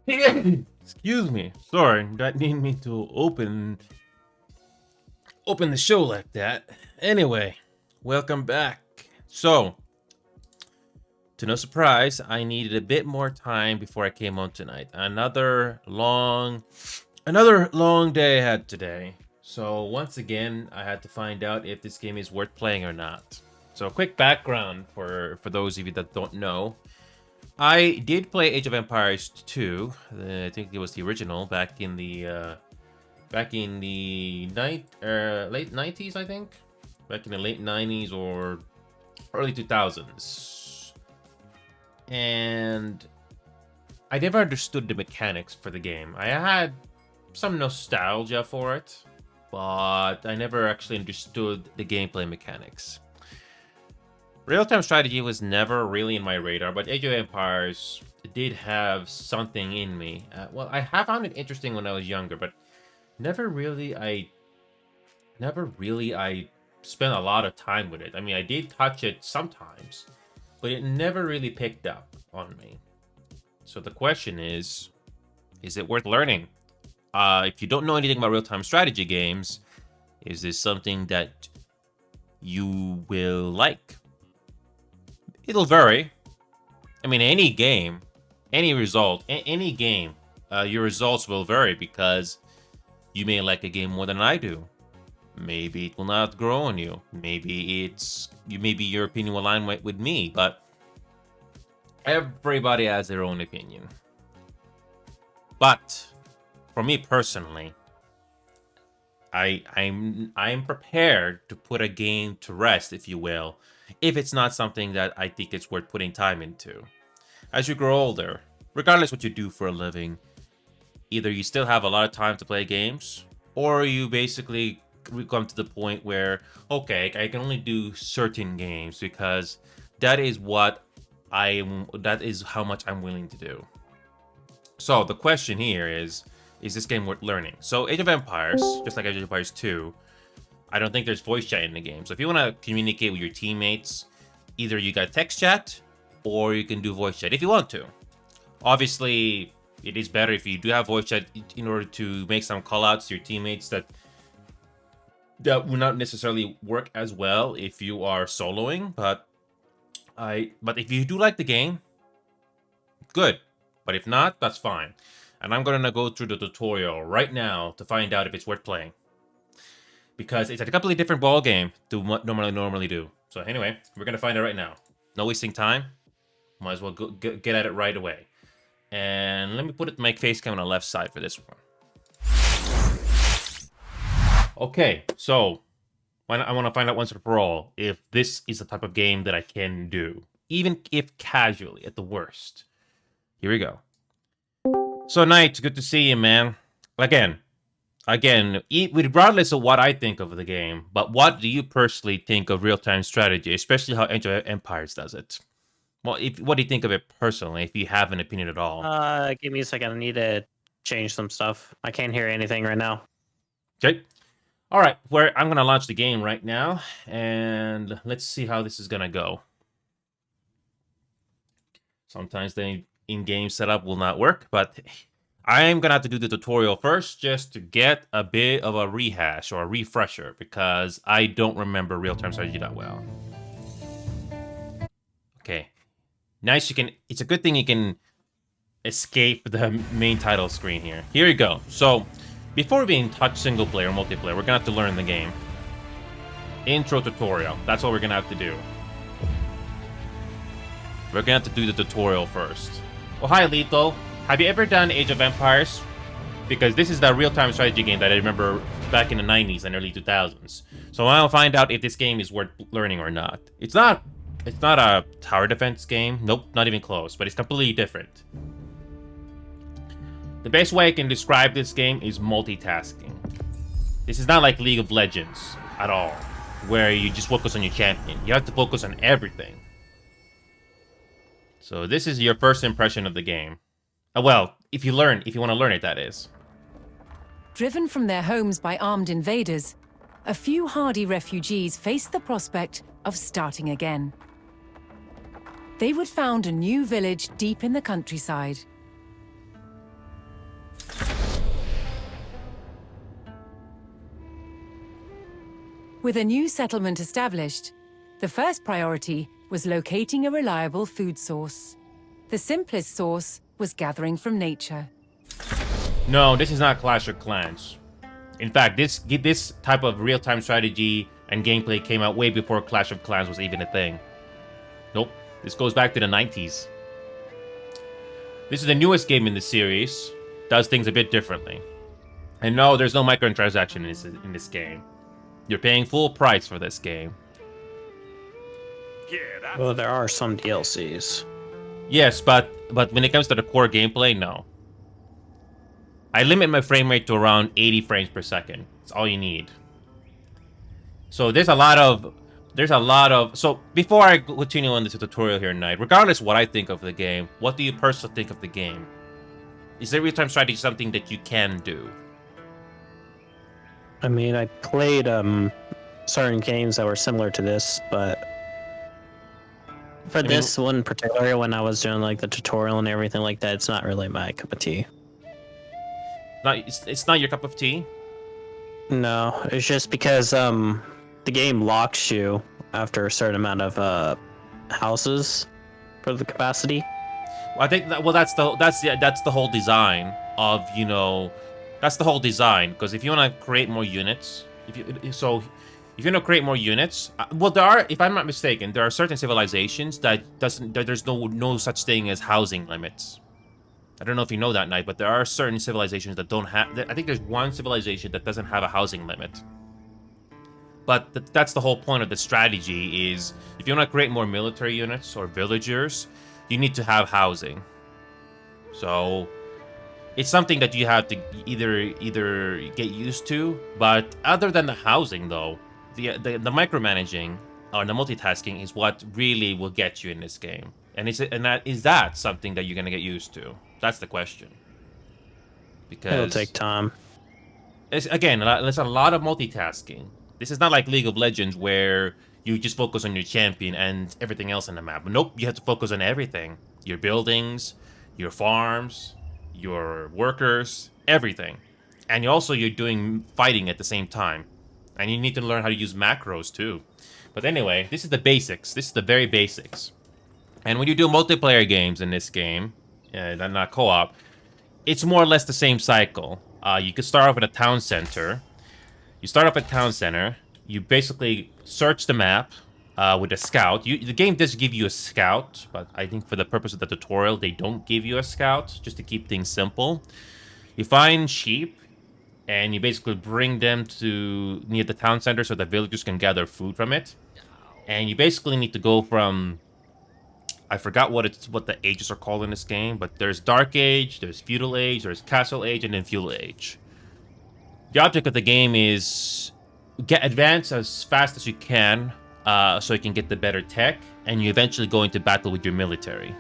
Excuse me. Sorry, that need me to open the show like that. Anyway, welcome back. So, to no surprise, I needed a bit more time before I came on tonight. Another long day I had today. So once again, I had to find out if this game is worth playing or not. So quick background for those of you that don't know. I did play Age of Empires 2. I think it was the original back in the late 90s, I think. Back in the late 90s or early 2000s. And I never understood the mechanics for the game. I had some nostalgia for it, but I never actually understood the gameplay mechanics. Real-time strategy was never really in my radar, but Age of Empires did have something in me. Well, I have found it interesting when I was younger, but never really I spent a lot of time with it. I mean, I did touch it sometimes, but it never really picked up on me. So the question is it worth learning? If you don't know anything about real-time strategy games, is this something that you will like? It'll vary. I mean, any game, any result, any game, your results will vary because you may like a game more than I do. Maybe it will not grow on you. Maybe your opinion will align with me, but everybody has their own opinion. But for me personally, I'm prepared to put a game to rest, if you will, if it's not something that I think it's worth putting time into. As you grow older, regardless what you do for a living, either you still have a lot of time to play games, or you basically come to the point where, okay, I can only do certain games because that is how much I'm willing to do. So the question here is this game worth learning? So Age of Empires, just like Age of Empires 2, I don't think there's voice chat in the game. So if you want to communicate with your teammates, either you got text chat or you can do voice chat if you want to. Obviously, it is better if you do have voice chat in order to make some callouts to your teammates that will not necessarily work as well if you are soloing. But if you do like the game, good. But if not, that's fine. And I'm going to go through the tutorial right now to find out if it's worth playing. Because it's a completely different ball game to what normally do. So anyway, we're going to find out right now. No wasting time. Might as well get at it right away. And let me put my face cam on the left side for this one. Okay, so I want to find out once and for all if this is the type of game that I can do. Even if casually, at the worst. Here we go. So, Knight, good to see you, man. Again, regardless of what I think of the game, but what do you personally think of real-time strategy, especially how Age of Empires does it? Well, what do you think of it personally, if you have an opinion at all? Give me a second. I need to change some stuff. I can't hear anything right now. Okay. All right, I'm going to launch the game right now, and let's see how this is going to go. Sometimes the in-game setup will not work, but I'm going to have to do the tutorial first just to get a bit of a rehash or a refresher because I don't remember real-time strategy that well. Okay. Nice, it's a good thing you can escape the main title screen here. Here you go. So, before we even touch single player or multiplayer, we're going to have to learn the game. Intro tutorial. That's what we're going to have to do. We're going to have to do the tutorial first. Oh, hi, Lethal. Have you ever done Age of Empires? Because this is the real-time strategy game that I remember back in the 90s and early 2000s. So I'll find out if this game is worth learning or not. It's not a tower defense game. Nope, not even close. But it's completely different. The best way I can describe this game is multitasking. This is not like League of Legends at all, where you just focus on your champion. You have to focus on everything. So this is your first impression of the game. Well, if you want to learn it, that is. Driven from their homes by armed invaders, a few hardy refugees faced the prospect of starting again. They would found a new village deep in the countryside. With a new settlement established, the first priority was locating a reliable food source. The simplest source was gathering from nature. No, this is not Clash of Clans. In fact, this type of real-time strategy and gameplay came out way before Clash of Clans was even a thing. Nope, this goes back to the 90s. This is the newest game in the series, does things a bit differently. And no, there's no microtransaction in this game. You're paying full price for this game. Well, there are some DLCs. Yes, but when it comes to the core gameplay, no. I limit my frame rate to around 80 frames per second. That's all you need. So there's a lot of so before I continue on this tutorial here tonight, regardless what I think of the game, what do you personally think of the game? Is there real-time strategy something that you can do? I mean, I played certain games that were similar to this, but for this one particular, when I was doing like the tutorial and everything like that, it's not really my cup of tea. It's not your cup of tea? No, it's just because the game locks you after a certain amount of houses for the capacity. I think that, well, that's the whole design of, you know, that's the whole design. Because if you want to create more units, if you want to create more units, well, there are, if I'm not mistaken, there are certain civilizations that there's no such thing as housing limits. I don't know if you know that, Knight, but there are certain civilizations that don't have. I think there's one civilization that doesn't have a housing limit. But that's the whole point of the strategy is if you want to create more military units or villagers, you need to have housing. So it's something that you have to either get used to. But other than the housing, though, the micromanaging or the multitasking is what really will get you in this game. And is that something that you're gonna get used to? That's the question. Because It'll take time. There's a lot of multitasking. This is not like League of Legends where you just focus on your champion and everything else on the map. Nope, you have to focus on everything. Your buildings, your farms, your workers, everything. And you're doing fighting at the same time. And you need to learn how to use macros too. But anyway, this is the basics. This is the very basics. And when you do multiplayer games in this game, not co-op, it's more or less the same cycle. You could start off at a town center. You start off at town center. You basically search the map with a scout. The game does give you a scout, but I think for the purpose of the tutorial, they don't give you a scout, just to keep things simple. You find sheep, and you basically bring them to near the town center so the villagers can gather food from it. And you basically need to go from... I forgot what the ages are called in this game, but there's Dark Age, there's Feudal Age, there's Castle Age, and then Feudal Age. The object of the game is advance as fast as you can, so you can get the better tech, and you eventually go into battle with your military.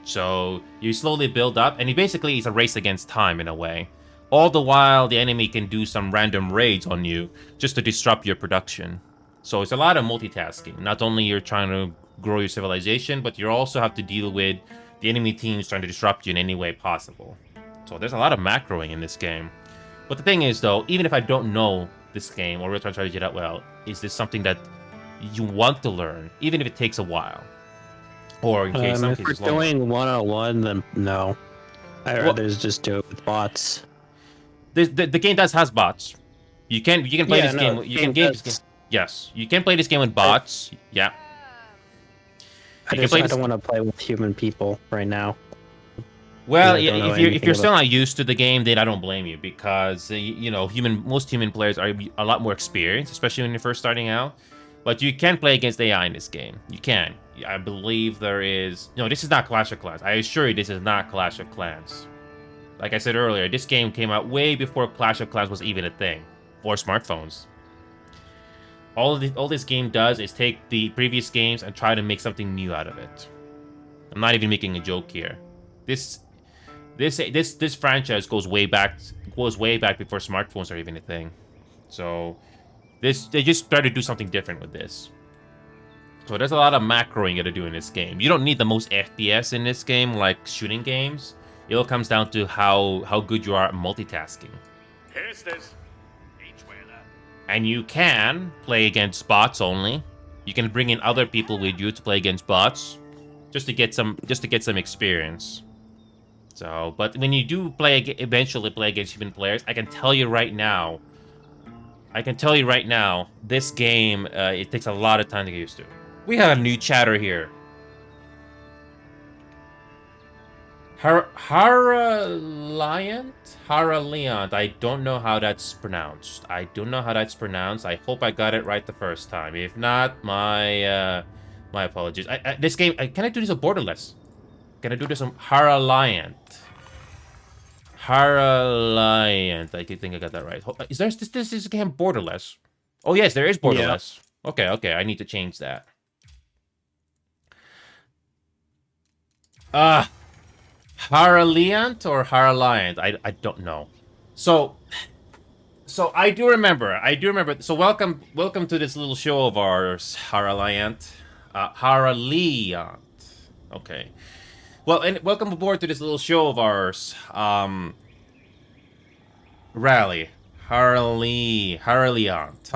So you slowly build up, and it's a race against time in a way. All the while, the enemy can do some random raids on you just to disrupt your production. So it's a lot of multitasking. Not only you're trying to grow your civilization, but you also have to deal with the enemy teams trying to disrupt you in any way possible. So there's a lot of macroing in this game. But the thing is, though, even if I don't know this game or real-time strategy that well, is this something that you want to learn, even if it takes a while? Or in case if we're doing 101, then no. I'd rather just do it with bots. The game has bots. You can play this game. You can game. Yes, you can play this game with bots. Yeah. I don't want to play with human people right now. Well, if you're still not used to the game, then I don't blame you because most human players are a lot more experienced, especially when you're first starting out. But you can play against AI in this game. You can. I believe there is. No, this is not Clash of Clans. I assure you, this is not Clash of Clans. Like I said earlier, this game came out way before Clash of Clans was even a thing for smartphones. All this game does is take the previous games and try to make something new out of it. I'm not even making a joke here. This franchise goes way back before smartphones are even a thing. So they just try to do something different with this. So there's a lot of macroing you gotta do in this game. You don't need the most FPS in this game like shooting games. It all comes down to how good you are at multitasking. And you can play against bots only. You can bring in other people with you to play against bots, just to get some experience. So, but when you do eventually play against human players, I can tell you right now, this game, it takes a lot of time to get used to. We have a new chatter here. Haraliant? I don't know how that's pronounced. I hope I got it right the first time. If not, my apologies. This game, can I do this on Borderless? Can I do this on Haraliant? I think I got that right. Is this game Borderless? Oh yes, there is Borderless. Yeah. Okay, I need to change that. Haraliant or Haraliant? I don't know. So I do remember. So welcome to this little show of ours, Haraliant. Haraliant. Okay. Well, and welcome aboard to this little show of ours. Rally. Haraliant.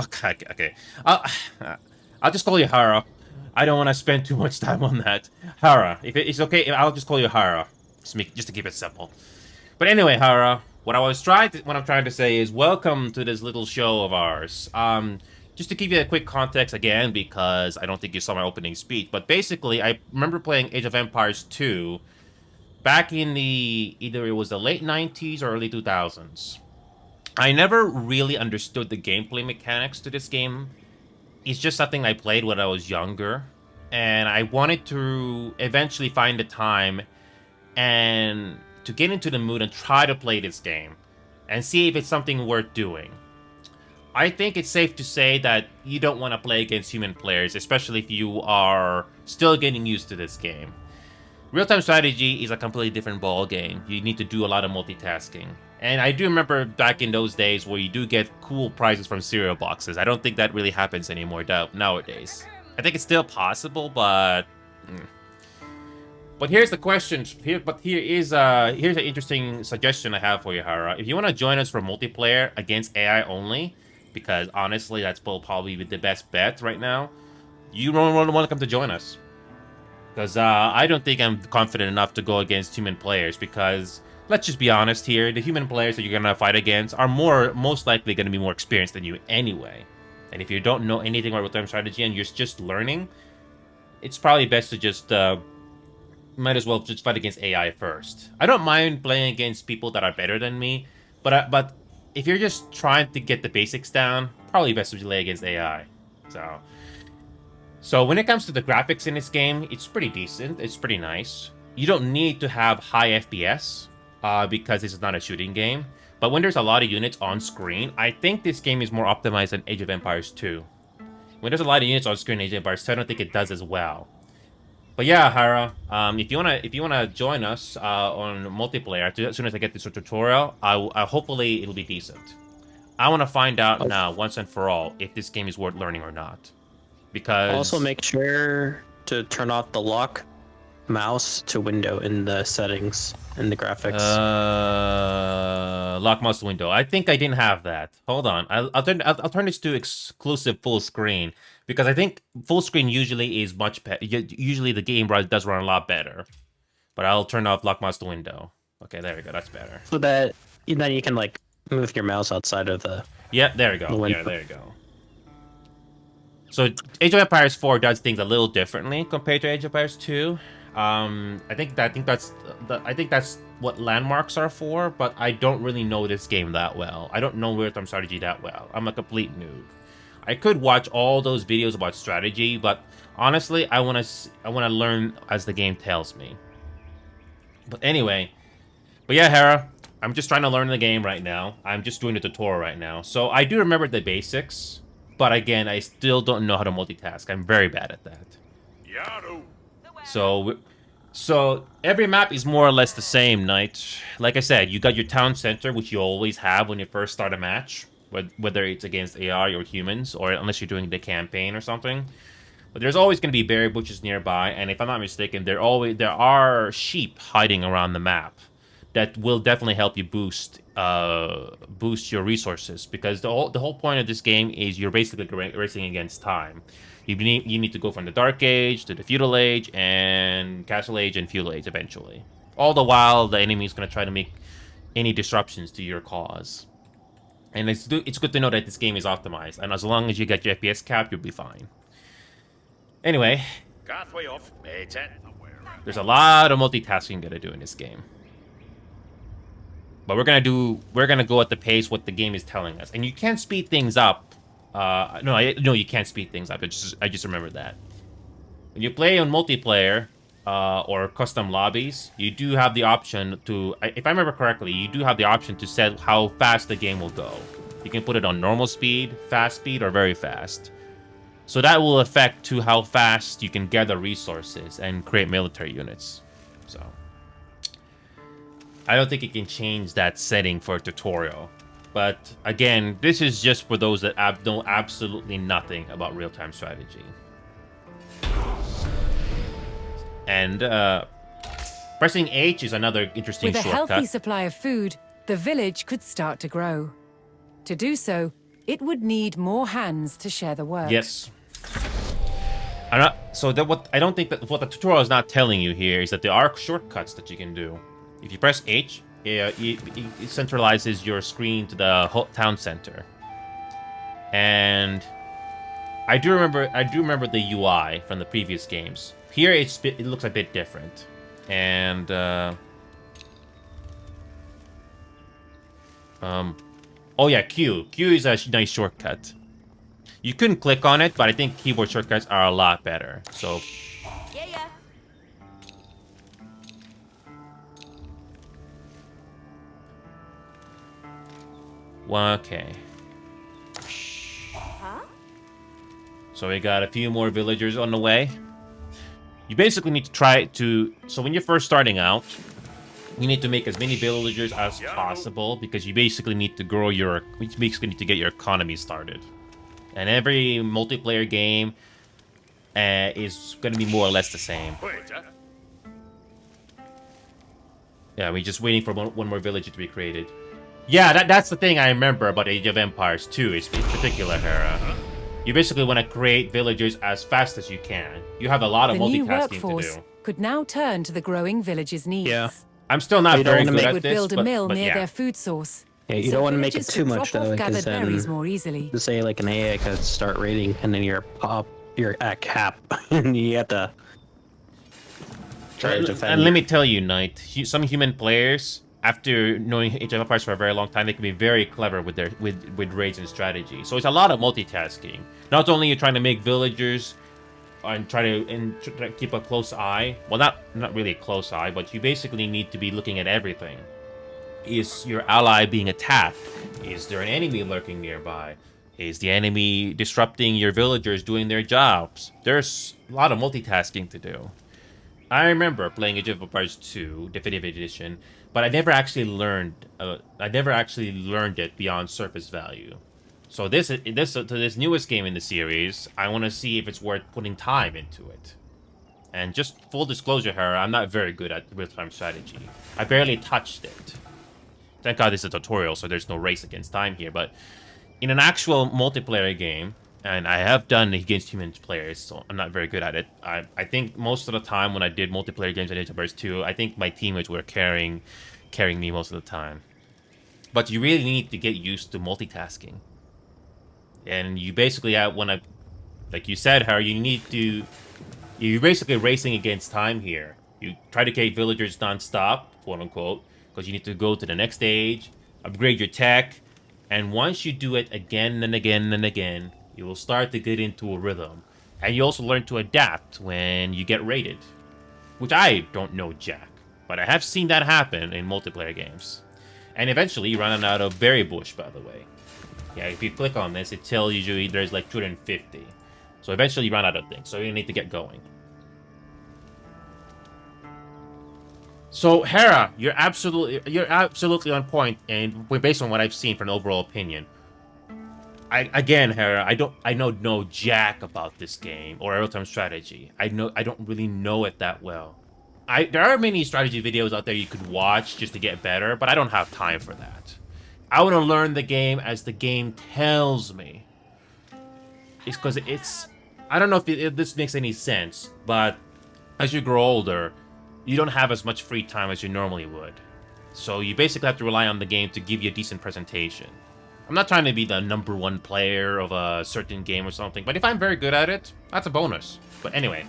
Okay. I'll just call you Hara. I don't want to spend too much time on that. Hara. If it's okay, I'll just call you Hara. Just to keep it simple. But anyway, Hara, what I'm trying to say is welcome to this little show of ours. Just to give you a quick context again, because I don't think you saw my opening speech, but basically, I remember playing Age of Empires 2 back in either it was the late 90s or early 2000s. I never really understood the gameplay mechanics to this game. It's just something I played when I was younger, and I wanted to eventually find the time and to get into the mood and try to play this game and see if it's something worth doing. I think it's safe to say that you don't want to play against human players, especially if you are still getting used to this game. Real-time strategy is a completely different ball game. You need to do a lot of multitasking. And I do remember back in those days where you do get cool prizes from cereal boxes. I don't think that really happens anymore nowadays. I think it's still possible, but... But here's the question. Here's an interesting suggestion I have for you, Hara. If you want to join us for multiplayer against AI only, because honestly, that's probably the best bet right now, you don't want to come to join us. Because I don't think I'm confident enough to go against human players, because let's just be honest here, the human players that you're going to fight against are most likely going to be more experienced than you anyway. And if you don't know anything about real-time strategy and you're just learning, it's probably best to just... might as well just fight against AI first. I don't mind playing against people that are better than me, but if you're just trying to get the basics down, probably best to play against AI. So when it comes to the graphics in this game, it's pretty decent. It's pretty nice. You don't need to have high FPS because this is not a shooting game. But when there's a lot of units on screen, I think this game is more optimized than Age of Empires 2. When there's a lot of units on screen in Age of Empires 2, I don't think it does as well. But yeah, Hara, if you wanna join us on multiplayer, as soon as I get this tutorial, hopefully it'll be decent. I want to find out now, once and for all, if this game is worth learning or not. Because also make sure to turn off the lock mouse to window in the settings in the graphics. Lock mouse to window. I think I didn't have that. Hold on, I'll turn this to exclusive full screen. Because I think full screen usually is much better. Usually the game does run a lot better. But I'll turn off lock mouse to window. Okay, there we go. That's better. So that then you can like move your mouse outside of the... Yeah, there we go. Yeah, there you go. So Age of Empires 4 does things a little differently compared to Age of Empires 2. I think that's what landmarks are for, but I don't really know this game that well. I don't know real-time strategy that well. I'm a complete noob. I could watch all those videos about strategy, but honestly, I want to learn as the game tells me. But anyway, yeah, Hera, I'm just trying to learn the game right now. I'm just doing the tutorial right now. So I do remember the basics, but again, I still don't know how to multitask. I'm very bad at that. So every map is more or less the same, Knight. Like I said, you got your town center, which you always have when you first start a match. Whether it's against AI or humans, or unless you're doing the campaign or something. But there's always going to be berry bushes nearby, and if I'm not mistaken, there are sheep hiding around the map that will definitely help you boost your resources, because the whole point of this game is you're basically racing against time. You need to go from the Dark Age to the Feudal Age and Castle Age and Feudal Age eventually. All the while, the enemy is going to try to make any disruptions to your cause. And it's good to know that this game is optimized, and as long as you get your FPS cap, you'll be fine. Anyway, there's a lot of multitasking you gotta do in this game. But we're gonna go at the pace what the game is telling us, and you can't speed things up. No, you can't speed things up. I just remembered that. When you play on multiplayer or custom lobbies, you do have the option to, if I remember correctly, you do have the option to set how fast the game will go. You can put it on normal speed, fast speed, or very fast. So that will affect to how fast you can gather resources and create military units. So I don't think you can change that setting for a tutorial. But again, this is just for those that know absolutely nothing about real-time strategy. And pressing H is another interesting shortcut. With a healthy supply of food, the village could start to grow. To do so, it would need more hands to share the work. Yes. I don't think that what the tutorial is not telling you here is that there are shortcuts that you can do. If you press H, it centralizes your screen to the whole town center. And I do remember the UI from the previous games. Here it looks a bit different. And oh yeah, Q. Q is a nice shortcut. You couldn't click on it, but I think keyboard shortcuts are a lot better. So Yeah. okay. Huh? So we got a few more villagers on the way. You basically need to try to... So when you're first starting out, you need to make as many villagers as possible, because you basically need to grow your... You basically need to get your economy started. And every multiplayer game is going to be more or less the same. Yeah, we're just waiting for one more villager to be created. Yeah, that's the thing I remember about Age of Empires 2, is in particular, Hera. You basically want to create villagers as fast as you can. You have a lot of The new multitasking workforce to do. could now turn to the growing village's needs. Yeah. I'm still not You don't very wanna good make- They at would this, build a mill but near yeah. their food source. Yeah, you So don't want to make it villagers too could much drop though, off because gathered berries then more easily. to say like an AI could start raiding, and then you're at cap, and you have to try to defend. And let me tell you, Knight, some human players, after knowing Age of Empires for a very long time, they can be very clever with their with raids and strategy. So it's a lot of multitasking. Not only you're trying to make villagers and try to keep a close eye. Well, not really a close eye, but you basically need to be looking at everything. Is your ally being attacked? Is there an enemy lurking nearby? Is the enemy disrupting your villagers doing their jobs? There's a lot of multitasking to do. I remember playing Age of Empires 2 Definitive Edition, but I never actually learned. It beyond surface value. So this newest game in the series, I want to see if it's worth putting time into it. And just full disclosure here, I'm not very good at real-time strategy. I barely touched it. Thank God this is a tutorial, so there's no race against time here. But in an actual multiplayer game, and I have done against human players, so I'm not very good at it. I think most of the time when I did multiplayer games in Age of Empires 2, I think my teammates were carrying me most of the time. But you really need to get used to multitasking. And you basically like you said, Harry, you're basically racing against time here. You try to create villagers non-stop, quote unquote, because you need to go to the next stage, upgrade your tech, and once you do it again and again and again, you will start to get into a rhythm. And you also learn to adapt when you get raided, which I don't know jack, but I have seen that happen in multiplayer games. And eventually you run out of berry bush, by the way. Yeah, if you click on this, it tells you there's like 250. So eventually you run out of things, so you need to get going. So Hera, you're absolutely on point, and based on what I've seen from an overall opinion. Again, Hera, I know no jack about this game or real-time strategy. I don't really know it that well. there are many strategy videos out there you could watch just to get better, but I don't have time for that. I want to learn the game as the game tells me. It's because I don't know if this makes any sense, but as you grow older, you don't have as much free time as you normally would. So you basically have to rely on the game to give you a decent presentation. I'm not trying to be the #1 player of a certain game or something, but if I'm very good at it, that's a bonus. But anyway,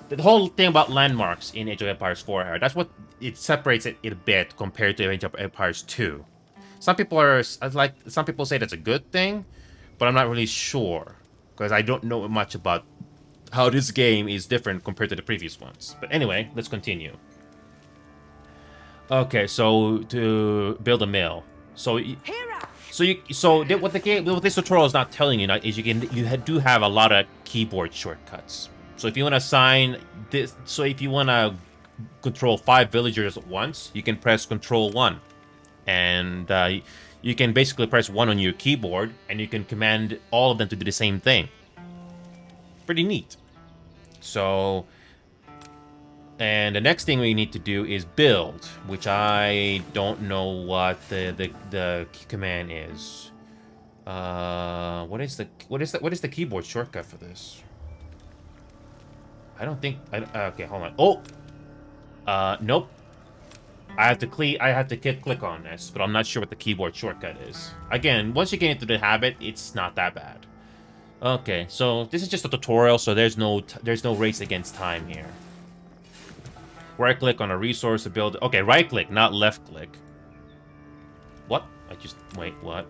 the whole thing about landmarks in Age of Empires 4 here, that's what it separates it a bit compared to Age of Empires 2. Some people say that's a good thing, but I'm not really sure because I don't know much about how this game is different compared to the previous ones. But anyway, let's continue. Okay, so to build a mill, what this tutorial is not telling you is you do have a lot of keyboard shortcuts. So if you want to assign this, so if you want to control 5 villagers at once, you can press Control 1, and you can basically press 1 on your keyboard, and you can command all of them to do the same thing. Pretty neat. So, and the next thing we need to do is build, which I don't know what the command is. What is the keyboard shortcut for this? I don't think. Okay, hold on. Oh, nope. I have to click on this, but I'm not sure what the keyboard shortcut is. Again, once you get into the habit, it's not that bad. Okay, so this is just a tutorial, so there's no race against time here. Right click on a resource to build. Okay, right click, not left click. What? Wait, what?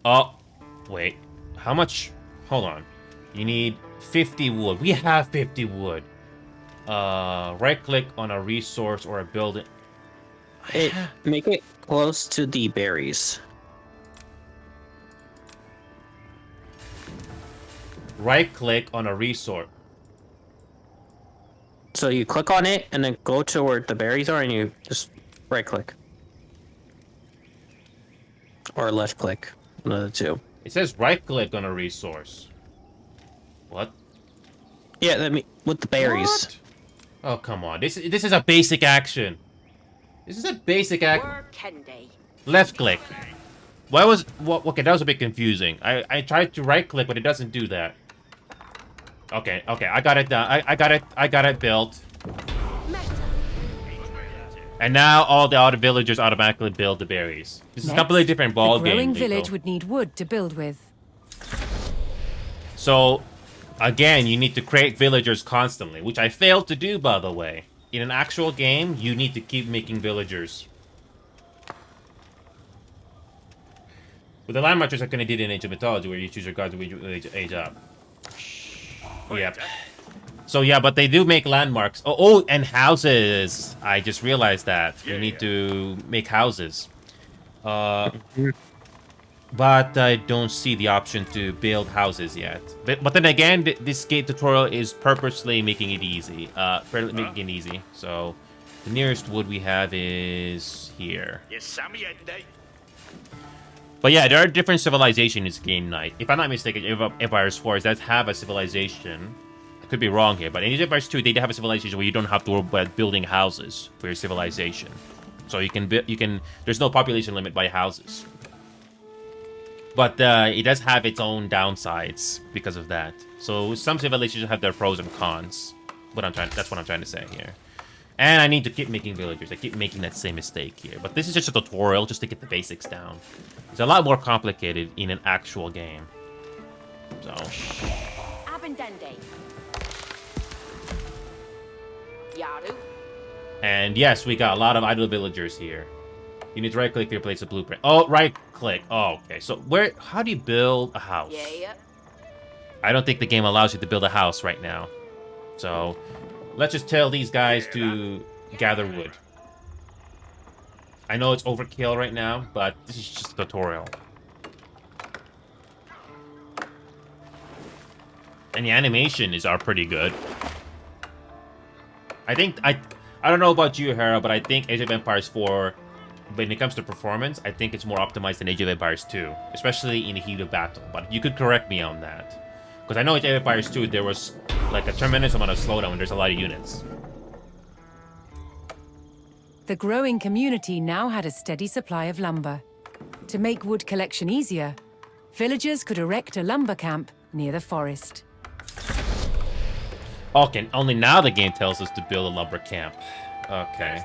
Oh, wait. How much? Hold on. You need 50 wood. We have 50 wood. Right click on a resource or a building. Make it close to the berries. Right click on a resource. So you click on it and then go to where the berries are and you just right click. Or left click. One of the two. It says right click on a resource. What? Yeah, with the berries. What? Oh, come on. This is a basic action. This is a basic left click. Okay, that was a bit confusing. I tried to right click, but it doesn't do that. Okay, I got it done. I got it built. And now all the other villagers automatically build the berries. This is a completely different ball game. The growing village would need wood to build with. So, again, you need to create villagers constantly, which I failed to do, by the way. In an actual game, you need to keep making villagers. With the land marchers, I kind of did in Age of Mythology, where you choose your god to age up. Yeah. So yeah, but they do make landmarks. Oh, and houses. I just realized that you need to make houses. But I don't see the option to build houses yet. But then again, this game tutorial is purposely making it easy. Making it easy. So the nearest wood we have is here. But yeah, there are different civilizations in this game, Knight. If I'm not mistaken, Empires 4 does have a civilization. I could be wrong here, but in Empires 2, they have a civilization where you don't have to worry about building houses for your civilization. So you can there's no population limit by houses. But it does have its own downsides because of that. So some civilizations have their pros and cons. That's what I'm trying to say here. And I need to keep making villagers. I keep making that same mistake here. But this is just a tutorial just to get the basics down. It's a lot more complicated in an actual game. So. And yes, we got a lot of idle villagers here. You need to right click to replace a blueprint. Oh, right click. Oh, okay. So how do you build a house? I don't think the game allows you to build a house right now. So let's just tell these guys to gather wood. I know it's overkill right now, but this is just a tutorial. And the animation are pretty good. I don't know about you, Hera, but I think Age of Empires 4, when it comes to performance, I think it's more optimized than Age of Empires 2, especially in the heat of battle. But you could correct me on that. Because I know Age of Empires 2, there was like a tremendous amount of slowdown when there's a lot of units. The growing community now had a steady supply of lumber. To make wood collection easier, villagers could erect a lumber camp near the forest. Okay, only now the game tells us to build a lumber camp. Okay.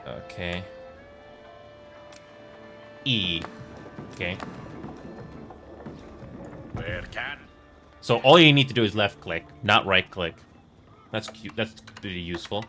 Okay. E. Okay. Where can? So all you need to do is left click, not right click. That's cute. That's pretty useful.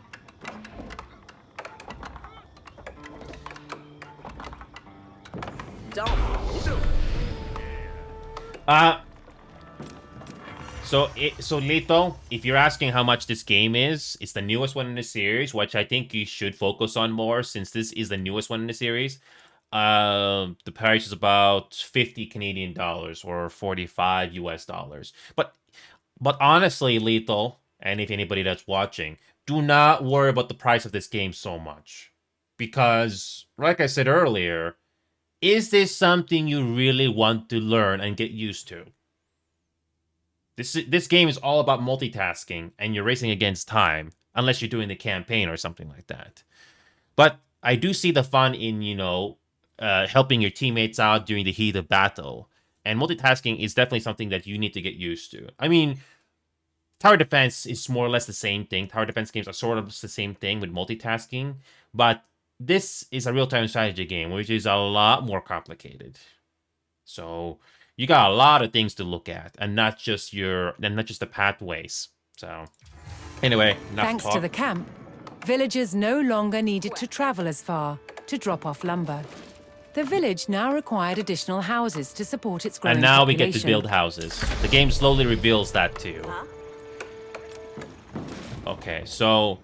So Lito, if you're asking how much this game is, it's the newest one in the series, which I think you should focus on more since this is the newest one in the series. The price is about 50 Canadian dollars or 45 US dollars. But honestly, Lito, and if anybody that's watching, do not worry about the price of this game so much. Because, like I said earlier, is this something you really want to learn and get used to? This game is all about multitasking, and you're racing against time, unless you're doing the campaign or something like that. But I do see the fun in, helping your teammates out during the heat of battle. And multitasking is definitely something that you need to get used to. I mean, tower defense is more or less the same thing. Tower defense games are sort of the same thing with multitasking. But this is a real-time strategy game, which is a lot more complicated. So you got a lot of things to look at, and not just the pathways. So anyway, thanks to the camp, villagers no longer needed to travel as far to drop off lumber. The village now required additional houses to support its growing And now population. we get to build houses. The game slowly reveals that too. Okay, so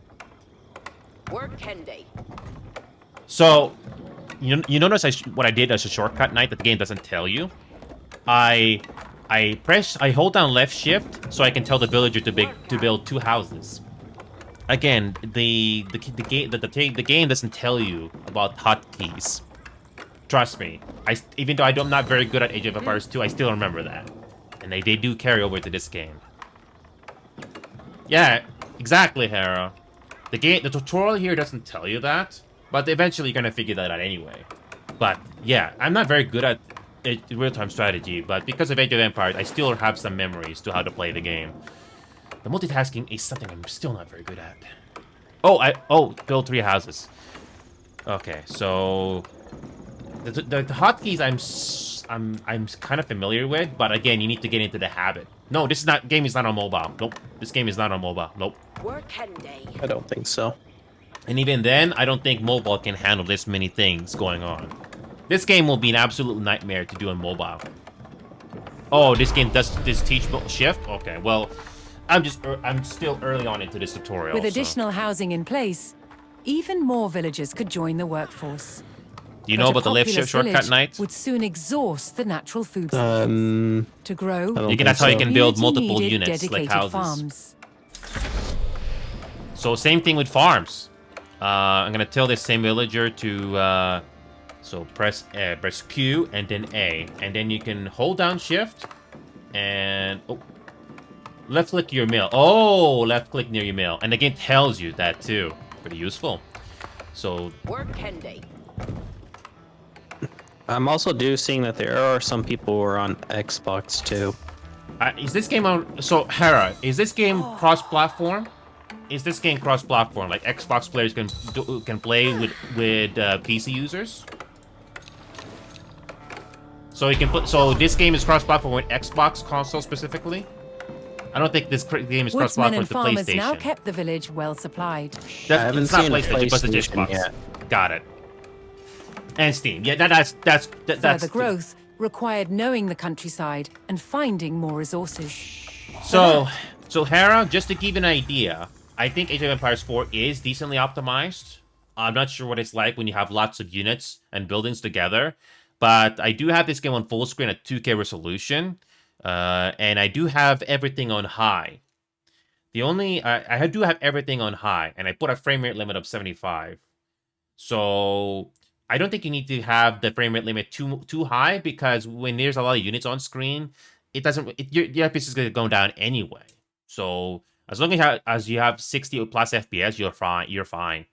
So you notice what I did as a shortcut night that the game doesn't tell you. I hold down left shift so I can tell the villager to build 2 houses. Again, the game doesn't tell you about hotkeys. Trust me. Even though I'm not very good at Age of Empires 2, I still remember that. And they do carry over to this game. Yeah, exactly, Hera. The tutorial here doesn't tell you that, but eventually you're gonna figure that out anyway. But yeah, I'm not very good at real-time strategy, but because of Age of Empires, I still have some memories to how to play the game. The multitasking is something I'm still not very good at. Build 3 houses. Okay, so the hotkeys I'm kind of familiar with, but again, you need to get into the habit. No, game is not on mobile. Nope, this game is not on mobile. Nope. I don't think so. And even then, I don't think mobile can handle this many things going on. This game will be an absolute nightmare to do on mobile. Oh, this game does teach shift? Okay, well, I'm still early on into this tutorial. With additional housing in place, even more villagers could join the workforce. Do you know about the left shift shortcut night? Would soon exhaust the natural food source. To grow, that's how you can build multiple units like houses. Farms. So same thing with farms. I'm gonna tell this same villager to so press Q and then A, and then you can hold down shift and left click your mill. Oh, left click near your mill, and the game tells you that too. Pretty useful. So I'm also seeing that there are some people who are on Xbox too. Is this game on? So Hera, is this game cross-platform? Is this game cross-platform? Like Xbox players can play with PC users? So you can put. So this game is cross-platform with Xbox console specifically. I don't think this game is cross-platform with the PlayStation. Farmers now kept the village well supplied. I haven't seen PlayStation, but it's Xbox. Yet. Got it. And Steam. Yeah, that's Further growth required knowing the countryside and finding more resources. So Hera, just to give an idea, I think Age of Empires 4 is decently optimized. I'm not sure what it's like when you have lots of units and buildings together, but I do have this game on full screen at 2K resolution, and I do have everything on high. I do have everything on high, and I put a frame rate limit of 75. So I don't think you need to have the frame rate limit too high, because when there's a lot of units on screen, it doesn't. Your FPS is gonna go down anyway. So as long as you have 60 plus FPS, you're fine. You're fine.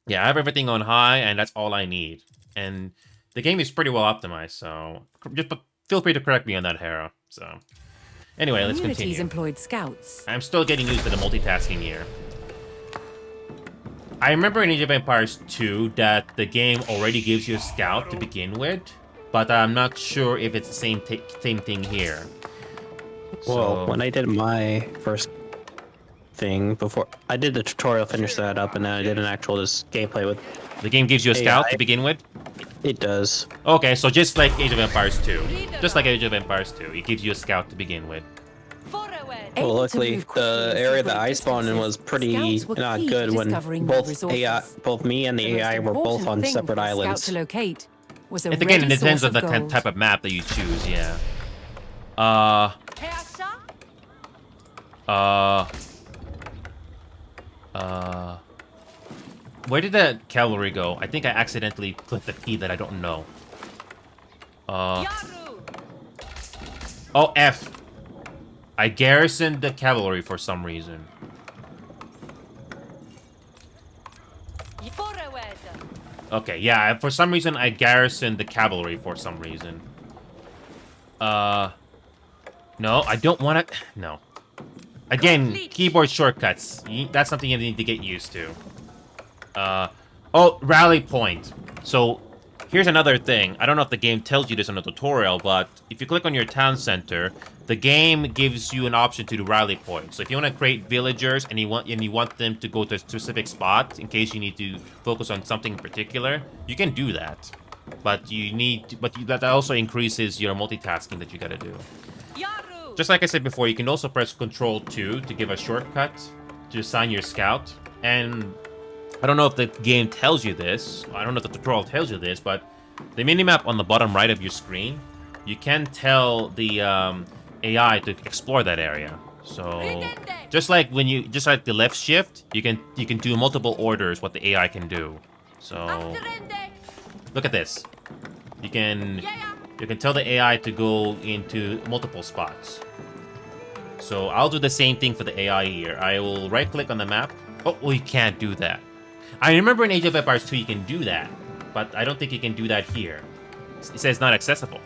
Yeah, I have everything on high, and that's all I need. And the game is pretty well optimized. So just feel free to correct me on that, Hera. So anyway, let's Communities continue. employed scouts. I'm still getting used to the multitasking here. I remember in Age of Empires 2 that the game already gives you a scout to begin with, but I'm not sure if it's the same thing here. Well, when I did my first thing before, I did the tutorial, finished that up, and then I did an actual just gameplay with. The game gives you a scout AI. to begin with? It does. Okay, so just like Age of Empires 2. Just like Age of Empires 2, it gives you a scout to begin with. Able Well, to luckily, move quickly the and area see that I great spawned in was distances, pretty scouts were not key to good when discovering more both AI, resources. both me and the The most AI were both important on thing separate for a scout islands. to locate was a It again, it ready depends source on the of gold. type of map that you choose, yeah. Where did the cavalry go? I think I accidentally clicked the key that I don't know. Oh, F. I garrisoned the cavalry for some reason. Okay, yeah, for some reason I garrisoned the cavalry for some reason. No, I don't want to... No. Again, keyboard shortcuts. That's something you need to get used to. Oh, rally point. So, here's another thing. I don't know if the game tells you this in the tutorial, but if you click on your town center, the game gives you an option to do rally points. So if you want to create villagers and you want them to go to a specific spot in case you need to focus on something in particular, you can do that. But that also increases your multitasking that you gotta do. Just like I said before, you can also press Control 2 to give a shortcut to assign your scout. And I don't know if the game tells you this. I don't know if the tutorial tells you this, but the minimap on the bottom right of your screen, you can tell the AI to explore that area. So just like the left shift, you can do multiple orders what the AI can do. So look at this. You can tell the AI to go into multiple spots. So I'll do the same thing for the AI here. I will right click on the map. Oh, well, you can't do that. I remember in Age of Empires 2 you can do that, but I don't think you can do that here. It says not accessible.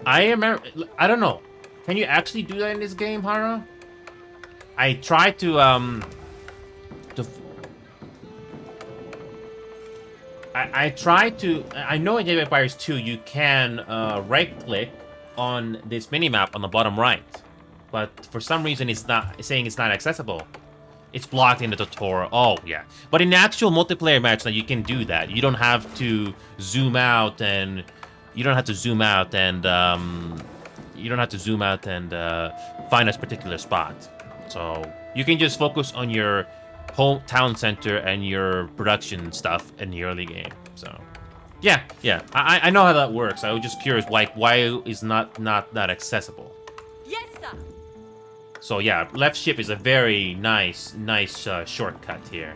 I don't know. Can you actually do that in this game, Hara? I tried to I know in Age of Empires 2 you can right-click on this minimap on the bottom right, but for some reason it's saying it's not accessible. It's blocked in the tutorial. Oh yeah, but in the actual multiplayer match, now you can do that. You don't have to zoom out and find a particular spot. So you can just focus on your home town center and your production stuff in the early game. So yeah, I know how that works. I was just curious why is not accessible. Yes, sir. So yeah, left shift is a very nice shortcut here.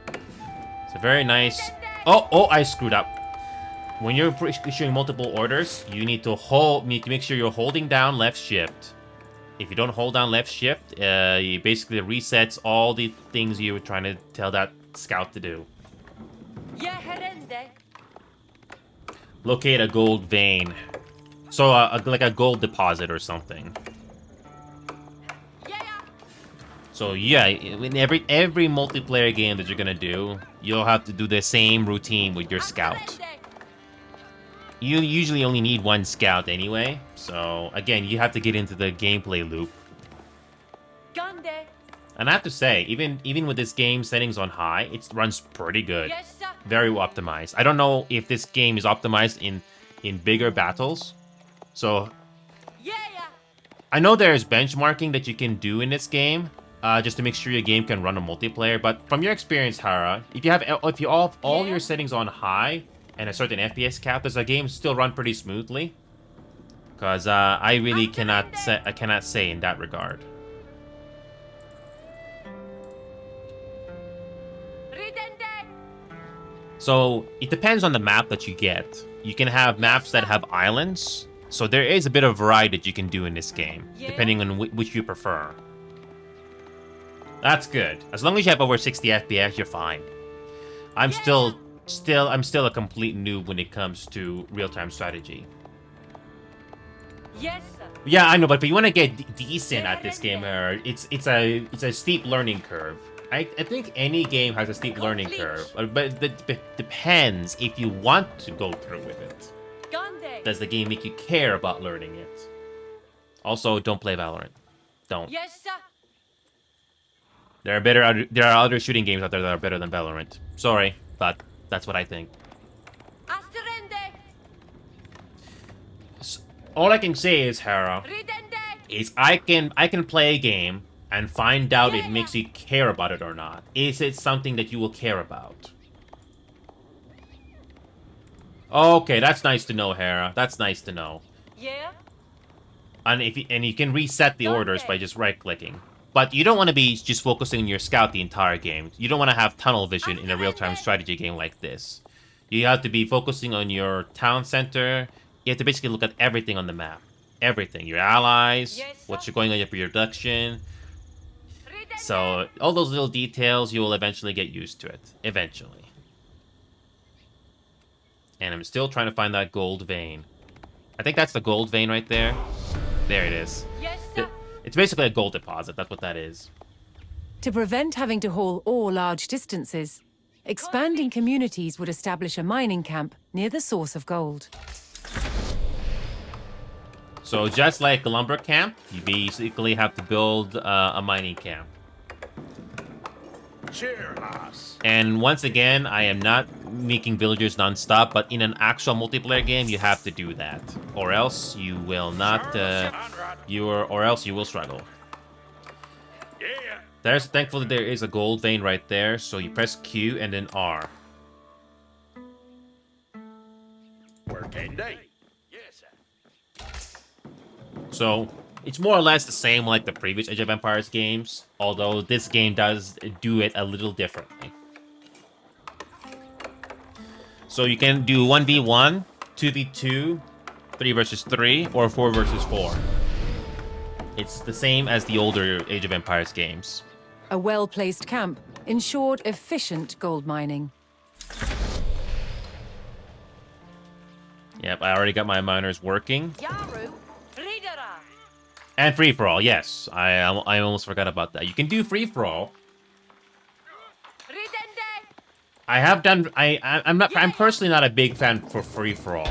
It's a very nice. Oh, I screwed up. When you're issuing multiple orders, you need to make sure you're holding down left shift. If you don't hold down left shift, it basically resets all the things you were trying to tell that scout to do. Locate a gold vein. So like a gold deposit or something. So yeah, in every multiplayer game that you're gonna do, you'll have to do the same routine with your scout. You usually only need one scout anyway, so again, you have to get into the gameplay loop. And I have to say, even with this game settings on high, it runs pretty good. Very well optimized. I don't know if this game is optimized in bigger battles. So I know there's benchmarking that you can do in this game, just to make sure your game can run a multiplayer. But from your experience, Hara, if you have all your settings on high and a certain FPS cap, does the game still run pretty smoothly? Because I really cannot say in that regard. So it depends on the map that you get. You can have maps that have islands. So there is a bit of variety that you can do in this game, depending on which you prefer. That's good. As long as you have over 60 FPS, you're fine. I'm still a complete noob when it comes to real-time strategy. Yes, sir. Yeah, I know, but if you want to get decent at this game, it's a steep learning curve. I think any game has a steep learning curve, but it depends if you want to go through with it. Gande. Does the game make you care about learning it? Also, don't play Valorant. Don't. Yes, sir. There are other shooting games out there that are better than Valorant. Sorry, but that's what I think. Asterende. All I can say is, Hera, Ridende. is I can play a game and find out if it makes you care about it or not. Is it something that you will care about? Okay, that's nice to know, Hera. That's nice to know. Yeah. And you can reset the orders by just right-clicking. But you don't want to be just focusing on your scout the entire game. You don't want to have tunnel vision in a real-time strategy game like this. You have to be focusing on your town center. You have to basically look at everything on the map. Everything. Your allies, what's going on in your production. So, all those little details, you will eventually get used to it. Eventually. And I'm still trying to find that gold vein. I think that's the gold vein right there. There it is. Yes, sir. It's basically a gold deposit. That's what that is. To prevent having to haul ore large distances, expanding communities would establish a mining camp near the source of gold. So just like a lumber camp, you basically have to build a mining camp. And once again, I am not making villagers non-stop, but in an actual multiplayer game, you have to do that, or else you will not. Or else you will struggle. Thankfully, there is a gold vein right there, so you press Q and then R. Working day. Yes, sir. So it's more or less the same like the previous Age of Empires games, although this game does do it a little differently. So you can do 1v1, 2v2, 3 versus 3, or 4 versus 4. It's the same as the older Age of Empires games. A well-placed camp ensured efficient gold mining. Yep, I already got my miners working. Yaru. Ridera. And free-for-all, yes. I almost forgot about that. You can do free-for-all. Ridende. I have done. I'm personally not a big fan for free-for-all.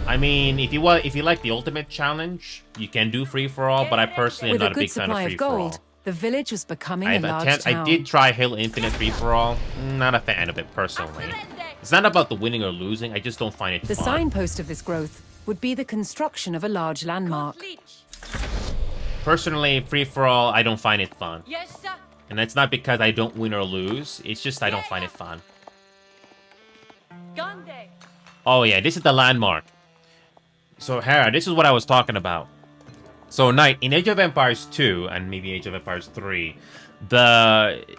I mean, if you like the ultimate challenge, you can do free-for-all, but I personally am With not a a big good fan of supply of free-for-all. gold, the village was becoming a large town. I did try Halo Infinite free-for-all. Not a fan of it personally. It's not about the winning or losing. I just don't find it The fun. signpost of this growth would be the construction of a large landmark. Leech. Personally, free-for-all, I don't find it fun. Yes, sir. And that's not because I don't win or lose. It's just I don't find it fun. Gande. Oh yeah, this is the landmark. So Hera, this is what I was talking about. So Knight, in Age of Empires 2 and maybe Age of Empires 3,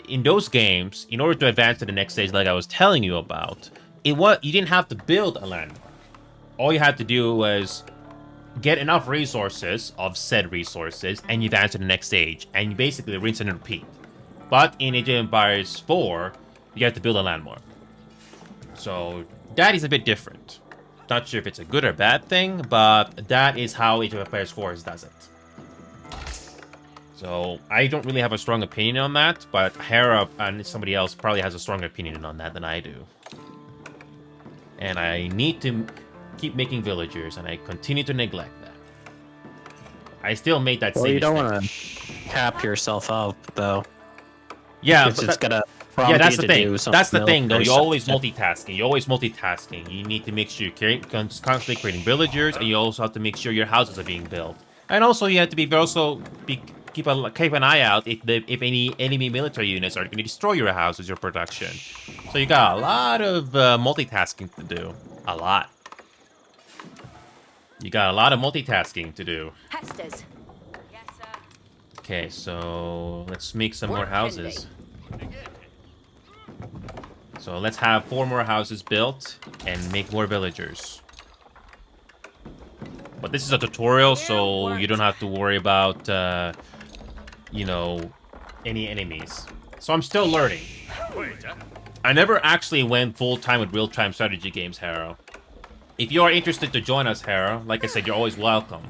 in those games, in order to advance to the next stage like I was telling you about, you didn't have to build a landmark. All you had to do was get enough resources of said resources and you advance to the next stage, and you basically rinse and repeat. But in Age of Empires 4, you have to build a landmark. So that is a bit different. Not sure if it's a good or bad thing, but that is how Age of Empires 4 does it. So I don't really have a strong opinion on that, but Hera and somebody else probably has a stronger opinion on that than I do. And I need to keep making villagers, and I continue to neglect that. I still made that same Well, you don't mistake. want to cap yourself up, though. Yeah, Because but it's gonna prompt yeah, that's you the to thing. do something That's the thing, though. else or You're always something. multitasking. You're always multitasking. You need to make sure you're constantly creating villagers, and you also have to make sure your houses are being built. And also, you have to keep an eye out if any enemy military units are going to destroy your houses, your production. So you got a lot of multitasking to do. A lot. You got a lot of multitasking to do. Hestes. Yes, sir. Okay, so let's make some more houses. So let's have 4 more houses built and make more villagers. But this is a tutorial, so you don't have to worry about, you know, any enemies. So I'm still learning. I never actually went full-time with real-time strategy games, Harrow. If you are interested to join us, Harrow, like I said, you're always welcome.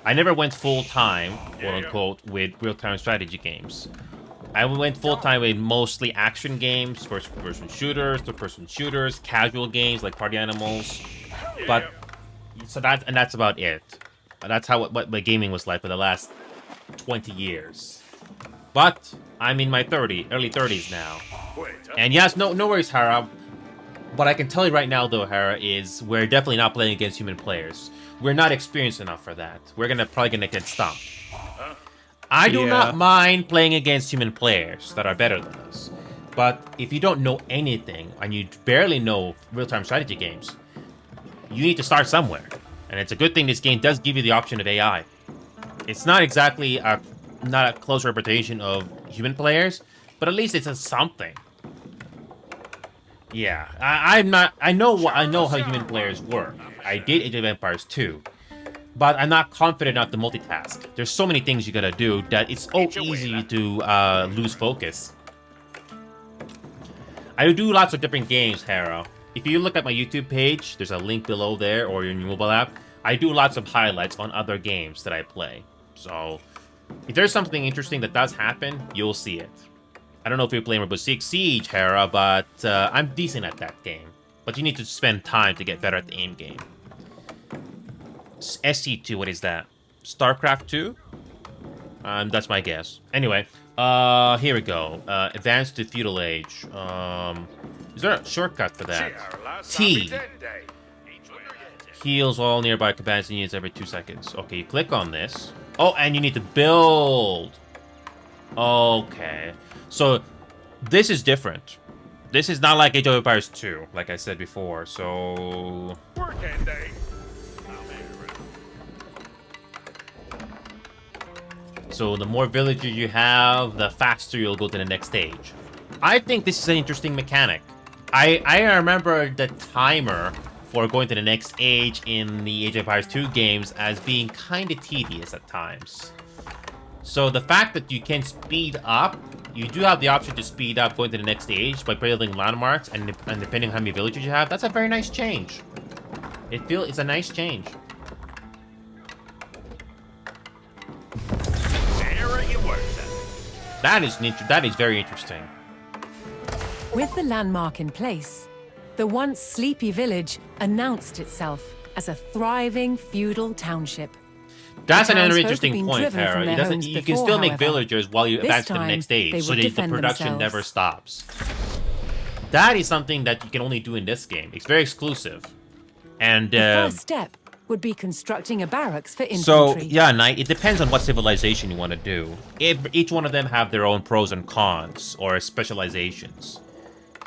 I never went full-time, quote-unquote, with real-time strategy games. I went full-time with mostly action games, first-person shooters, third-person shooters, casual games like Party Animals. But, so that's about it. That's how what my gaming was like for the last 20 years. But I'm in my early 30s now. And yes, no worries, Hera. What I can tell you right now, though, Hera, is we're definitely not playing against human players. We're not experienced enough for that. We're probably gonna get stomped. I do not mind playing against human players that are better than us. But if you don't know anything, and you barely know real-time strategy games, you need to start somewhere. And it's a good thing this game does give you the option of AI. It's not exactly not a close representation of human players, but at least it's a something. Yeah, I know how human players work. I did Age of Empires 2, but I'm not confident enough to multitask. There's so many things you gotta do that it's so easy to lose focus. I do lots of different games, Harrow. If you look at my YouTube page, there's a link below there, or your mobile app. I do lots of highlights on other games that I play. So, if there's something interesting that does happen, you'll see it. I don't know if you're playing Rainbow Six Siege, Hera, but I'm decent at that game. But you need to spend time to get better at the aim game. SC2, what is that? StarCraft 2? That's my guess. Anyway, here we go. Advance to Feudal Age. Is there a shortcut for that? T. Heals all nearby combatants and units every 2 seconds. Okay, you click on this. Oh, and you need to build. Okay. So, this is different. This is not like Age of Empires 2, like I said before, so... So, the more villagers you have, the faster you'll go to the next stage. I think this is an interesting mechanic. I remember the timer for going to the next age in the Age of Empires 2 games as being kind of tedious at times. So the fact that you can speed up, you do have the option to speed up going to the next stage by building landmarks, and depending on how many villagers you have, that's a very nice change. It's a nice change. That is very interesting. With the landmark in place, the once sleepy village announced itself as a thriving feudal township. That's another interesting point, Hera. You can still make villagers while you advance to the next stage, so that the production never stops. That is something that you can only do in this game. It's very exclusive. And the first step would be constructing a barracks for infantry. So, yeah, Knight, it depends on what civilization you want to do. Each one of them have their own pros and cons, or specializations.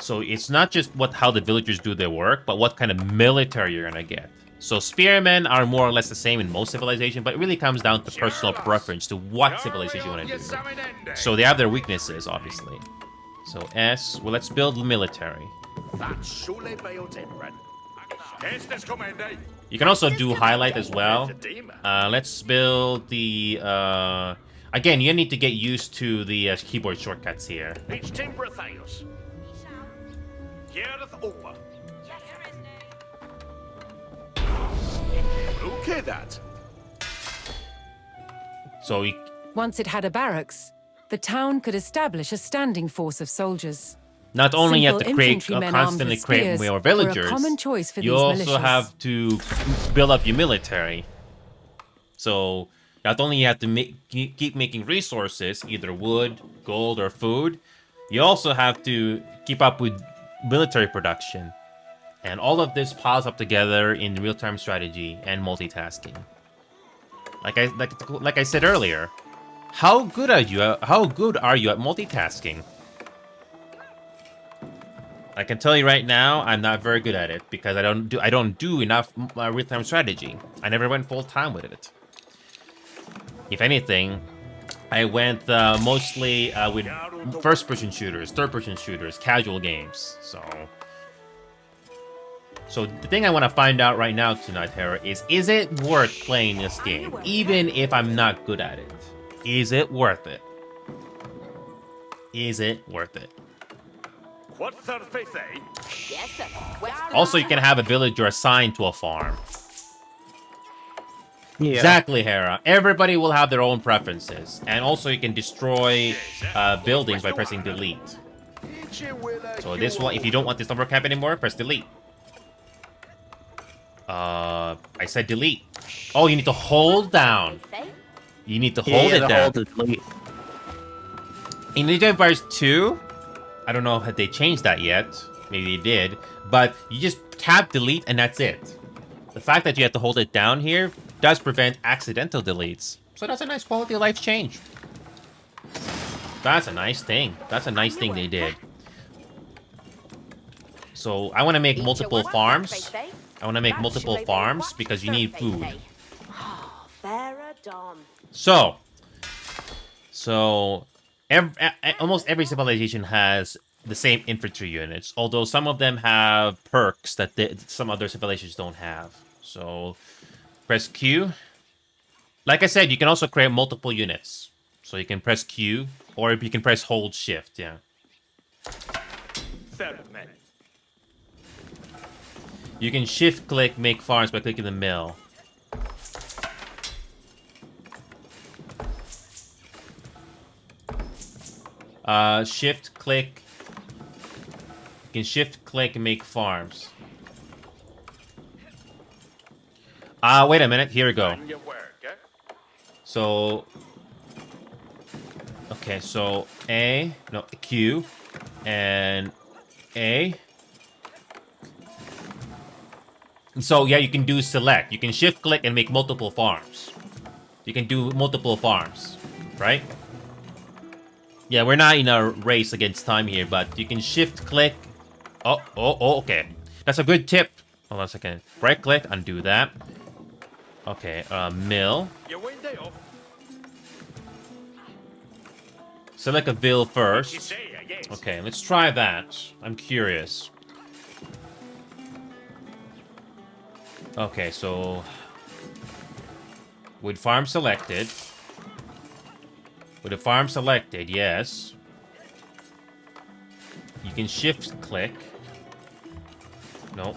So it's not just how the villagers do their work, but what kind of military you're gonna get. So spearmen are more or less the same in most civilizations, but it really comes down to personal preference to what civilization you want to do. So they have their weaknesses, obviously. So S, well, let's build military. You can also do highlight as well. Let's build the, again, you need to get used to the keyboard shortcuts here. Okay, that. So once it had a barracks, the town could establish a standing force of soldiers. Not only you have to Simple constantly create more villagers, you also have to build up your military. So not only you have to keep making resources, either wood, gold, or food, you also have to keep up with military production. And all of this piles up together in real-time strategy and multitasking. Like I said earlier, how good are you at multitasking? I can tell you right now, I'm not very good at it because I don't do enough real-time strategy. I never went full-time with it. If anything, I went mostly with first-person shooters, third-person shooters, casual games. So the thing I want to find out right now tonight, Hera, is it worth playing this game, even if I'm not good at it? Is it worth it? Is it worth it? Yes, sir. Western Also, you can have a villager assigned to a farm. Yeah. Exactly, Hera. Everybody will have their own preferences. And also, you can destroy buildings by pressing delete. So this one, if you don't want this lumber camp anymore, press delete. I said delete. Oh, you need to hold down. You need to hold it down. In Age of Empires 2, I don't know if they changed that yet. Maybe they did. But you just tap delete and that's it. The fact that you have to hold it down here does prevent accidental deletes. So that's a nice quality of life change. That's a nice thing. That's a nice thing they did. So I want to make multiple farms. I want to make multiple farms because you need food. So almost every civilization has the same infantry units, although some of them have perks that some other civilizations don't have. So press Q. Like I said, you can also create multiple units. So you can press Q, or you can press hold shift, yeah. You can shift click make farms by clicking the mill. Shift click. You can shift click and make farms. Wait a minute. Here we go. So, okay, so Q and A. So yeah, you can do select. You can shift click and make multiple farms. You can do multiple farms, right? Yeah, we're not in a race against time here, but you can shift click. Oh, okay. That's a good tip. Hold on a second. Right click, undo that. Okay, mill. Select a mill first. Okay, let's try that. I'm curious. Okay, so with farm selected. With the farm selected, yes. You can shift click. Nope.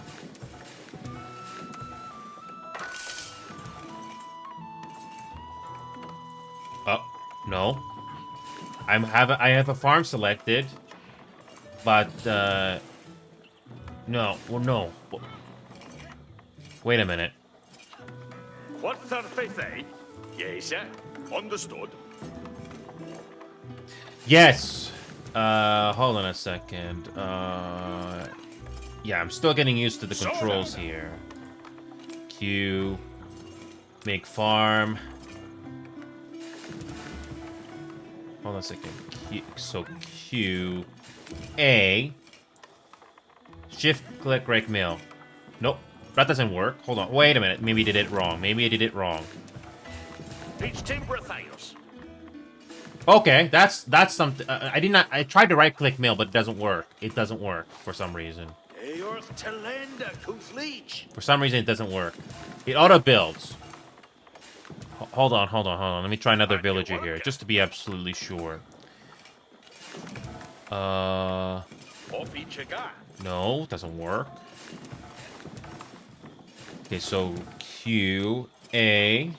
No. I have a farm selected, but no. Well, no. Wait a minute. Yes, sir. Understood. Yes. Hold on a second. Yeah, I'm still getting used to the controls here. Q. Make farm. Hold on a second. Q. A. Shift click right mill. Nope. That doesn't work. Hold on. Wait a minute. Maybe I did it wrong. Maybe I did it wrong. Okay, that's something. I tried to right click mill, but it doesn't work. It doesn't work for some reason. For some reason, it doesn't work. It auto builds. Hold on. Let me try another villager here, just to be absolutely sure. No, doesn't work. Okay, so Q, A.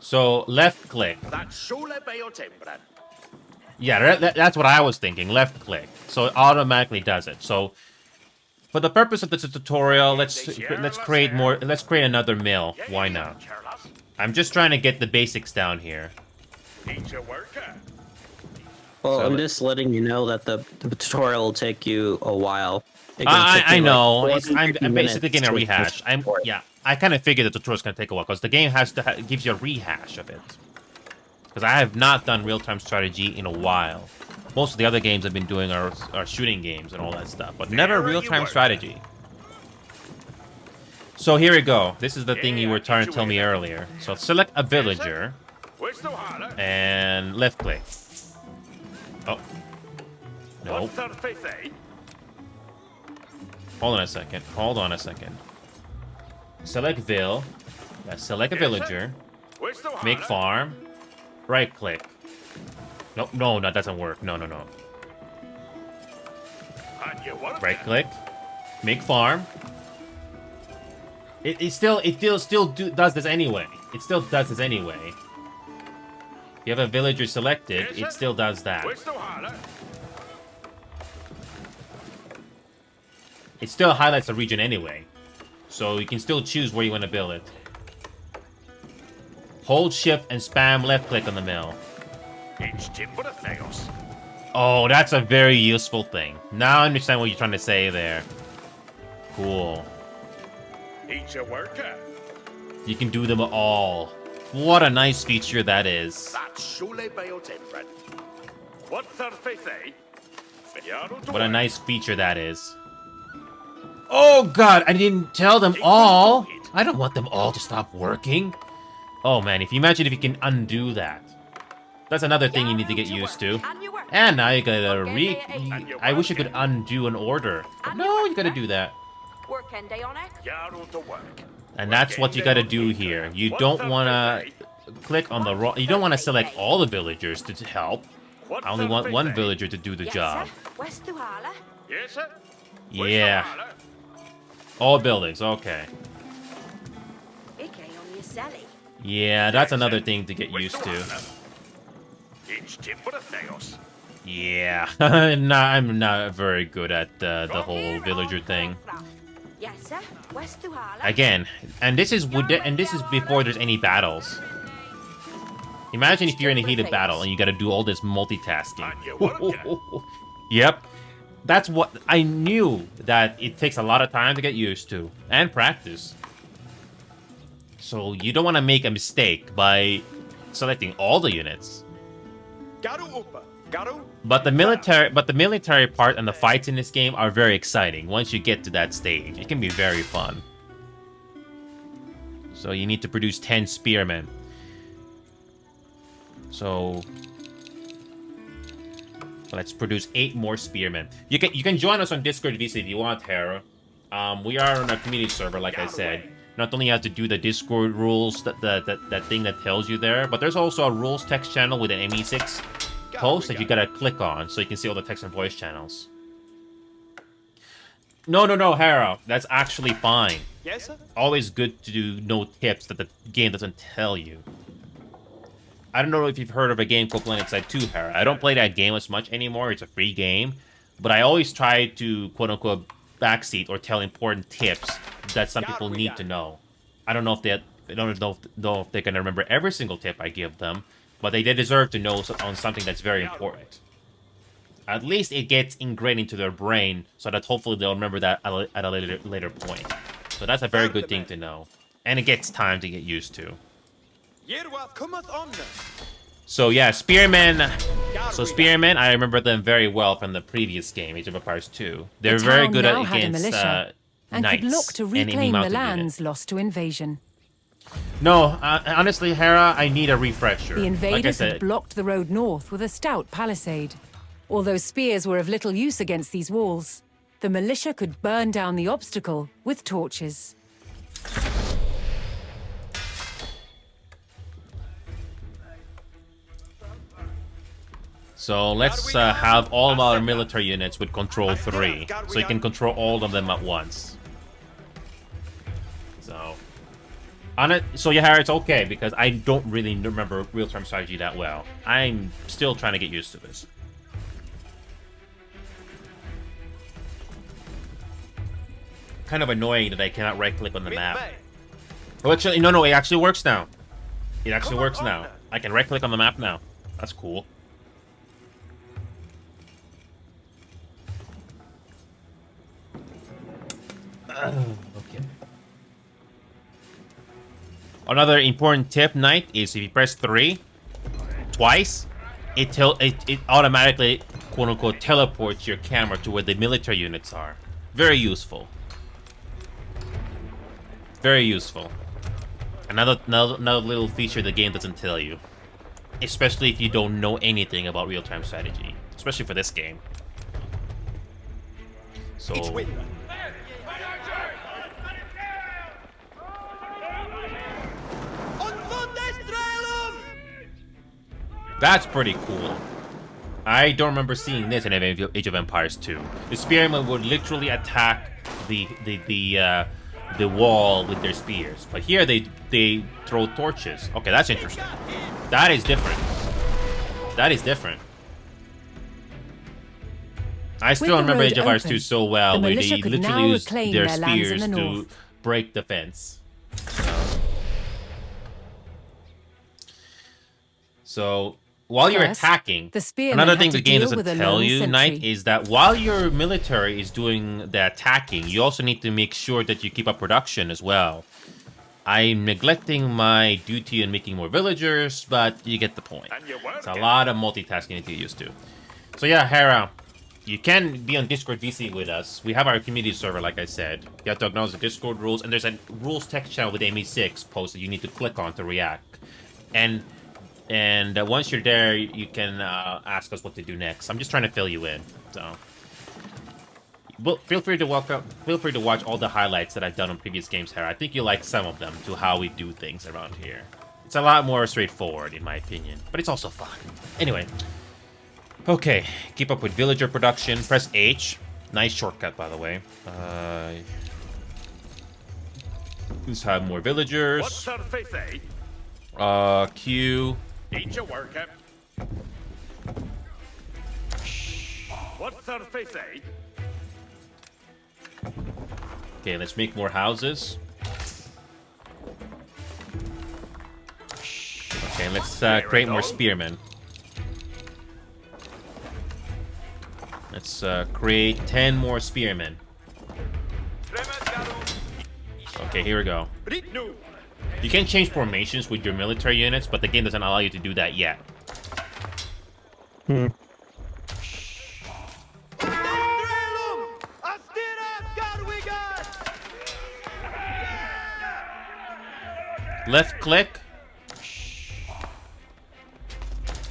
So left click. Yeah, that's what I was thinking. Left click. So it automatically does it. So for the purpose of this tutorial, let's create another mill. Why not? I'm just trying to get the basics down here. Well, I'm just letting you know that the tutorial will take you a while. I know. Like I'm basically getting a rehash. I kind of figured the tutorial's gonna take a while because the game gives you a rehash of it. Because I have not done real-time strategy in a while. Most of the other games I've been doing are shooting games and all that stuff, but never real-time strategy. So here we go. This is the thing you were trying to tell me earlier. So select a villager Where's the holler? and left click. Oh. Nope. Hold on a second. Hold on a second. Select Vil. Yeah, select a villager. Where's the Make farm. Right click. No, no, that doesn't work. No, no, no. Right click. Make farm. It still does this anyway. It still does this anyway. If you have a villager selected, it still does that. It still highlights the region anyway. So you can still choose where you want to build it. Hold shift and spam left click on the mill. Oh, that's a very useful thing. Now I understand what you're trying to say there. Cool. Each a worker. You can do them all. What a nice feature that is. That's surely biotemperate. What What a nice feature that is. Oh god, I didn't tell them all. I don't want them all to stop working. Oh man, if you imagine if you can undo that. That's another thing you need to get used to. And now you gotta I wish you could undo an order. But no, you gotta do that. And that's what you gotta do here. You don't wanna click on the wrong. You don't wanna select all the villagers to help. I only want one villager to do the job. Yeah. All buildings, okay. Yeah, that's another thing to get used to. Yeah, I'm not very good at the whole villager thing. Again, and this is before there's any battles. Imagine if you're in a heated battle and you got to do all this multitasking. Yep, that's what I knew. That it takes a lot of time to get used to and practice. So you don't want to make a mistake by selecting all the units. But the military part and the fights in this game are very exciting. Once you get to that stage, it can be very fun. So you need to produce 10 spearmen. So let's produce 8 more spearmen. You can join us on Discord VC if you want, Hera. We are on a community server, like I said. Not only you have to do the Discord rules, that thing that tells you there, but there's also a rules text channel with an ME6 post that you gotta click on so you can see all the text and voice channels. No, Hera. That's actually fine. Yes, sir. Always good to know tips that the game doesn't tell you. I don't know if you've heard of a game called PlanetSide 2, Hera. I don't play that game as much anymore. It's a free game. But I always try to, quote-unquote, backseat or tell important tips that some people need to know. I don't know if they're going to remember every single tip I give them, but they deserve to know on something that's very important. At least it gets ingrained into their brain so that hopefully they'll remember that at a later point. So that's a very good thing to know. And it gets time to get used to. So yeah, Spearmen. So Spearmen, I remember them very well from the previous game, Age of Empires 2. They're very good against and knights could look to and enemy reclaim the mounted lands units. lost to invasion. No, honestly, Hera, I need a refresher. The invaders like I had blocked the road north with a stout palisade. Although spears were of little use against these walls, the militia could burn down the obstacle with torches. So let's have all of our military units with control 3, so you can control all of them at once. So yeah, Harry, it's okay because I don't really remember real-time strategy that well. I'm still trying to get used to this. Kind of annoying that I cannot right-click on the map. Oh, actually, no, it actually works now. It actually works now. I can right-click on the map now. That's cool. Okay. Another important tip, Knight, is if you press 3 twice, it automatically, quote-unquote, teleports your camera to where the military units are. Very useful. Very useful. Another little feature the game doesn't tell you. Especially if you don't know anything about real-time strategy. Especially for this game. So... That's pretty cool. I don't remember seeing this in Age of Empires 2. The spearmen would literally attack the wall with their spears, but here they throw torches. Okay, that's interesting. That is different. That is different. I still remember Age of Empires 2 so well, where they literally used their spears to break the fence. So while you're attacking, another thing the game doesn't tell you, Knight, is that while your military is doing the attacking, you also need to make sure that you keep up production as well. I'm neglecting my duty in making more villagers, but you get the point. It's a lot of multitasking you need to get used to. So yeah, Hera, you can be on Discord VC with us. We have our community server, like I said. You have to acknowledge the Discord rules, and there's a rules text channel with ME6 post that you need to click on to react. And once you're there, you can ask us what to do next. I'm just trying to fill you in. So, well, feel free to watch all the highlights that I've done on previous games here. I think you like some of them to how we do things around here. It's a lot more straightforward, in my opinion, but it's also fun. Anyway, okay, keep up with villager production. Press H. Nice shortcut, by the way. Let's have more villagers. What surface, eh? Q. Eat your work, What surface, eh? Okay, let's make more houses. Okay, let's create more spearmen. Let's create 10 more spearmen. Okay, here we go. You can change formations with your military units, but the game doesn't allow you to do that yet. Left click.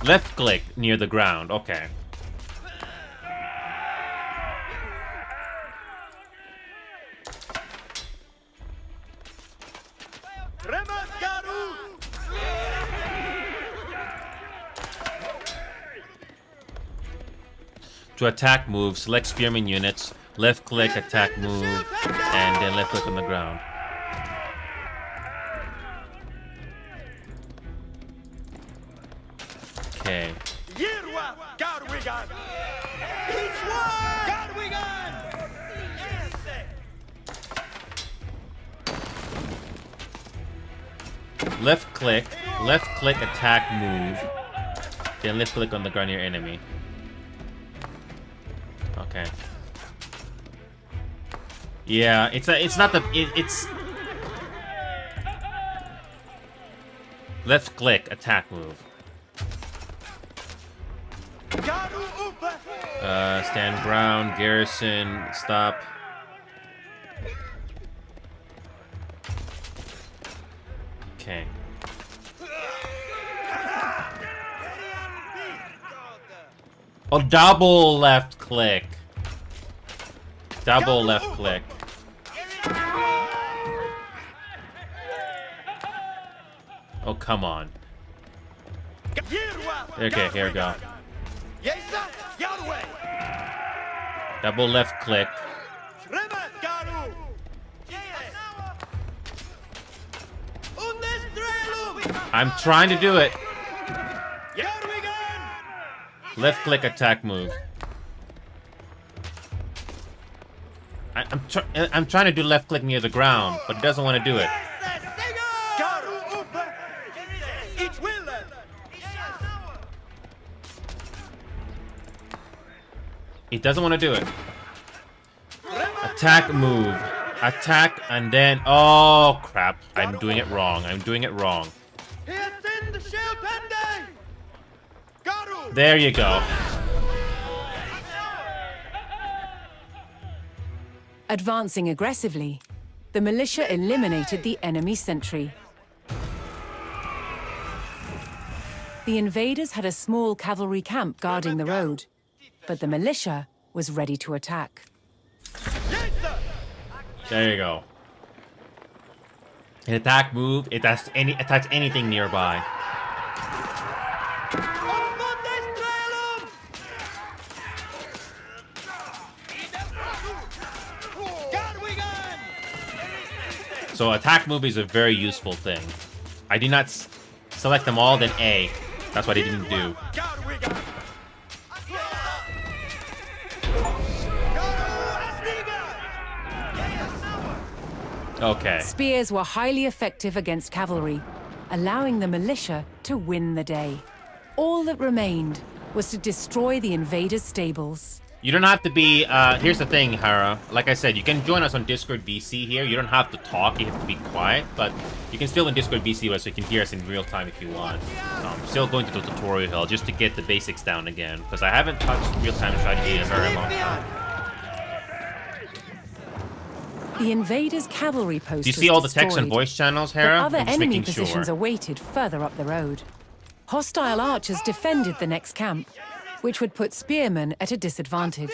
Left click near the ground. Okay. To attack move, select spearman units, left click, attack move, and then left click on the ground. Okay. Left click, attack move, then left click on the ground near enemy. Okay. Yeah, it's left click, attack move. Stand ground, garrison, stop. Okay. Oh, double left click. Double left click. Oh, come on. Okay, here we go. Double left click. I'm trying to do it. Left click attack move. I'm trying to do left click near the ground, but it doesn't want to do it. It doesn't want to do it. Attack move. Attack and then... Oh, crap. I'm doing it wrong. I'm doing it wrong. There you go. Advancing aggressively. the militia eliminated the enemy sentry. The invaders had a small cavalry camp guarding the road, but the militia was ready to attack. There you go. An attack move, it attacks anything nearby. So attack move is a very useful thing. I did not select them all, then A. That's what I didn't do. Okay. Spears were highly effective against cavalry, allowing the militia to win the day. All that remained was to destroy the invaders' stables. You don't have to be, here's the thing, Hera. Like I said, you can join us on Discord VC here. You don't have to talk, you have to be quiet, but you can still in Discord VC with us so you can hear us in real time if you want. Still going to the tutorial hill just to get the basics down again, because I haven't touched real-time strategy in a very long time. The invaders' cavalry post Do you see all the text and voice channels, Hera? But other I'm just enemy making positions sure. awaited further up the road. Hostile archers defended the next camp, which would put spearmen at a disadvantage.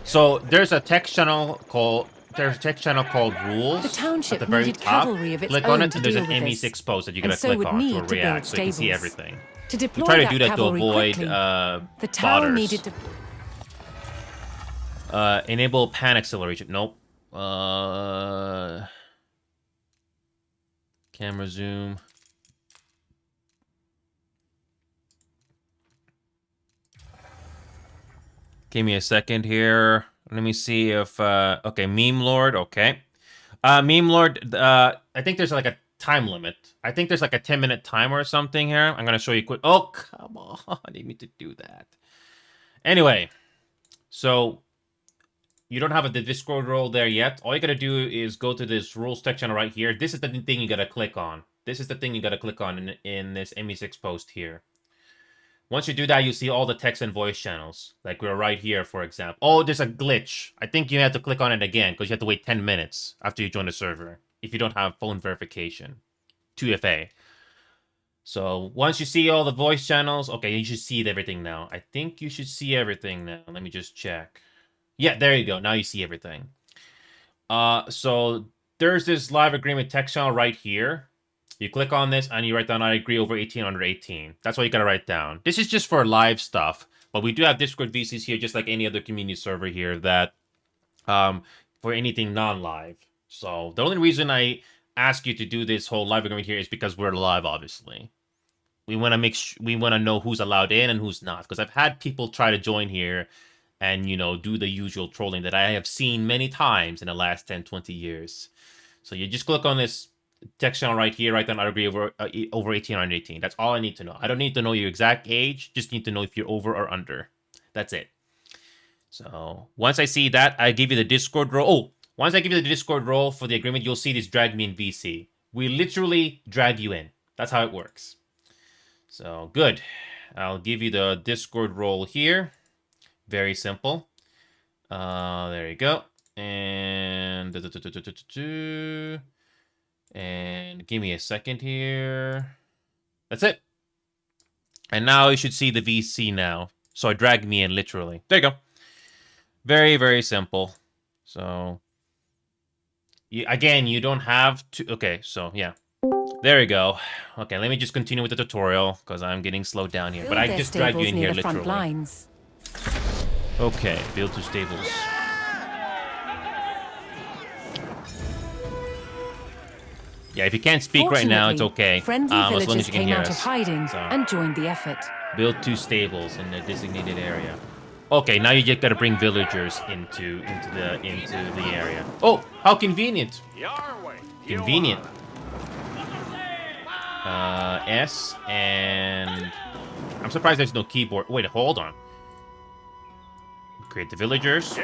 So there's a text channel called Rules. The township at the very needed top. cavalry of its Click own on it, to and there's deal an with ME6 this, post that you and gotta so click would on need to to build react, so you can see stables. everything. To deploy We try to that do that to cavalry avoid quickly, the town botters. needed to Enable pan acceleration. Nope. Camera zoom. Give me a second here. Let me see if okay, Meme Lord, okay. Meme Lord, I think there's like a time limit. I think there's like a 10-minute timer or something here. I'm gonna show you quick. Oh, come on. I didn't mean to do that. Anyway, so you don't have the Discord role there yet. All you gotta do is go to this rules section right here. This is the thing you gotta click on. This is the thing you gotta click on in this ME6 post here. Once you do that, you see all the text and voice channels. Like we're right here, for example. Oh, there's a glitch. I think you have to click on it again because you have to wait 10 minutes after you join the server if you don't have phone verification. 2FA. So once you see all the voice channels, okay, you should see everything now. I think you should see everything now. Let me just check. Yeah, there you go. Now you see everything. So there's this live agreement text channel right here. You click on this and you write down I agree over 18 under 18. That's what you gotta write down. This is just for live stuff, but we do have Discord VCs here just like any other community server here that for anything non-live. So the only reason I ask you to do this whole live agreement here is because we're live, obviously. We want to we want to know who's allowed in and who's not, because I've had people try to join here and, you know, do the usual trolling that I have seen many times in the last 10, 20 years. So you just click on this text channel right here, right then I agree over 18 or under 18. That's all I need to know. I don't need to know your exact age, just need to know if you're over or under. That's it. So once I see that, I give you the Discord role. Oh, once I give you the Discord role for the agreement, you'll see this drag me in VC. We literally drag you in. That's how it works. So good. I'll give you the Discord role here. Very simple. There you go. And and give me a second here. That's it. And now you should see the VC now. So it dragged me in literally. There you go. Very, very simple. So again, you don't have to. Okay, so yeah. There we go. Okay, let me just continue with the tutorial because I'm getting slowed down here. But I just dragged you in here literally. Lines. Okay, build 2 stables. Yeah, if you can't speak right now, it's okay. Friendly as long villagers as you can came hear out us. of hiding and joined the effort. Build 2 stables in the designated area. Okay, now you just gotta bring villagers into the area. Oh, how convenient! Convenient. S and I'm surprised there's no keyboard. Wait, hold on. Create the villagers.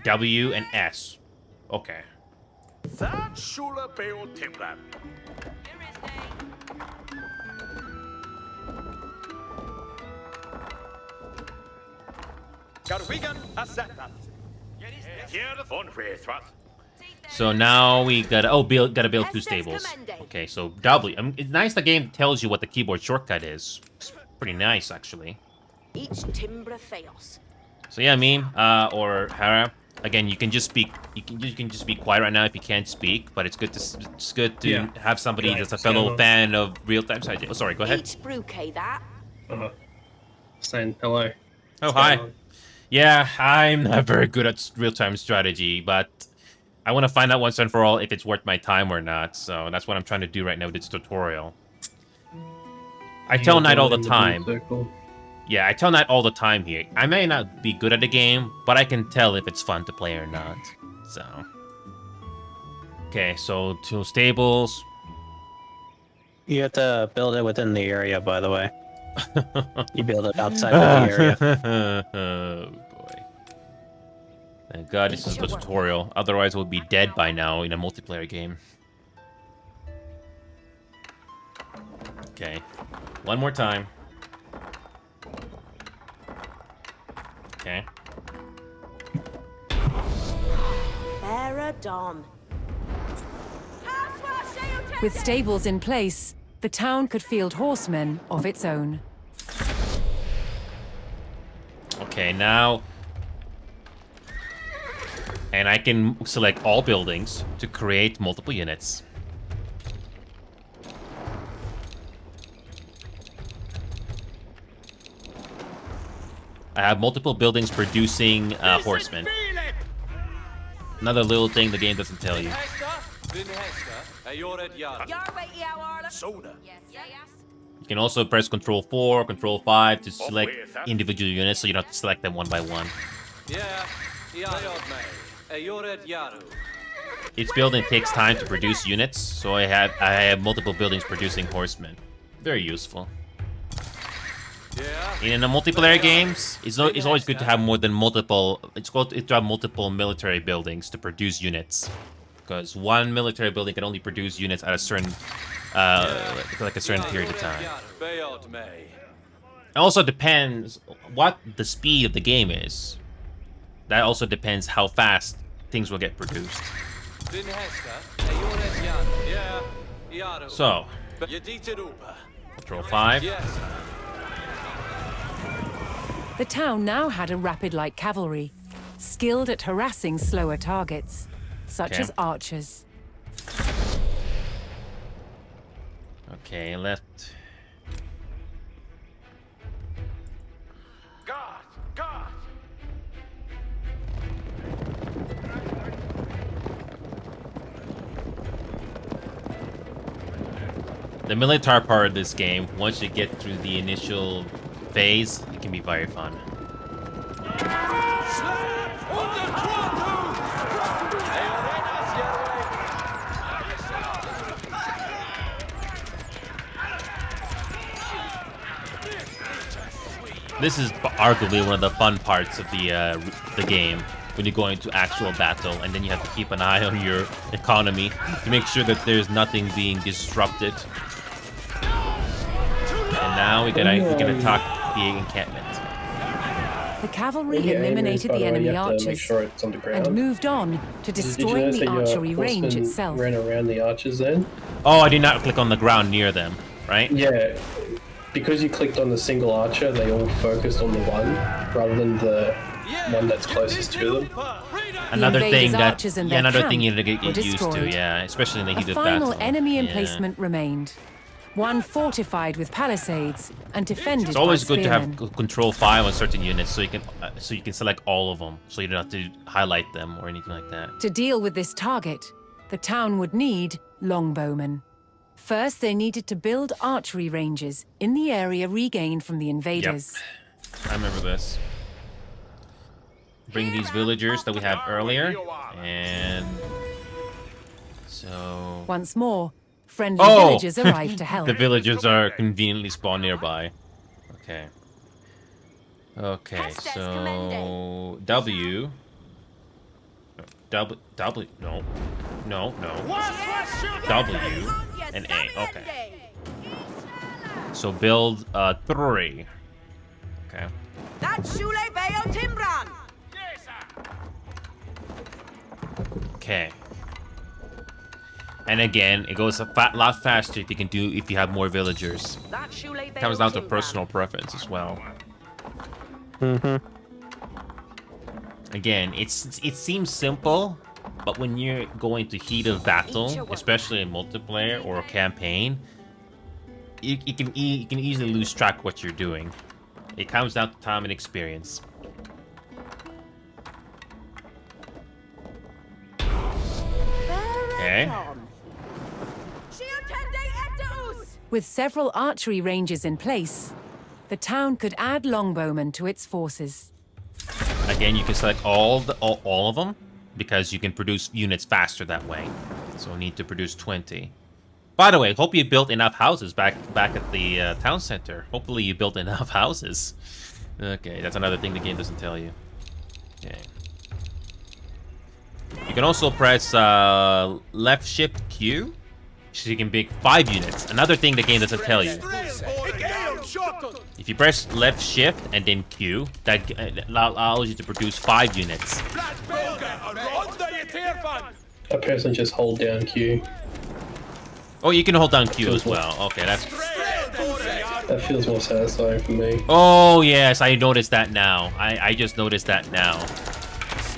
W and S. Okay. Here, unfaithful. So now we gotta gotta build 2 stables. Okay, so W. I mean, it's nice the game tells you what the keyboard shortcut is. It's pretty nice actually. Each timbra theos. So yeah, Meme, or Hera. Again, you can just speak. You can just be quiet right now if you can't speak. But it's good to have somebody that's a fellow fan of real-time strategy. Oh, sorry. Go ahead. Each brewkey that. Saying hello. Oh, hi. Yeah, I'm not very good at real-time strategy, but I want to find out once and for all if it's worth my time or not. So that's what I'm trying to do right now with this tutorial. I tell Knight all the time. Yeah, I tell Knight all the time here. I may not be good at the game, but I can tell if it's fun to play or not. So. Okay, so 2 stables. You have to build it within the area, by the way. You build it outside of the area. Oh, boy. Thank God this is a tutorial. Otherwise, we'll be dead by now in a multiplayer game. Okay. One more time. Okay. Dawn. With stables in place, the town could field horsemen of its own. Okay, now... And I can select all buildings to create multiple units. I have multiple buildings producing horsemen. Another little thing the game doesn't tell you. You can also press Control 4, Control 5 to select individual units, so you don't have to select them one by one. Each building takes time to produce units, so I have multiple buildings producing horsemen. Very useful. In a multiplayer games, it's always good to have more than multiple. It's good to have multiple military buildings to produce units, because one military building can only produce units at a certain, like a certain period of time. It also depends what the speed of the game is. That also depends how fast things will get produced. So, Control 5. The town now had a rapid light cavalry, skilled at harassing slower targets, such as archers. Okay, left. God! The military part of this game, once you get through the initial phase, it can be very fun. This is arguably one of the fun parts of the game, when you go into actual battle, and then you have to keep an eye on your economy to make sure that there's nothing being disrupted. And now we can attack the encampment. The cavalry eliminated the enemy archers and moved on to destroying the archery range itself. Ran around the archers then? Oh, I did not click on the ground near them, right? Yeah. Because you clicked on the single archer, they all focused on the one, rather than the one that's closest to them. Another thing you need to get were used to, destroyed. yeah, especially in the heat A of battle. final enemy Yeah. emplacement remained. One fortified with palisades and defended It's always by good to spearmen. have Control 5 on certain units, so you can select all of them, so you don't have to highlight them or anything like that. To deal with this target, the town would need longbowmen. First, they needed to build archery ranges in the area regained from the invaders. I remember this. Bring these villagers that we had earlier, and so... Once more, friendly villagers arrived to help. The villagers are conveniently spawned nearby. Okay. Okay, so... W... No. W and A. Okay. So build 3. Okay. Okay. And again, it goes a lot faster if you have more villagers. That shoelace Comes down to personal preference as well. Again, it seems simple, but when you're going to heat of battle, especially in multiplayer or a campaign, you can easily lose track of what you're doing. It comes down to time and experience. Okay. With several archery ranges in place, the town could add longbowmen to its forces. Again, you can select all of them because you can produce units faster that way. So we need to produce 20. By the way, hope you built enough houses back at the town center. Hopefully you built enough houses. Okay, that's another thing the game doesn't tell you. Okay. You can also press left shift Q, so you can make 5 units. Another thing the game doesn't tell you. If you press left shift and then Q, that allows you to produce 5 units. A person just hold down Q. Oh, you can hold down Q as well. Okay, that's... That feels more satisfying for me. Oh, yes, I noticed that now. I just noticed that now.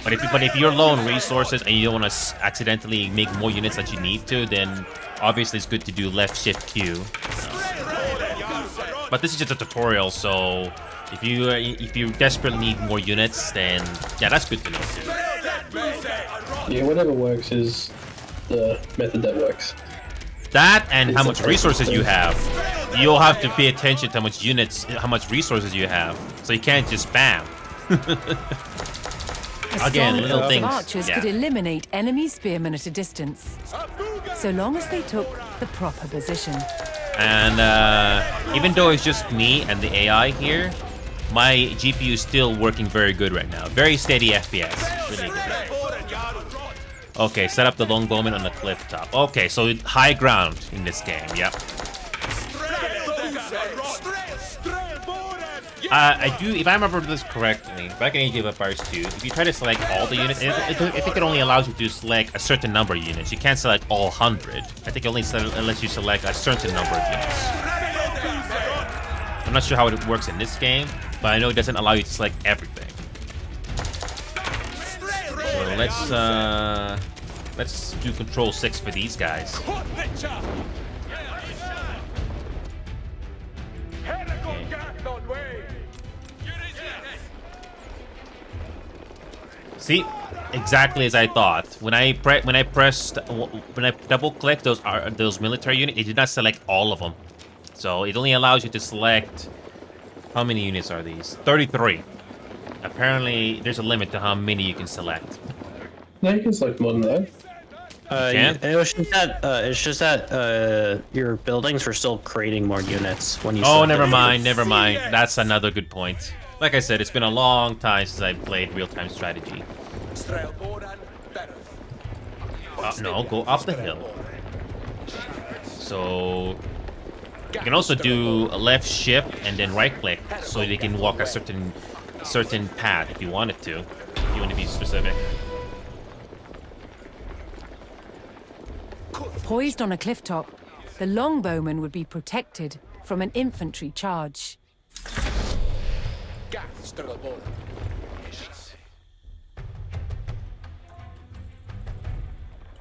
But if you're low on resources and you don't want to accidentally make more units that you need to, then obviously it's good to do left shift Q. But this is just a tutorial, so if you desperately need more units, then yeah, that's good to know too. Yeah, whatever works is the method that works. That and how much resources you have. You'll have to pay attention to how much resources you have. So you can't just spam. Again, little strong things. Archers could eliminate enemy spearmen at a distance, so long as they took the proper position. And even though it's just me and the AI here, my GPU is still working very good right now. Very steady FPS. Really good. Okay, set up the longbowman on the cliff top. Okay, so high ground in this game. Yep. I do, if I remember this correctly, back in Age of Empires 2, if you try to select all the units, I think it only allows you to select a certain number of units. You can't select all 100. I think it only lets you select a certain number of units. I'm not sure how it works in this game, but I know it doesn't allow you to select everything. So let's do Control 6 for these guys. See, exactly as I thought. When I double click those military units, it did not select all of them. So it only allows you to select, how many units are these? 33. Apparently, there's a limit to how many you can select. No, you can select more than that. It's just that your buildings were still creating more units when you. Oh, never mind. That's another good point. Like I said, it's been a long time since I played real-time strategy. No, go up the hill. So you can also do a left shift and then right click, so you can walk a certain path if you wanted to. If you want to be specific. Poised on a cliff top, the longbowman would be protected from an infantry charge.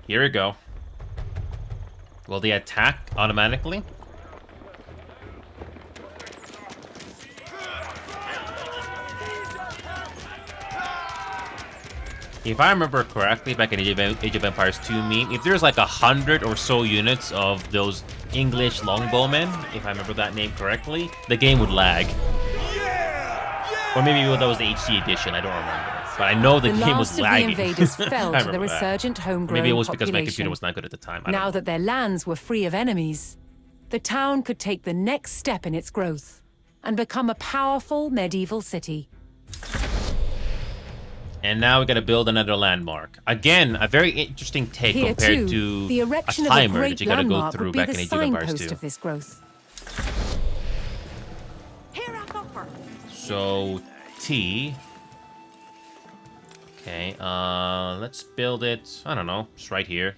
Here we go. Will they attack automatically? If I remember correctly, back in Age of Empires 2 meme, if there's like 100 or so units of those English longbowmen, if I remember that name correctly, the game would lag. Or maybe that was the HD edition, I don't remember. But I know the game was lagging. The last of the invaders fell to the resurgent homegrown Maybe it was because my population. computer was not good at the time. I don't Now know. that their lands were free of enemies, the town could take the next step in its growth and become a powerful medieval city. And now we gotta build another landmark. Again, a very interesting take Here compared too, to the a erection of a timer great that you gotta go landmark through would be back the in Age of Empires signpost 2. of this growth. Here I offer. So T. Okay, let's build it, I don't know, just right here.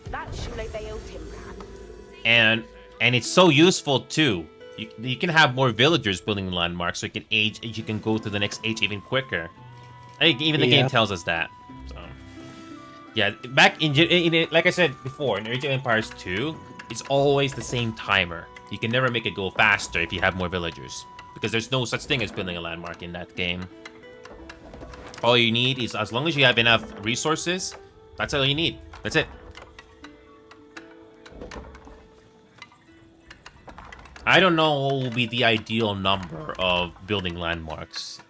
That's Shulevale Timbran. And it's so useful too. You can have more villagers building landmarks, so you can go to the next age even quicker. I think even the game tells us that. So, yeah, back in like I said before, in Age of Empires 2, it's always the same timer. You can never make it go faster if you have more villagers, because there's no such thing as building a landmark in that game. All you need is, as long as you have enough resources, that's all you need. That's it. I don't know what will be the ideal number of building landmarks.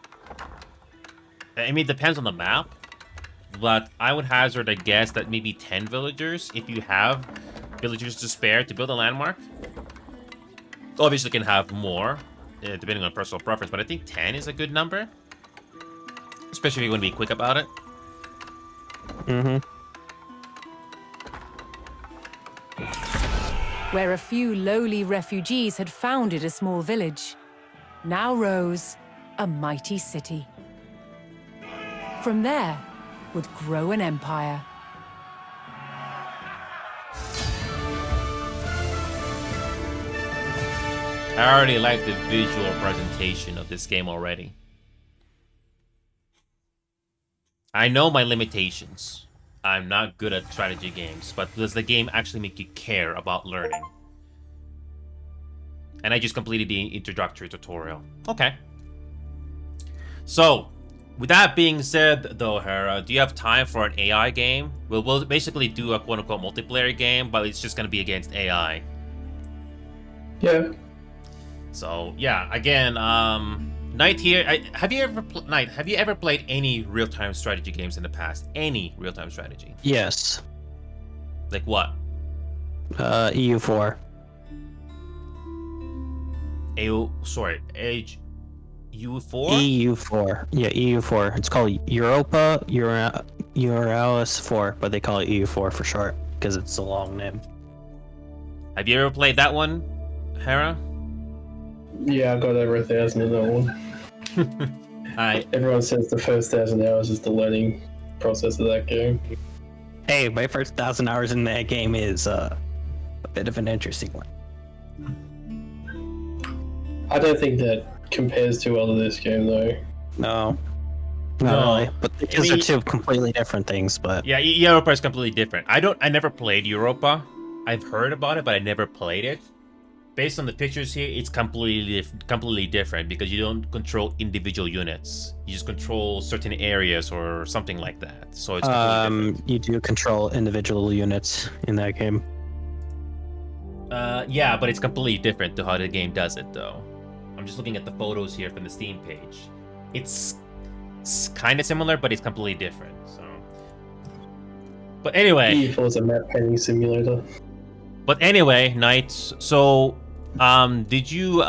I mean, it depends on the map, but I would hazard a guess that maybe 10 villagers, if you have villagers to spare to build a landmark. Obviously, you can have more, depending on personal preference, but I think 10 is a good number. Especially if you want to be quick about it. Mm-hmm. Where a few lowly refugees had founded a small village, now rose a mighty city. From there would grow an empire. I already like the visual presentation of this game already. I know my limitations. I'm not good at strategy games, but does the game actually make you care about learning? And I just completed the introductory tutorial. Okay. So, with that being said, though, Hera, do you have time for an AI game? We'll basically do a quote-unquote multiplayer game, but it's just going to be against AI. Yeah. So, yeah, again, Knight here. Have you ever played any real-time strategy games in the past? Any real-time strategy? Yes. Like what? EU4. Age EU4? EU4. Yeah, EU4. It's called Europa Euralis 4, but they call it EU4 for short because it's a long name. Have you ever played that one, Hera? Yeah, I got over 1,000 in that one. Everyone says the first 1,000 hours is the learning process of that game. Hey, my first 1,000 hours in that game is a bit of an interesting one. I don't think that compares too well to this game, though. No. Not really. But because they're two completely different things, but... Yeah, Europa is completely different. I never played Europa. I've heard about it, but I never played it. Based on the pictures here, it's completely different because you don't control individual units. You just control certain areas or something like that. So it's completely different. You do control individual units in that game. Yeah, but it's completely different to how the game does it, though. I'm just looking at the photos here from the Steam page. It's kind of similar, but it's completely different. So, but anyway, EU4 is a map painting simulator. But anyway, Knights. So, did you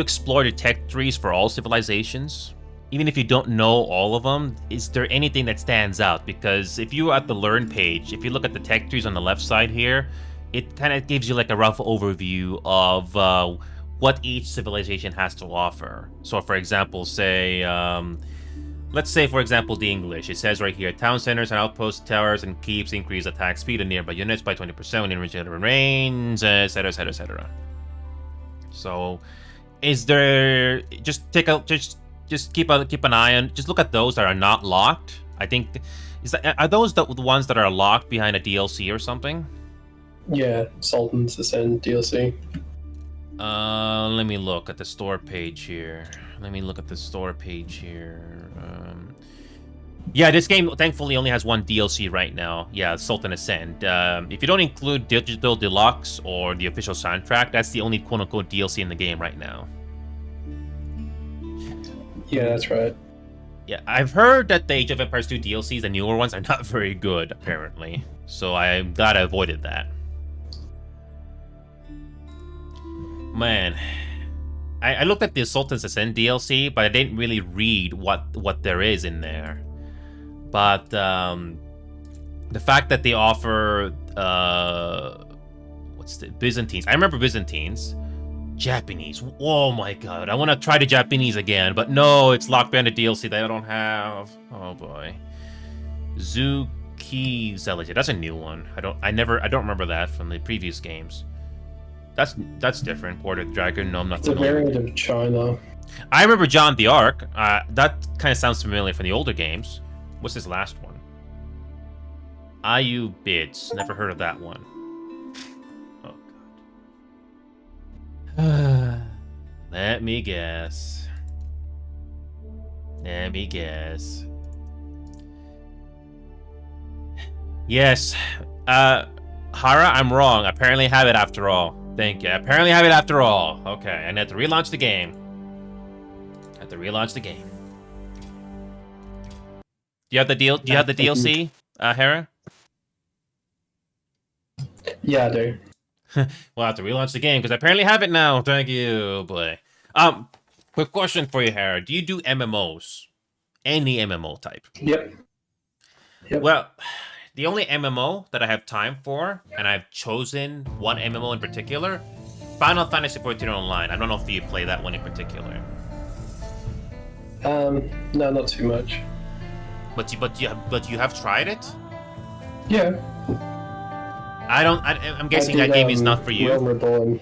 explore the tech trees for all civilizations? Even if you don't know all of them, is there anything that stands out? Because if you're at the Learn page, if you look at the tech trees on the left side here, it kind of gives you like a rough overview of what each civilization has to offer. So, for example, say, let's say, for example, the English. It says right here, town centers and outpost towers and keeps increase attack speed of nearby units by 20% in general range, etc., etc., etc. So, is there just keep an eye on, just look at those that are not locked. I think are those the ones that are locked behind a DLC or something? Yeah, Sultan's Ascend DLC. Let me look at the store page here. Yeah, this game thankfully only has one DLC right now. Yeah, Sultan Ascend. If you don't include Digital Deluxe or the official soundtrack, that's the only quote-unquote DLC in the game right now. Yeah, that's right. Yeah, I've heard that the Age of Empires 2 DLCs, the newer ones, are not very good, apparently. So I'm glad I avoided that. Man, I looked at the Sultan's Ascend DLC, but I didn't really read what there is in there. But the fact that they offer Byzantines. I remember Byzantines. Japanese. Oh my god. I want to try the Japanese again, but no, it's Lock Bandit DLC that I don't have. Oh boy. Zuki Zelaja. That's a new one. I don't remember that from the previous games. That's different. Border Dragon. No, I'm not It's a familiar. variant of China. I remember John the Ark. That kind of sounds familiar from the older games. What's his last one? IU Bids. Never heard of that one. Oh god. Let me guess. Yes. Hara, I'm wrong. Apparently have it after all. Thank you. Apparently have it after all. Okay, and I have to relaunch the game. Do you have the deal? Do you have the DLC, Hera? Yeah, I do. We'll have to relaunch the game because I apparently have it now. Thank you, boy. Quick question for you, Hera. Do you do MMOs? Any MMO type? Yep. Well, the only MMO that I have time for, and I've chosen one MMO in particular, Final Fantasy XIV Online. I don't know if you play that one in particular. No, not too much. But you have tried it? Yeah. I'm guessing that game is not for you. Realm Reborn.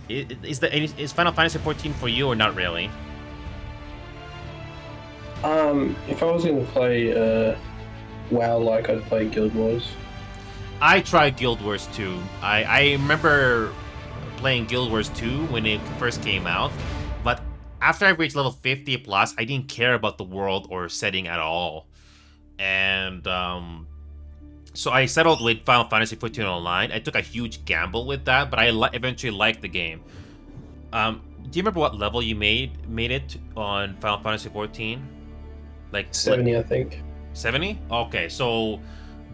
Is Final Fantasy XIV for you or not really? If I was gonna play WoW, I'd play Guild Wars. I tried Guild Wars 2. I remember playing Guild Wars 2 when it first came out, but after I reached level 50 plus, I didn't care about the world or setting at all. And so I settled with Final Fantasy XIV Online. I took a huge gamble with that, but I eventually liked the game. Do you remember what level you made it on Final Fantasy XIV? Like 70, I think. 70? Okay, so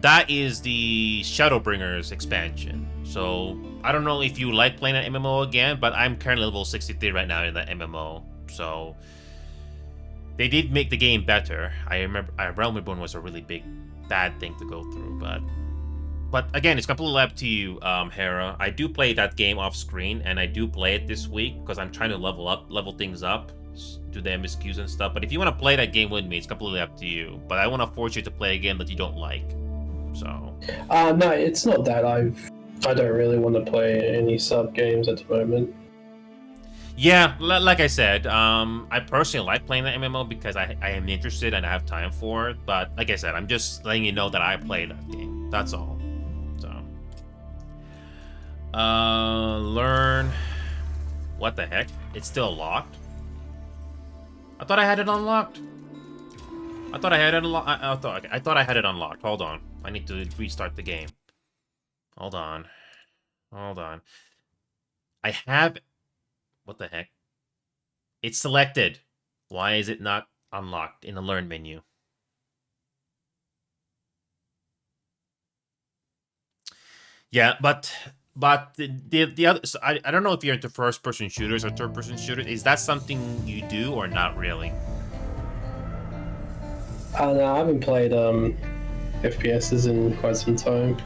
that is the Shadowbringers expansion. So I don't know if you like playing that MMO again, but I'm currently level 63 right now in that MMO. So they did make the game better. I remember Realm Reborn was a really bad thing to go through, but again, it's completely up to you, Hera. I do play that game off screen, and I do play it this week because I'm trying to level things up, do the MSQs and stuff. But if you want to play that game with me, it's completely up to you. But I want to force you to play a game that you don't like. So. No, it's not that. I don't really want to play any sub games at the moment. Yeah, like I said, I personally like playing the MMO because I am interested and I have time for it. But like I said, I'm just letting you know that I play that game. That's all. So, learn. What the heck? It's still locked. I thought I had it unlocked. I thought I had it unlocked. Hold on. I need to restart the game. Hold on. I have. What the heck? It's selected. Why is it not unlocked in the Learn menu? Yeah, but the other... So I don't know if you're into first-person shooters or third-person shooters. Is that something you do or not really? No, I haven't played FPSs in quite some time.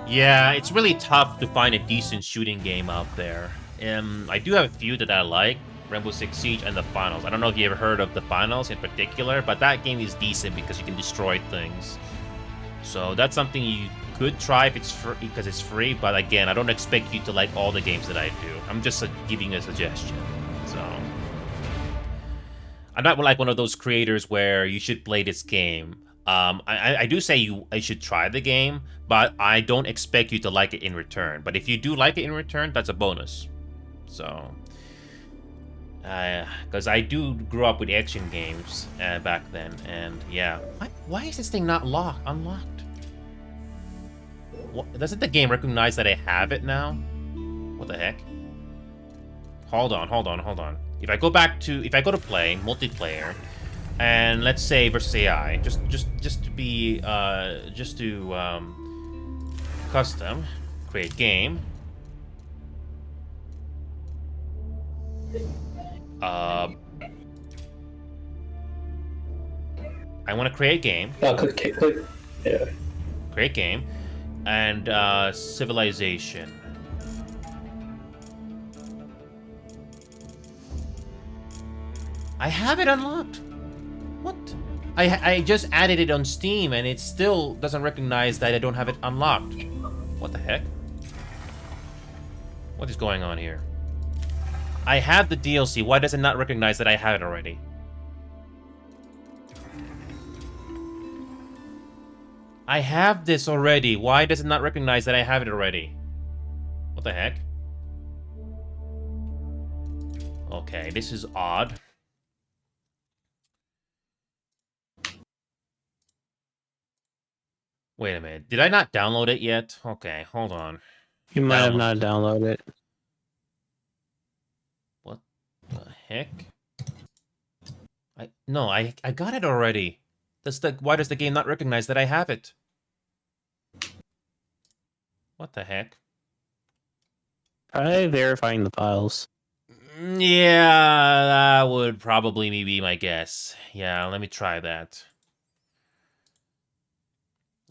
Yeah, it's really tough to find a decent shooting game out there. I do have a few that I like, Rainbow Six Siege and the Finals. I don't know if you ever heard of the Finals in particular, but that game is decent because you can destroy things. So that's something you could try if it's free, because it's free. But again, I don't expect you to like all the games that I do. I'm just giving you a suggestion. So I'm not like one of those creators where you should play this game. I do say I should try the game, but I don't expect you to like it in return. But if you do like it in return, that's a bonus. So, because I do grew up with action games back then, and yeah. Why is this thing not unlocked? Doesn't the game recognize that I have it now? What the heck? Hold on. If I go to play multiplayer, and let's say versus AI, just to be custom, create game. I want to create game. Oh, click. Yeah. Create game, and civilization. I have it unlocked. What? I just added it on Steam and it still doesn't recognize that I don't have it unlocked. What the heck? What is going on here? I have the DLC. Why does it not recognize that I have it already? I have this already. Why does it not recognize that I have it already? What the heck? Okay, this is odd. Wait a minute. Did I not download it yet? Okay, hold on. You might have not downloaded it. What the heck? I got it already. Why does the game not recognize that I have it? What the heck? Try verifying the files. Yeah, that would probably be my guess. Yeah, let me try that.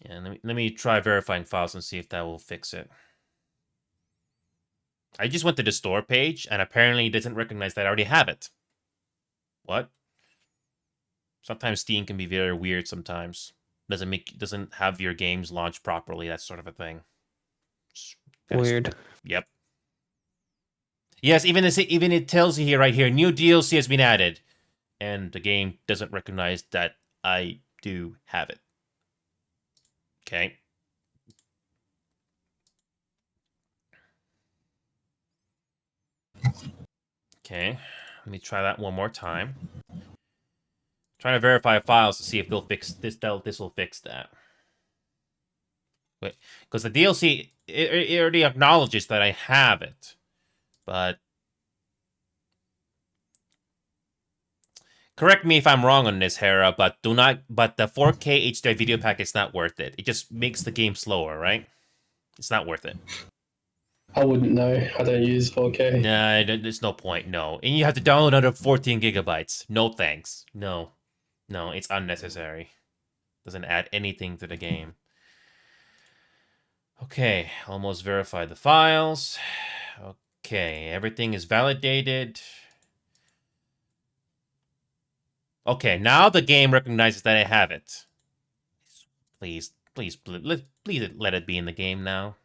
Yeah, let me try verifying files and see if that will fix it. I just went to the store page and apparently it doesn't recognize that I already have it. What? Sometimes Steam can be very weird sometimes. Doesn't have your games launched properly, that sort of a thing. Weird. Yep. Yes, even it tells you here right here, new DLC has been added. And the game doesn't recognize that I do have it. Okay. Okay. Let me try that one more time. Trying to verify files to see if they'll fix this. This will fix that. Wait, because the DLC it already acknowledges that I have it, but correct me if I'm wrong on this, Hera. But the 4K HDR video pack is not worth it. It just makes the game slower, right? It's not worth it. I wouldn't know. I don't use 4K. Nah, there's no point. No, and you have to download another 14 gigabytes. No thanks. No, it's unnecessary. Doesn't add anything to the game. Okay, almost verified the files. Okay, everything is validated. Okay, now the game recognizes that I have it. Please let it be in the game now.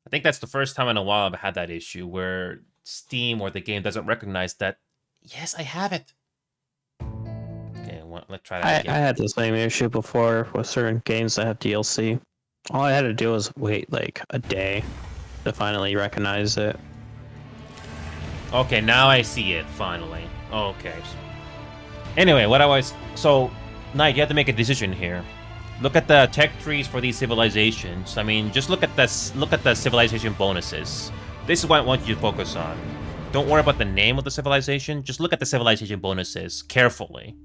I think that's the first time in a while I've had that issue where Steam or the game doesn't recognize that, yes, I have it. Okay, well, let's try that again. I had the same issue before with certain games that have DLC. All I had to do was wait like a day to finally recognize it. Okay, now I see it, finally. Okay. Anyway, so, Knight, you have to make a decision here. Look at the tech trees for these civilizations. I mean, just look at this. Look at the civilization bonuses. This is what I want you to focus on. Don't worry about the name of the civilization. Just look at the civilization bonuses carefully.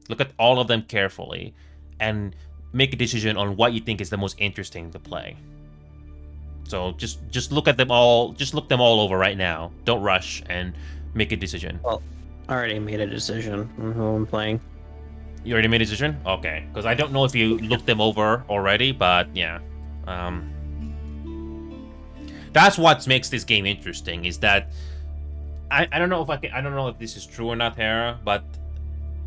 Look at all of them carefully, and make a decision on what you think is the most interesting to play. So just look at them all. Just look them all over right now. Don't rush and make a decision. Well, I already made a decision on who I'm playing. You already made a decision? Okay. Because I don't know if you looked them over already, but yeah. That's what makes this game interesting, is that I don't know if I don't know if this is true or not, Hera, but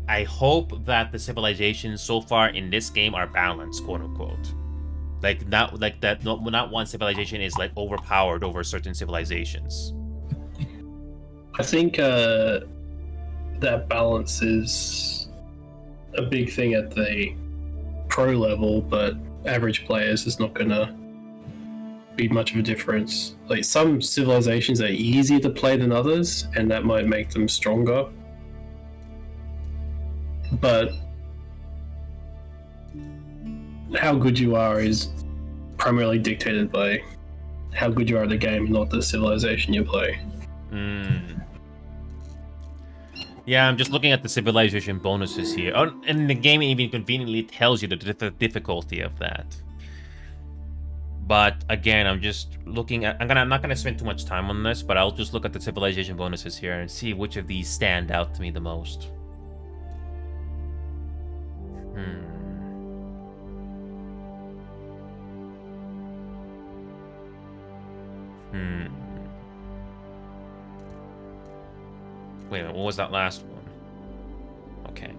I hope that the civilizations so far in this game are balanced, quote unquote. Not one civilization is like overpowered over certain civilizations. I think that balance is a big thing at the pro level, but average players is not gonna be much of a difference. Like, some civilizations are easier to play than others, and that might make them stronger. But how good you are is primarily dictated by how good you are at the game, not the civilization you play. Yeah, I'm just looking at the civilization bonuses here. Oh, and the game even conveniently tells you the difficulty of that. But again, I'm just looking at... I'm not gonna spend too much time on this, but I'll just look at the civilization bonuses here and see which of these stand out to me the most. Wait a minute, what was that last one? Okay.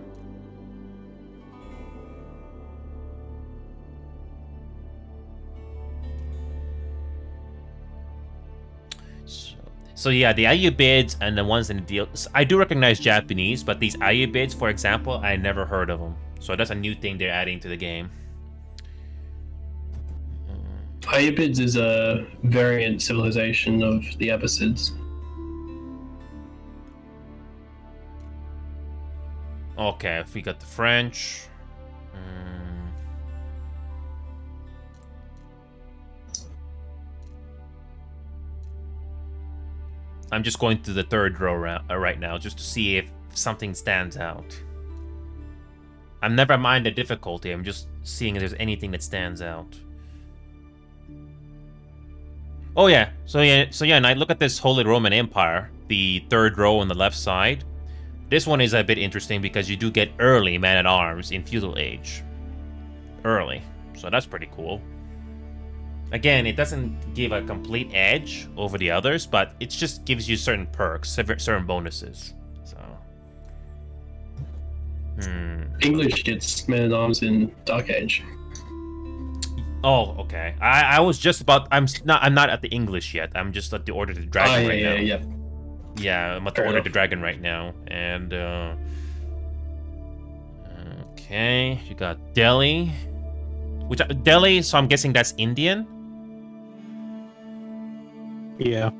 So yeah, the Ayyubids and the ones in the deal. I do recognize Japanese, but these Ayyubids, for example, I never heard of them. So that's a new thing they're adding to the game. Ayyubids is a variant civilization of the Abbasids. Okay, if we got the French. I'm just going to the third row right now just to see if something stands out. I'm never mind the difficulty. I'm just seeing if there's anything that stands out. Oh yeah. So yeah, and I look at this Holy Roman Empire, the third row on the left side. This one is a bit interesting because you do get early man-at-arms in feudal age. Early. So that's pretty cool. Again, it doesn't give a complete edge over the others, but it just gives you certain perks, certain bonuses. So, English gets man-at-arms in Dark Age. Oh, okay. I was just about. I'm not at the English yet. I'm just at the Order of the Dragon right now. Yeah, I'm at the Order of the Dragon right now, and okay, you got Delhi, Delhi. So I'm guessing that's Indian. Yeah.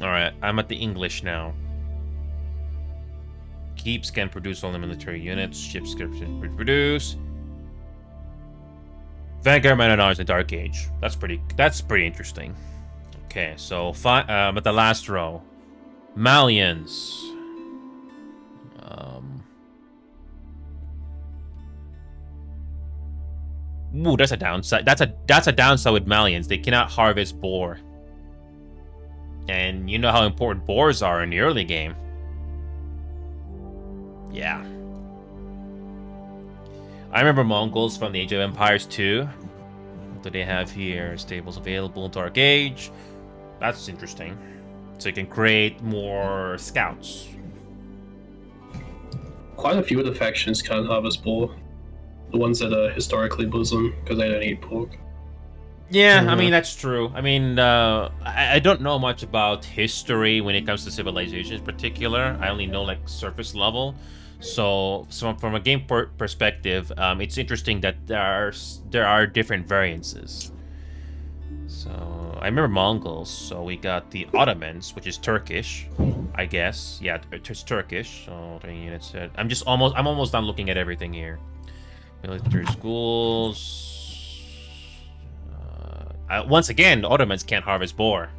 Alright, I'm at the English now. Keeps can produce only military units. Ships can reproduce. Vanguard Man-at-Arms in Dark Age. That's pretty interesting. Okay, so at the last row. Malians. Ooh, that's a downside. That's a downside with Malians. They cannot harvest boar. And you know how important boars are in the early game. Yeah. I remember Mongols from the Age of Empires 2. What do they have here? Stables available, Dark Age. That's interesting. So you can create more scouts. Quite a few of the factions can't harvest boar. The ones that are historically Muslim, because they don't eat pork. Yeah, I mean, that's true. I mean, I don't know much about history when it comes to civilizations in particular. I only know, like, surface level. So from a game perspective, it's interesting that there are different variances. So, I remember Mongols. So, we got the Ottomans, which is Turkish, I guess. Yeah, it's Turkish. So, 20 units. I'm almost done looking at everything here. Military schools. Once again, the Ottomans can't harvest boar.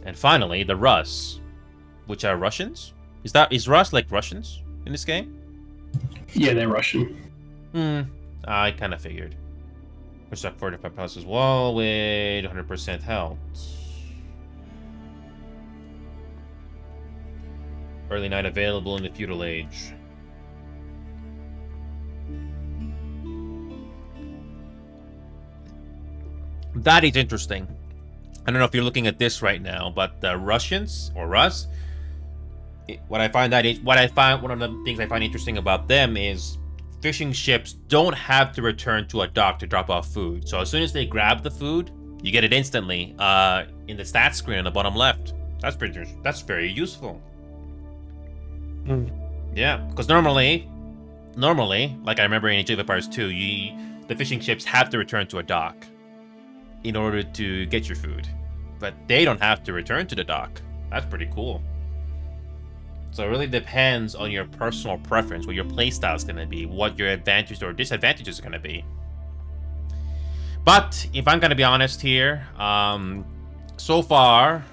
And finally, the Rus, which are Russians. Is Rus like Russians in this game? Yeah, they're Russian. I kind of figured. Which are 45 plus as well with 100% health. Early night available in the feudal age. That is interesting. I don't know if you're looking at this right now, but the Russians or Rus, one of the things I find interesting about them is fishing ships don't have to return to a dock to drop off food. So as soon as they grab the food, you get it instantly in the stats screen on the bottom left. That's very useful. Yeah, because normally, like I remember in Age of Empires 2, the fishing ships have to return to a dock in order to get your food. But they don't have to return to the dock. That's pretty cool. So it really depends on your personal preference, what your playstyle is going to be, what your advantages or disadvantages are going to be. But if I'm going to be honest here, so far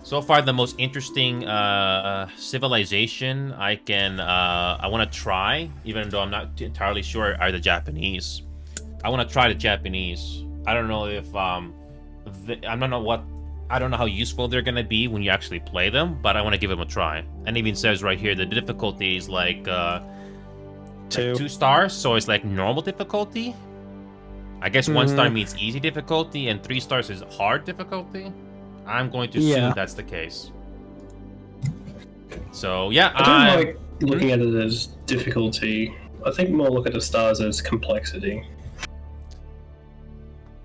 the most interesting civilization I want to try, even though I'm not entirely sure, are the Japanese. I want to try the Japanese. I don't know if I don't know how useful they're gonna be when you actually play them, but I want to give them a try. And it even says right here the difficulty is like 2 stars, so it's like normal difficulty. I guess 1 star means easy difficulty and 3 stars is hard difficulty. I'm going to assume Yeah. that's the case. So yeah, I don't like looking at it as difficulty. I think more look at the stars as complexity.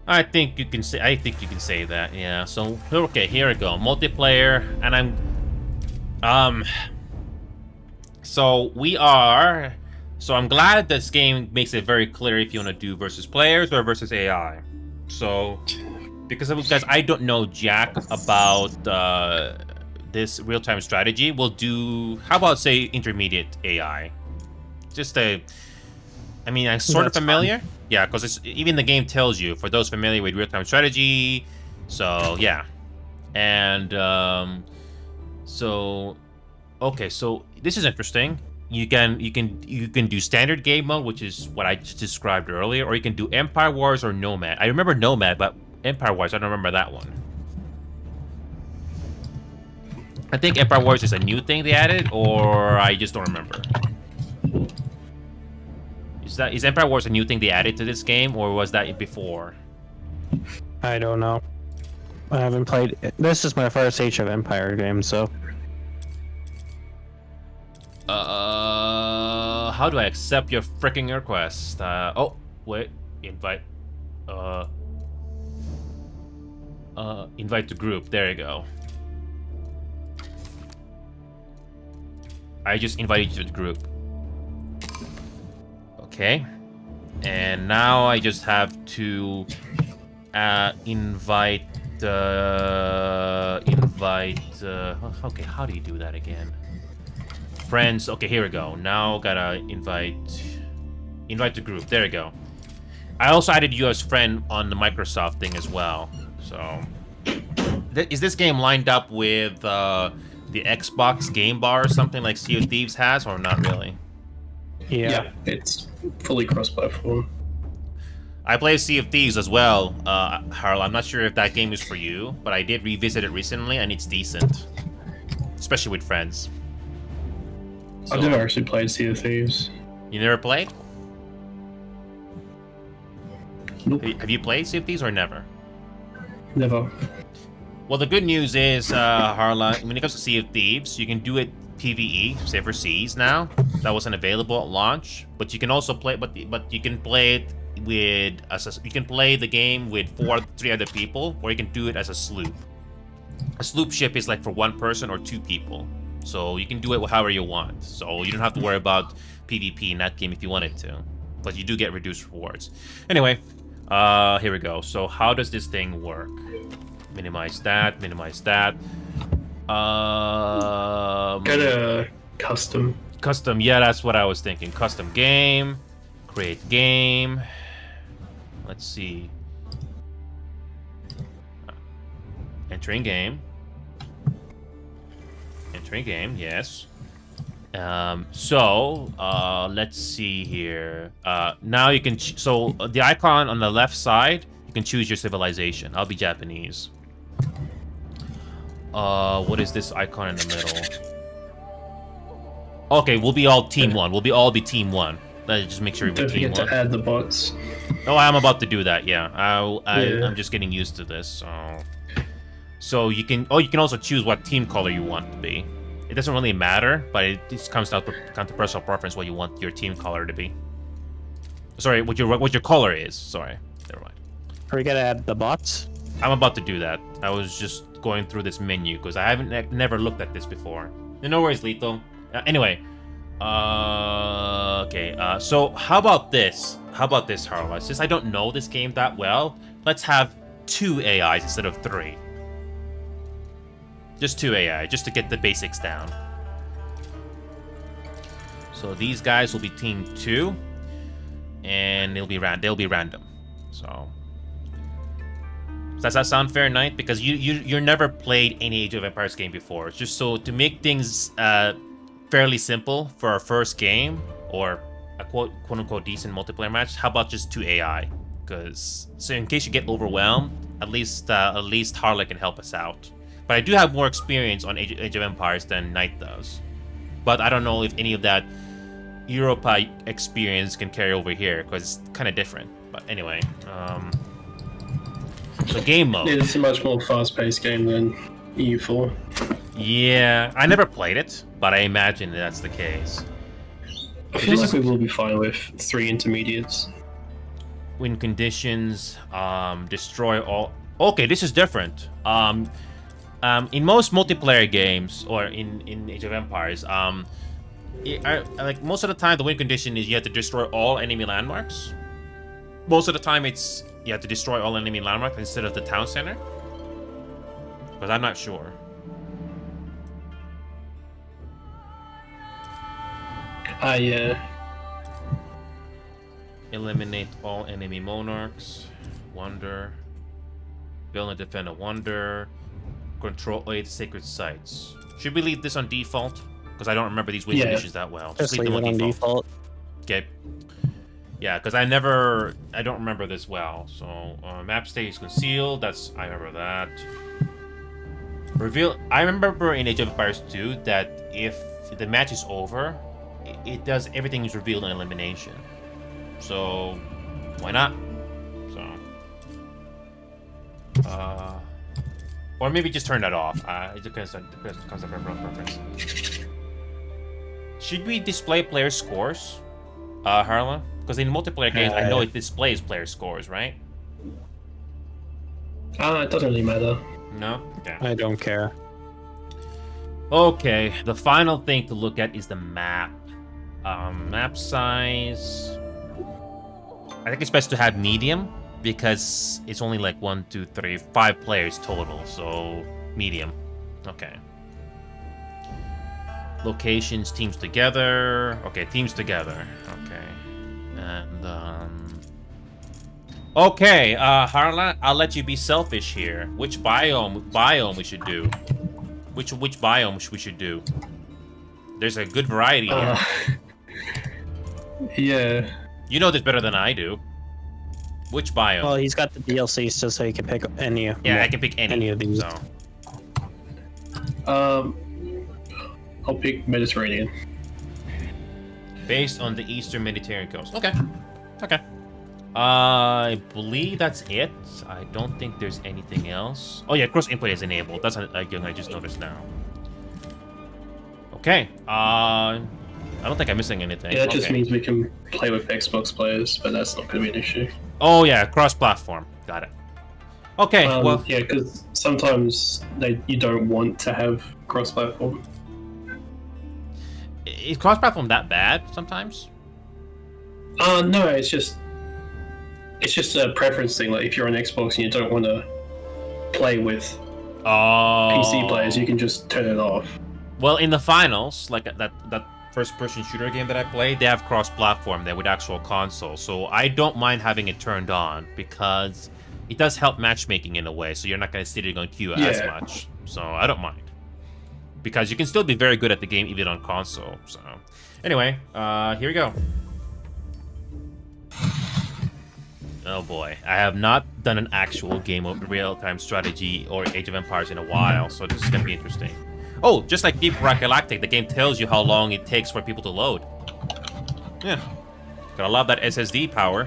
I think you can say. I think you can say that. Yeah. So okay, here we go. Multiplayer, and I'm. So we are. So I'm glad this game makes it very clear if you want to do versus players or versus AI. So because I don't know jack about this real-time strategy, we'll do. How about say intermediate AI? Just a. I mean, I'm sort of That's familiar. Yeah, because even the game tells you for those familiar with real-time strategy. So yeah, and so okay, so this is interesting. You can do standard game mode, which is what I just described earlier, or you can do Empire Wars or Nomad. I remember Nomad, but Empire Wars, I don't remember that one. I think Empire Wars is a new thing they added, or I just don't remember. Is Empire Wars a new thing they added to this game, or was that before? I don't know. I haven't played. This is my first Age of Empire game, so. How do I accept your freaking request? Oh, wait, invite. Invite to group. There you go. I just invited you to the group. Okay, and now I just have to invite. Okay, how do you do that again? Friends. Okay, here we go. Now gotta invite the group. There you go. I also added you as friend on the Microsoft thing as well. So, is this game lined up with the Xbox Game Bar or something like Sea of Thieves has, or not really? Yeah. It's fully cross-platform. I play Sea of Thieves as well, Harl. I'm not sure if that game is for you, but I did revisit it recently, and it's decent. Especially with friends. I've never actually played Sea of Thieves. You never played? Nope. Have you played Sea of Thieves or never? Never. Well, the good news is, Harla, when it comes to Sea of Thieves, you can do it PvE, say for Seas now. That wasn't available at launch, but you can also play. But you can play it with you can play the game with 3 other people, or you can do it as a sloop. A sloop ship is like for 1 person or 2 people, so you can do it however you want. So you don't have to worry about PvP in that game if you wanted to, but you do get reduced rewards. Anyway, here we go. So how does this thing work? Minimize that. Minimize that. Go to custom. Custom, yeah, that's what I was thinking. Custom game. Create game. Let's see. Entering game. Entering game, yes. Let's see here. Now you can... So, the icon on the left side, you can choose your civilization. I'll be Japanese. What is this icon in the middle? Okay, we'll be all Team 1. We'll all be Team 1. Let's just make sure we're Don't Team forget 1. to add the bots. Oh, I'm about to do that, yeah. I'm just getting used to this, so you can... Oh, you can also choose what team color you want to be. It doesn't really matter, but it just comes down to personal preference what you want your team color to be. Sorry, what your color is. Sorry, never mind. Are we gonna add the bots? I'm about to do that. I was just going through this menu because I haven't never looked at this before. No worries, Lethal. Anyway, okay. So how about this? How about this, Harla? Since I don't know this game that well, let's have 2 AIs instead of 3. Just 2 AI, just to get the basics down. So these guys will be Team 2, and they'll be random. So does that sound fair, Knight? Because you're never played any Age of Empires game before. It's just so to make things fairly simple for our first game or a quote unquote decent multiplayer match. How about just 2 AI? Because so in case you get overwhelmed, at least Harla can help us out. But I do have more experience on Age of Empires than Knight does. But I don't know if any of that Europa experience can carry over here, because it's kind of different. But anyway, the game mode. It's a much more fast-paced game than EU4. Yeah, I never played it, but I imagine that's the case. I feel like we will be fine with 3 intermediates. Win conditions, destroy all. Okay, this is different. In most multiplayer games, or in Age of Empires, like most of the time, the win condition is you have to destroy all enemy landmarks. Most of the time, it's you have to destroy all enemy landmarks instead of the town center. But I'm not sure. Yeah. Eliminate all enemy monarchs. Wonder. Build and defend a wonder. Control 8 sacred sites. Should we leave this on default? Because I don't remember these win conditions that well. Just leave it on default. Okay. Yeah, because I don't remember this well. So, map stays concealed. I remember that. Reveal. I remember in Age of Empires 2 that if the match is over, it does everything is revealed in elimination. So, why not? So, or maybe just turn that off. It depends on everyone's preference. Should we display player scores, Harla? Because in multiplayer games, I know it displays player scores, right? It doesn't really matter. No? Okay. I don't care. Okay, the final thing to look at is the map. Map size. I think it's best to have medium because it's only like 1, 2, 3, 5 players total, so medium. Okay. Locations, teams together. Okay, teams together. Okay. And okay, Harla, I'll let you be selfish here. Which biome we should do? Which biome we should do? There's a good variety here. Yeah. You know this better than I do. Which biome? Well, he's got the DLC still, so he can pick any. Yeah, I can pick any of these. So. I'll pick Mediterranean. Based on the Eastern Mediterranean coast. Okay. Okay. I believe that's it. I don't think there's anything else. Oh yeah, cross input is enabled. That's a thing I just noticed now. Okay. I don't think I'm missing anything. Yeah, that just means we can play with Xbox players, but that's not going to be an issue. Oh yeah, cross-platform. Got it. Okay. Well, yeah, because sometimes you don't want to have cross-platform. Is cross-platform that bad sometimes? No, it's just a preference thing. Like if you're on Xbox and you don't want to play with PC players, you can just turn it off. Well, in the finals, like that first-person shooter game that I played, they have cross-platform there with actual console. So I don't mind having it turned on because it does help matchmaking in a way. So you're not going to sit there and queue as much. So I don't mind. Because you can still be very good at the game even on console. So, anyway, here we go. Oh boy, I have not done an actual game of real-time strategy or Age of Empires in a while, so this is gonna be interesting. Oh, just like Deep Rock Galactic, the game tells you how long it takes for people to load. Yeah, gotta love that SSD power.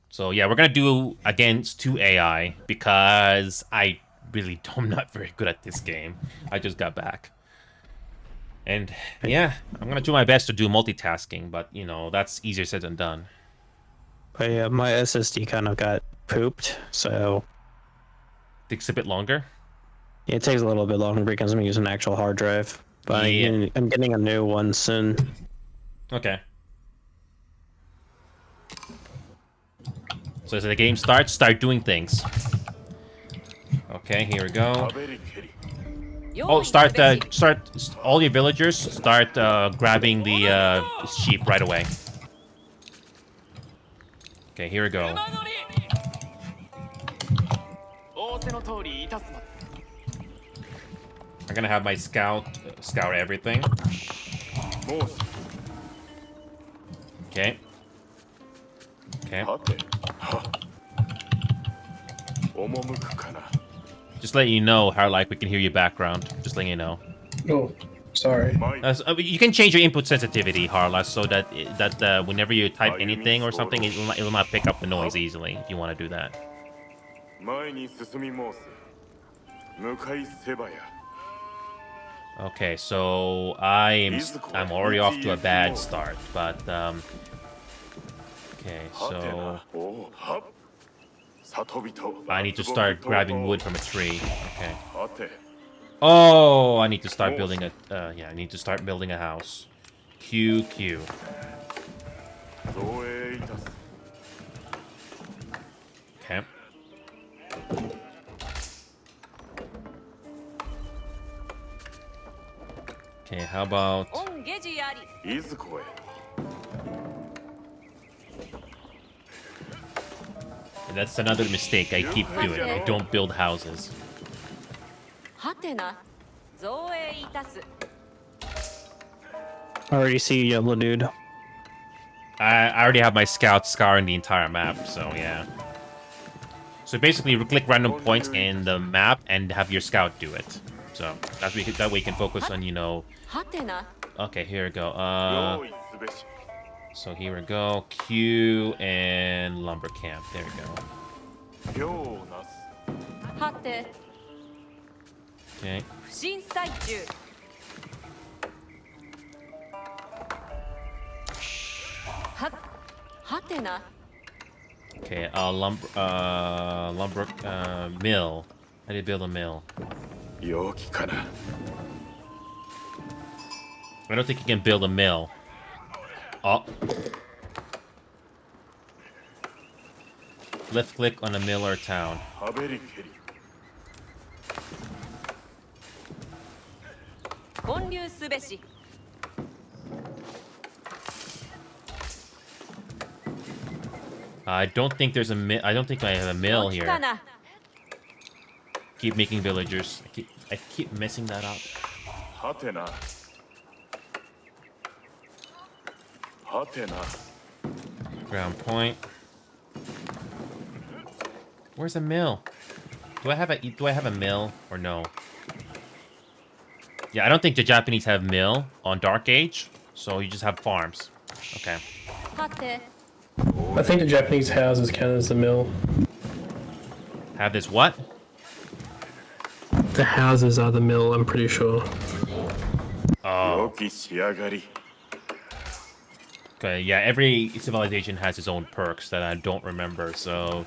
So yeah, we're gonna do against 2 AI because I'm not very good at this game. I just got back. And yeah, I'm gonna do my best to do multitasking, but you know, that's easier said than done. But yeah, my SSD kind of got pooped, so Takes a bit longer. yeah, it takes a little bit longer because I'm using an actual hard drive. But Yeah. I'm getting a new one soon. Okay. So as the game starts, start doing things. Okay, here we go. Oh, start all your villagers start grabbing the sheep right away. Okay, here we go. I'm gonna have my scout scour everything. Okay. Okay. Just letting you know how like we can hear your background. Just letting you know. Oh, Sorry. You can change your input sensitivity, Harla, so that whenever you type anything or something, it will not pick up the noise easily. If you want to do that. 前に進み申す。向かいせばや。 Okay, so I'm already off to a bad start, but okay, so I need to start grabbing wood from a tree. Okay. Oh, I need to start building a yeah, I need to start building a house. QQ. Okay. Okay, how about... That's another mistake I keep doing. I don't build houses. I already see yellow dude. I already have my scout scouring the entire map, so yeah. So basically, you click random points in the map and have your scout do it. So that way you can focus on, you know... Okay, here we go. So here we go. Q and lumber camp. There we go. Okay. Okay, lumber mill. How do you build a mill? I don't think you can build a mill. Oh. Left click on a mill or town. I don't think there's a I don't think I have a mill here. Keep making villagers. I keep messing that up. Ground point. Where's a mill? Do I have a mill or no? Yeah, I don't think the Japanese have mill on Dark Age, so you just have farms. Okay. I think the Japanese houses count as a mill. Have this what? The houses are the mill, I'm pretty sure. Oh. Okay, yeah, every civilization has its own perks that I don't remember, so...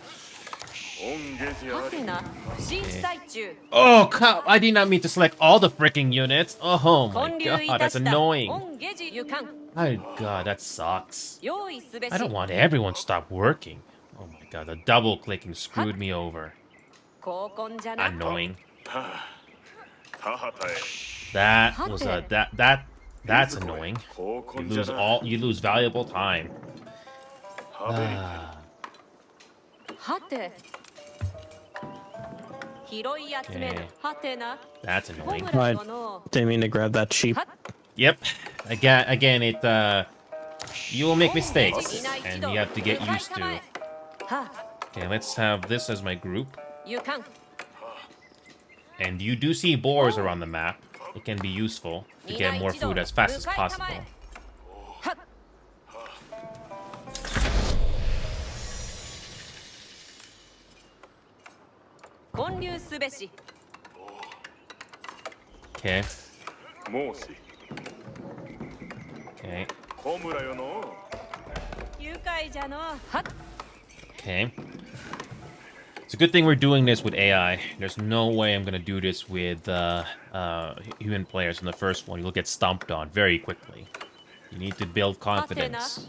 Oh, I did not mean to select all the freaking units. Oh my god, that's annoying. Oh god, that sucks. I don't want everyone to stop working. Oh my god, the double clicking screwed me over. Annoying. That was that's annoying. You lose valuable time. Okay. That's annoying. I didn't mean to grab that sheep. Yep. Again, it you will make mistakes, and you have to get used to. Okay, let's have this as my group. And you do see boars around the map. It can be useful to get more food as fast as possible. Okay. Okay. Okay. It's a good thing we're doing this with AI. There's no way I'm gonna do this with human players in the first one. You'll get stomped on very quickly. You need to build confidence.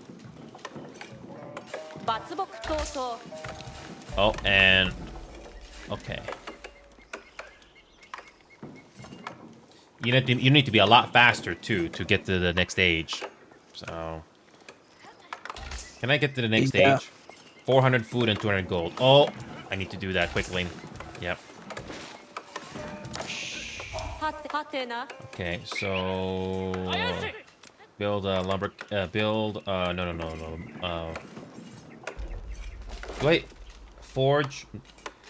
Oh, and... Okay. You need to be a lot faster, too, to get to the next age. So... Can I get to the next stage? 400 food and 200 gold. Oh, I need to do that quickly. Yep. Okay, so... Build a lumber... no. Wait. Forge...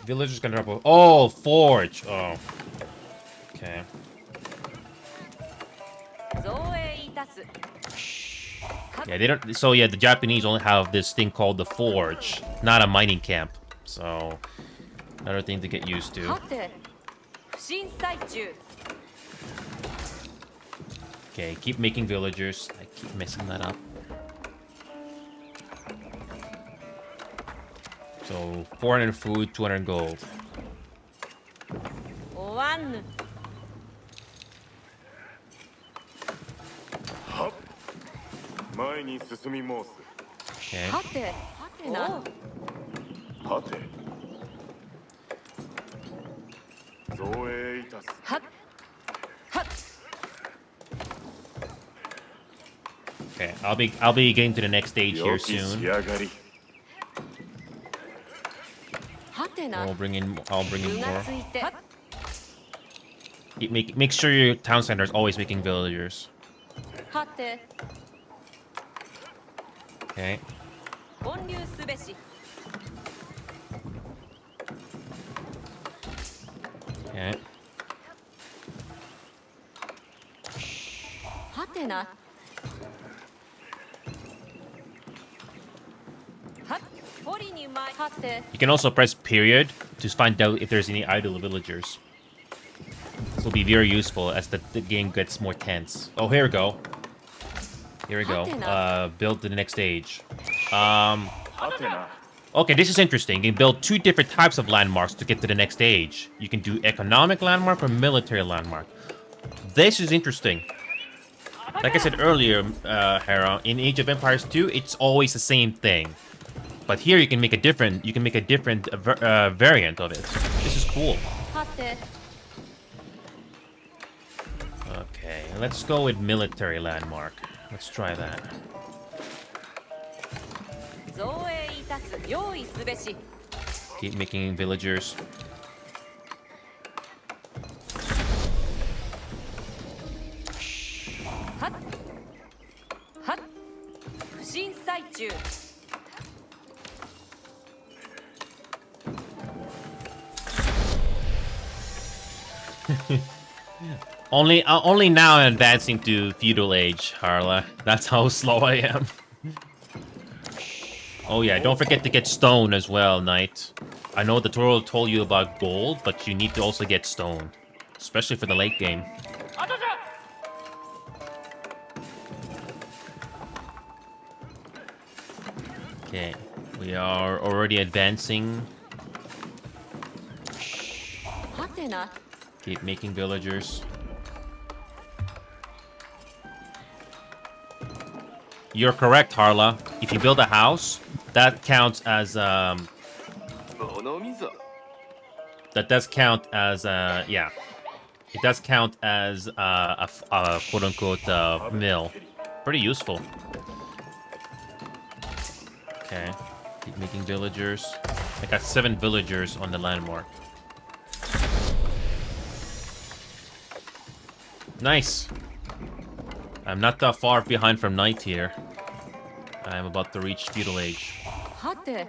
Villagers can drop... Oh, forge! Oh. Okay. Yeah, they don't. So yeah, the Japanese only have this thing called the forge, not a mining camp. So another thing to get used to. はて不審最中 Okay, keep making villagers. I keep messing that up. So 400 food, 200 gold. 終わんぬ 前に進み申す Okay. はてなはて造営いたすはっはっ Okay, I'll be getting to the next stage here 良き仕 soon. 上がりはてな I'll bring in 具 more. がついて Make sure your town center is always making villagers. はて Okay. 建立すべし Okay. はてなはっ掘りにまいはて You can also press period to find out if there's any idle villagers. This will be very useful as the game gets more tense. Oh, here we go. Here we go. Build to the next stage. はてな Okay, this is interesting. You can build 2 different types of landmarks to get to the next stage. You can do economic landmark or military landmark. This is interesting. Like I said earlier, Hera, in Age of Empires 2, it's always the same thing. But here you can make a different variant of it. This is cool. はて Okay, let's go with military landmark. Let's try that. 造営いたす用意すべし Keep making villagers. はっはっ不審最中 Only now I'm advancing to feudal age, Harla. That's how slow I am. Oh yeah, don't forget to get stone as well, Knight. I know the tutorial told you about gold, but you need to also get stone. Especially for the late game. Okay, we are already advancing. はてな Keep making villagers. You're correct, Harla. If you build a house, that counts as 物見ぞ that does count as yeah. It does count as a quote-unquote mill. Pretty useful. Okay. Keep making villagers. I got 7 villagers on the landmark. Nice. I'm not that far behind from Knight here. I'm about to reach feudal age. はて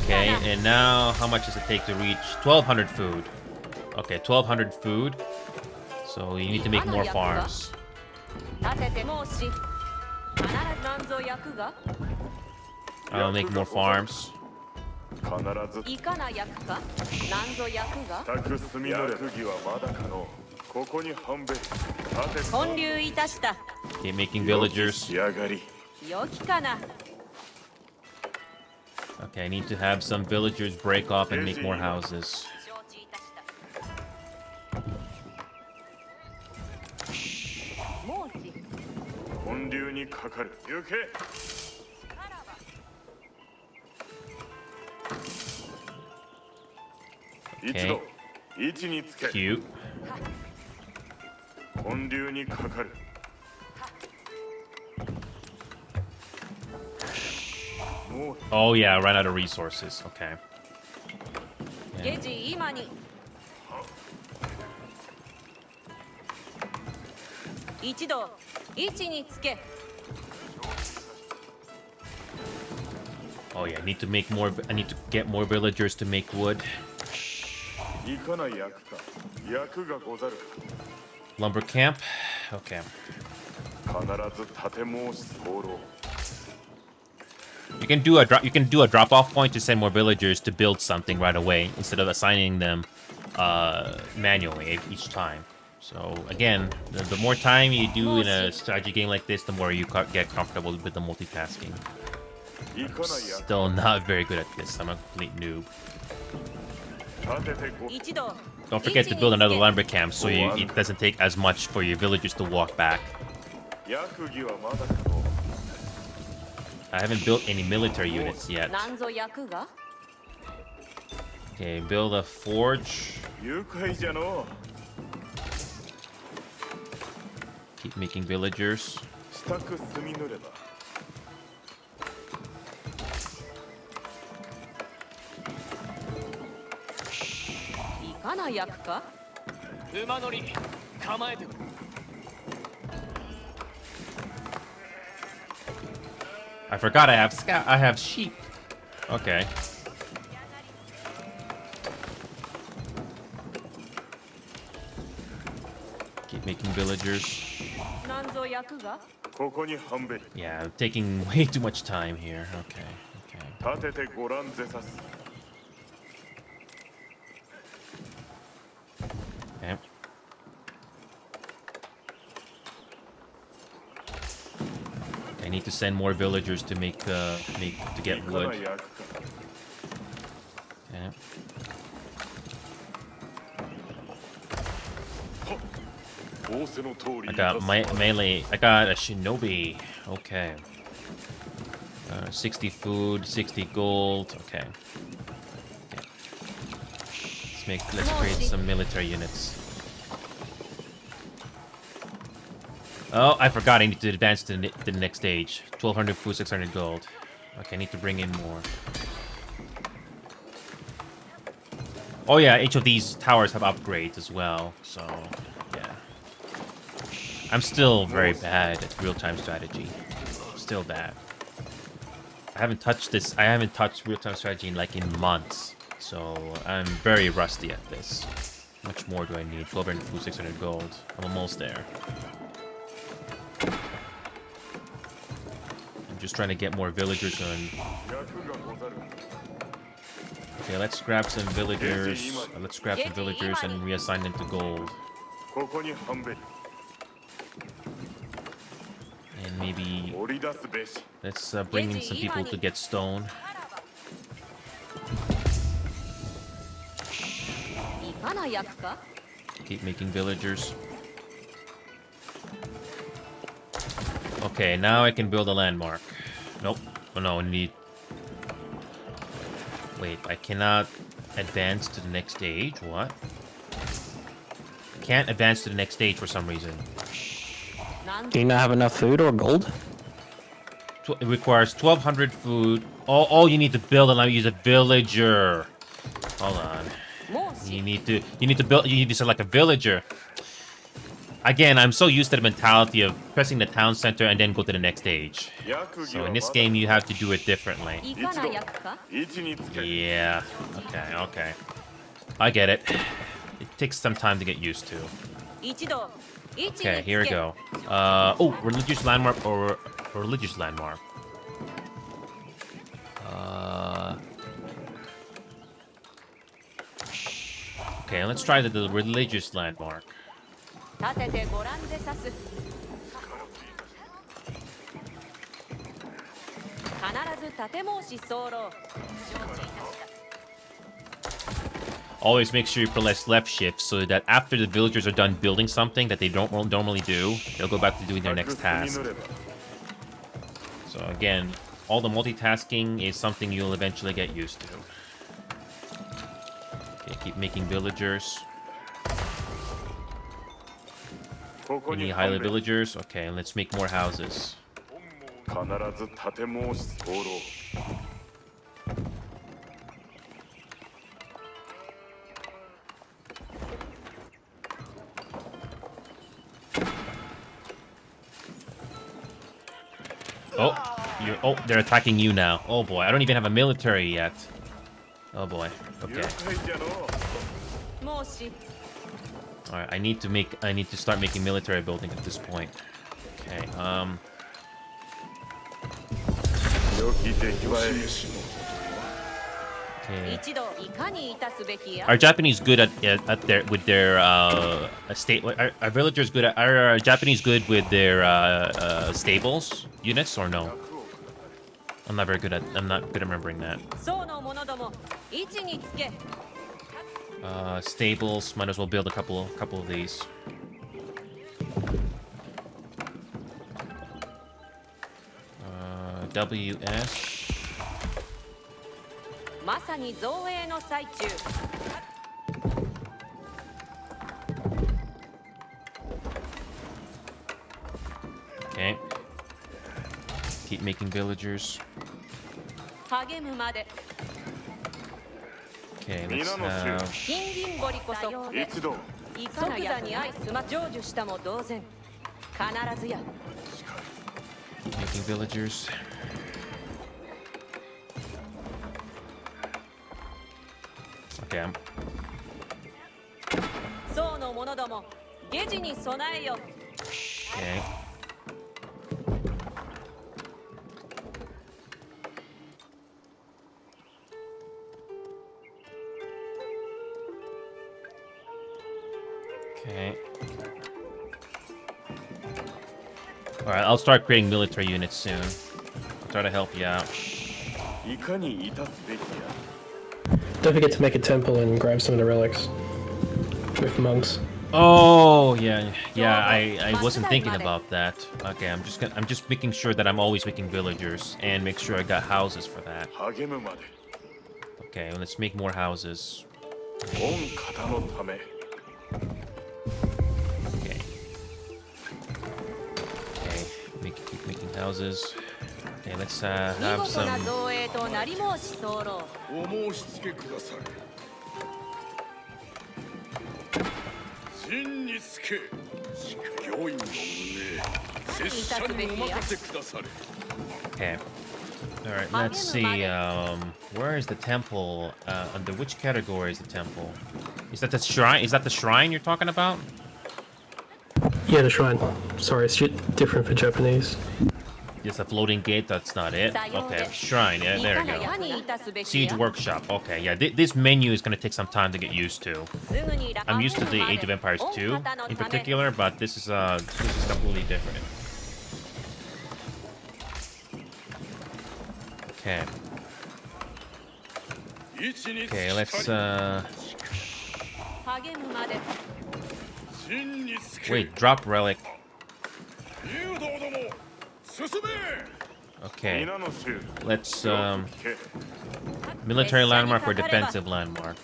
Okay, and now how much does it take to reach 1200 food? Okay, 1200 food. So you need to make more farms. 立てて申し必ずなんぞ役が I'll make more farms. 必ずいかな役かなんぞ役が宅住みの役儀はまだ可能ここに半べ立て建立いたした Keep making 良き villagers. 仕上がり良きかな Okay, I need to have some villagers break off and make more houses. 承知いたした申し本流にかかる行け一度位置につけ Cute. 本流にかかる もう Oh yeah, I ran out of resources. Okay. ゲジ今に一度位置につけ Oh yeah, I need to make more. I need to get more villagers to make wood. いかな役か役がござる Lumber camp. Okay. 必必ず建申し候。 You can do a drop off point to send more villagers to build something right away instead of assigning them manually each time. So again, the more time you do in a strategy game like this, the more you get comfortable with the multitasking. I'm still not very good at this. I'm a complete noob. 立ててこ。一同 Don't forget to build another 位置につけ lumber camp so it doesn't take as much for your villagers to walk back. 役儀はまだかと。 I haven't built any military units yet. なんぞ役が Okay, build a forge. 愉快じゃの。 Keep making villagers. 支度済みぬれば。 いかな役か 馬乗り構えておる I forgot I have sheep. Okay. Keep making villagers. なんぞ役が ここに半べり。 Yeah, I'm taking way too much time here. Okay, okay. 立ててごらんぜさす。 Okay. I need to send more villagers to to get いかな wood. 役か。 Okay. 仰せの通り。 I got melee. I got a shinobi. Okay. 60 food, 60 gold. Okay. Okay. Let's create some military units. Oh, I forgot. I need to advance to the next stage. 1200 food, 600 gold. Okay, I need to bring in more. Oh yeah, each of these towers have upgrades as well. So, yeah. I'm still very bad at real-time strategy. Still bad. I haven't touched real-time strategy in months. So I'm very rusty at this. How much more do I need? 1200 food, 600 gold. I'm almost there. I'm just trying to get more villagers on. 役がござる。 Okay, let's grab some villagers. Let's grab some villagers and reassign them to gold. ここに半べり。 And maybe 織り出すべし。 let's bring in some people to get stone. いかな役か Keep making villagers. Okay, now I can build a landmark. Nope. Oh no, I need... Wait, I cannot advance to the next stage? What? Can't advance to the next stage for some reason. なん Do you not have enough food or gold? It requires 1200 food. Oh, you need to build and let me use a villager. Hold on. もうし You need to select a villager. Again, I'm so used to the mentality of pressing the town center and then go to the next stage. 役儀 So は in ま this だ。 game, you have to do it differently. いかな役か 位置につけ。 Yeah. Okay. I get it. It takes some time to get used to. 一同位置につけ Okay, here we go. Oh, religious landmark or religious landmark. Okay, let's try the religious landmark. 立ててごらんぜさす必ず建申し候承知いたした Always make sure you press left shift so that after the villagers are done building something that they don't normally do, they'll go back to doing their next 済み task. ぬれば。 So again, all the multitasking is something you'll eventually get used to. Okay, keep making villagers. ここ We に need 半 highly べり。 villagers. Okay, let's make more houses. 必ず建申し候。 Oh, they're attacking you now. Oh boy, I don't even have a military yet. Oh boy. 愉 Okay. 快じゃの。申し All right. I need to start making military building at this point. Okay. 良き出来栄え Okay. 一度いかに致すべきや Are Japanese good at their with their state? Are villagers good at? Are Japanese good with their stables units or no? I'm not very good at. I'm not good at remembering that. 僧の者ども位置につけ Stables. Might as well build a couple of these. WS. まさに造営の最中 Okay. Keep making villagers. 励むまで Okay, let's have 金銀堀こそ一同即座に相すま成就したも同然必ずや making villagers. Okay, 僧の者ども下地に備えよ okay. Okay. Alright, I'll start creating military units soon. I'll try to help you out. いかに致すべきや Don't forget to make a temple and grab some of the relics with monks. Oh yeah, I wasn't thinking about that. Okay, I'm just making sure that I'm always making villagers and make sure I got houses for that. 励むまで Okay, well, let's make more houses. 御方のため Okay. Okay, keep making houses. Okay, let's 見 have 事な some. 造営となり申し候お申し付けください真につけ御意の旨拙者にお任せくだされ Okay. All right, let's see. Where is the temple? Under which category is the temple? Is that the shrine? Is that the shrine you're talking about? Yeah, the shrine. Sorry, it's different for Japanese. Just a floating gate. That's not it. Okay, shrine. Yeah, there we い go. かに致すべき Siege や workshop. Okay, yeah. This menu is gonna take some time to get used to. すぐに I'm used to the Age of Empires 2 in particular, but this is completely different. Okay. 位置につき Okay, let's 励むまで真につけ wait, drop relic. 誘導ども進め Okay. 皆の衆 Let's 聞け military landmark or defensive landmark.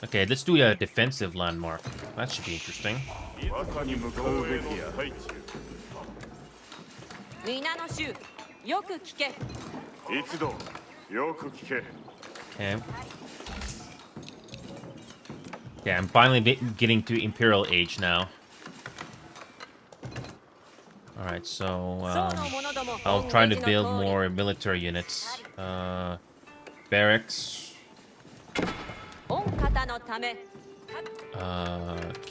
Okay, let's do a defensive landmark. That should be interesting. まさに向かうべきや最中皆の衆よく聞け一同よく聞け Okay. Yeah, I'm finally getting to Imperial Age now. Alright, so 僧の者ども I'll try to ご build 存知の通り more military units. Barracks. 御方のため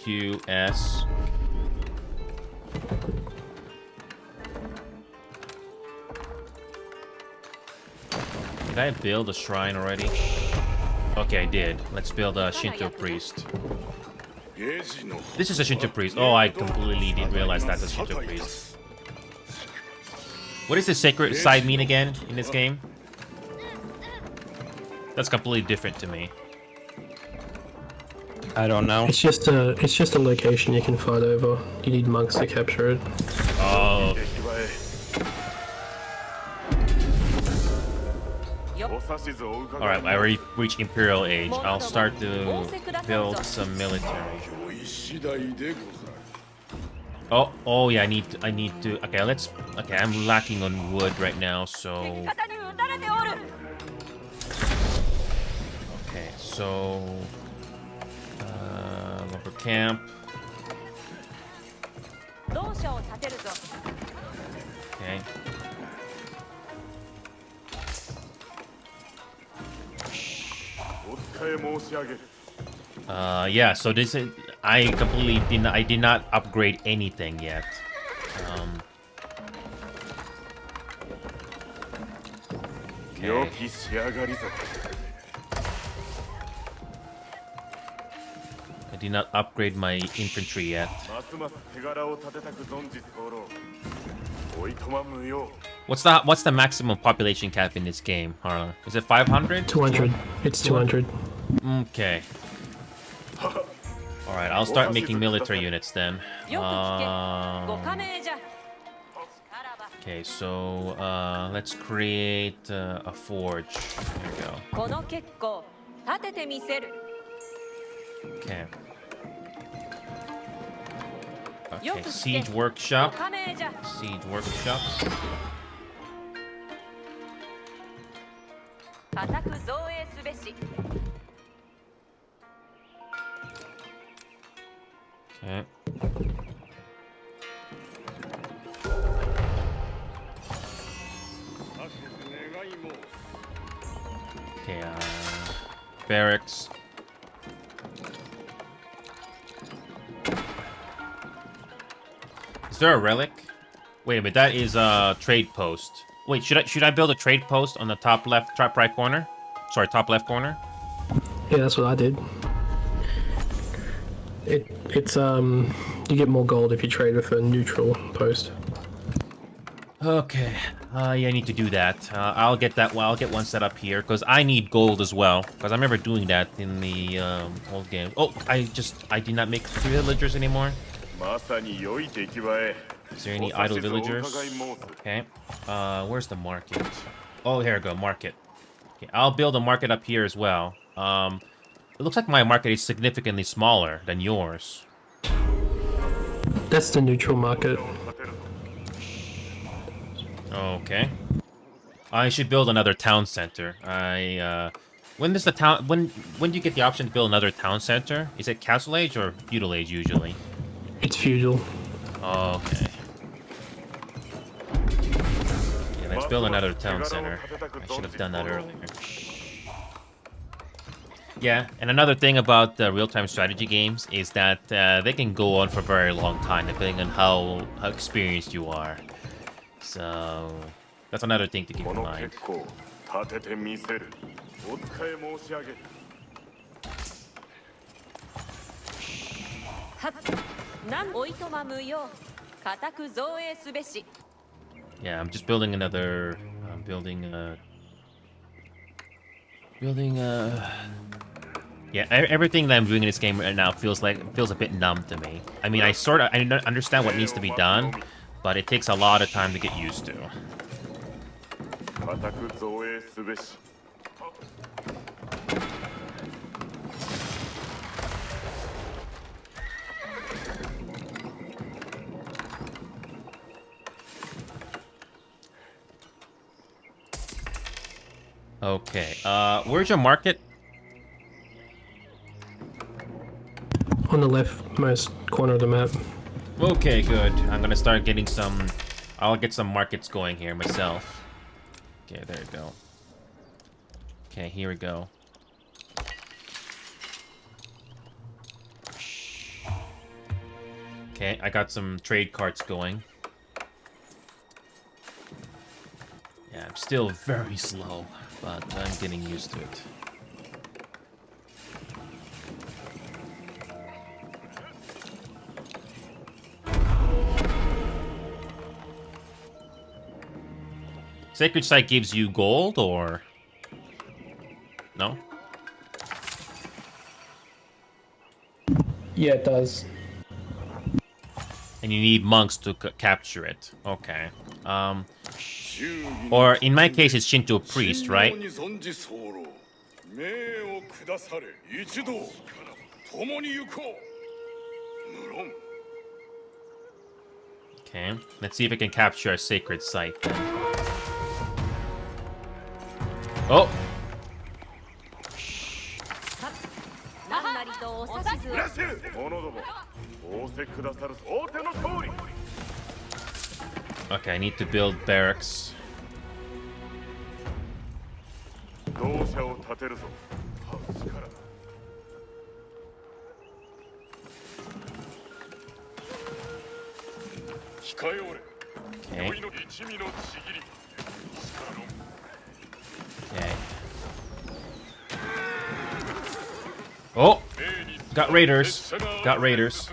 QS. Did I build a shrine already? Okay, I did. Let's build a Shinto priest. ゲージの This is a Shinto priest. Oh, I completely didn't realize that's a Shinto priest. What does the sacred side mean again in this game? That's completely different to me. I don't know. It's just a location you can fight over. You need monks to capture it. Oh, 出来栄えお指図をお伺い alright, I already reached Imperial Age. I'll start to build some military. 良い次第でござる Oh yeah, I need to, okay, I'm lacking on wood right now, so, 敵方に撃たれておる okay, so, lumber camp, 同社を立てるぞ okay.お伝え申し上げる Yeah, so this is, I completely did not upgrade anything yet. Okay. き仕上がりぞ I did not upgrade my infantry yet. ますます手柄を立てたく存じ候追いとま無用 What's the maximum population cap in this game, Harlan? Is it 500? 200. It's 200. Okay. All right, I'll start making military units then. よく聞けご加盟じゃ Okay, so let's create a forge. There we go. この結構立ててみせる Okay. よ Okay, く聞 siege け workshop. ご加盟じゃ Siege workshop. 固く造営すべし Okay. Okay, barracks. Is there a relic? Wait a minute, that is a trade post. Wait, should I build a trade post on the top right corner? Sorry, top left corner? Yeah, that's what I did. It's you get more gold if you trade with a neutral post. Okay, yeah, I need to do that. I'll get that. Well, I'll get one set up here because I need gold as well. Because I remember doing that in the old game. Oh, I did not make villagers anymore. まさに良い出来栄え Is there any idle villagers? Okay. Where's the market? Oh, here we go. Market. Okay, I'll build a market up here as well. It looks like my market is significantly smaller than yours. That's the neutral market. Okay. I should build another town center. When does the town when do you get the option to build another town center? Is it Castle Age or Feudal Age usually? It's feudal. Okay. Yeah, let's build another town center. I should have done that earlier. Yeah, and another thing about real-time strategy games is that they can go on for a very long time depending on how experienced you are. So that's another thing to keep こ in の mind. 結構立ててみせるお使い申し上げるはっなんおいとま無用固く造営すべし Yeah, I'm just building another. I'm building a. Yeah, everything that I'm doing in this game right now feels a bit numb to me. I mean, I understand what needs to be done, but it takes a lot of time to get used to. 固く造営すべし Okay, where's your market? On the leftmost corner of the map. Okay, good. I'm gonna start getting some. I'll get some markets going here myself. Okay, there we go. Okay, here we go. Okay, I got some trade carts going. Yeah, I'm still very slow, but I'm getting used to it. Sacred Site gives you gold, or no? Yeah, it does. And you need monks to capture it. Okay. Or in my case, it's Shinto priest, right? 神道に存じ候命を下され一同共に行こう無論 Okay. Let's see if I can capture a sacred site then. Oh! なんなりとお指図をいらっしゃる者ども仰せくださる仰せの通り Okay, I need to build barracks. 同社を立てるぞ力使えおれ Okay. 酔いの一味のちぎり力の Okay. Oh, got raiders. Got raiders.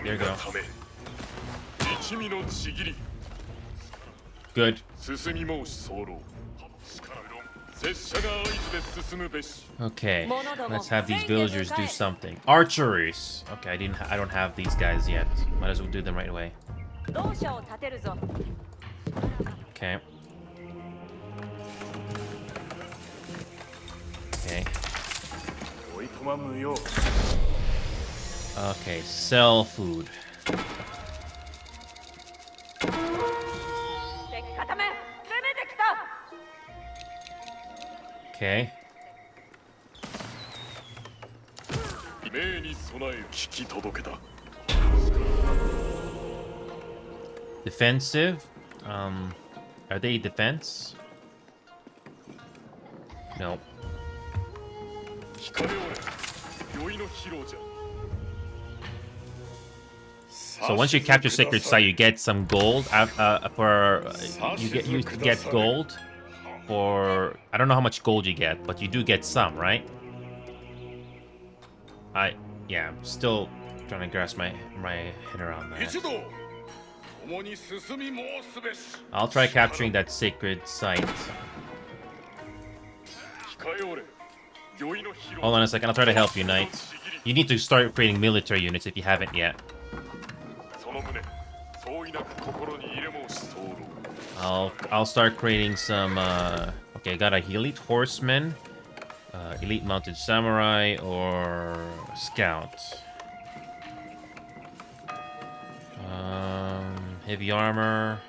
There you go. Good. Okay, let's have these villagers do something. Archeries. Okay, I don't have these guys yet. Might as well do them right away. 同社を立てるぞ Okay. Okay. Okay, sell food. 敵固め攻めてきた Okay. 命に備え聞き届けた Defensive? Are they defense? No. 光れおれ酔いの疲労じゃ So once you capture Sacred Site, you get some gold. You get gold for I don't know how much gold you get, but you do get some, right? Yeah, I'm still trying to grasp my head around that. 一同共に進み申すべし I'll try capturing that Sacred Site. 控えおれ酔いの疲労 Hold on a second, I'll try to help you, Knight. You need to start creating military units if you haven't yet. その旨相違なく心に入れ申し候 I'll start creating some okay, I got a elite horseman, elite mounted samurai, or scout. Heavy armor.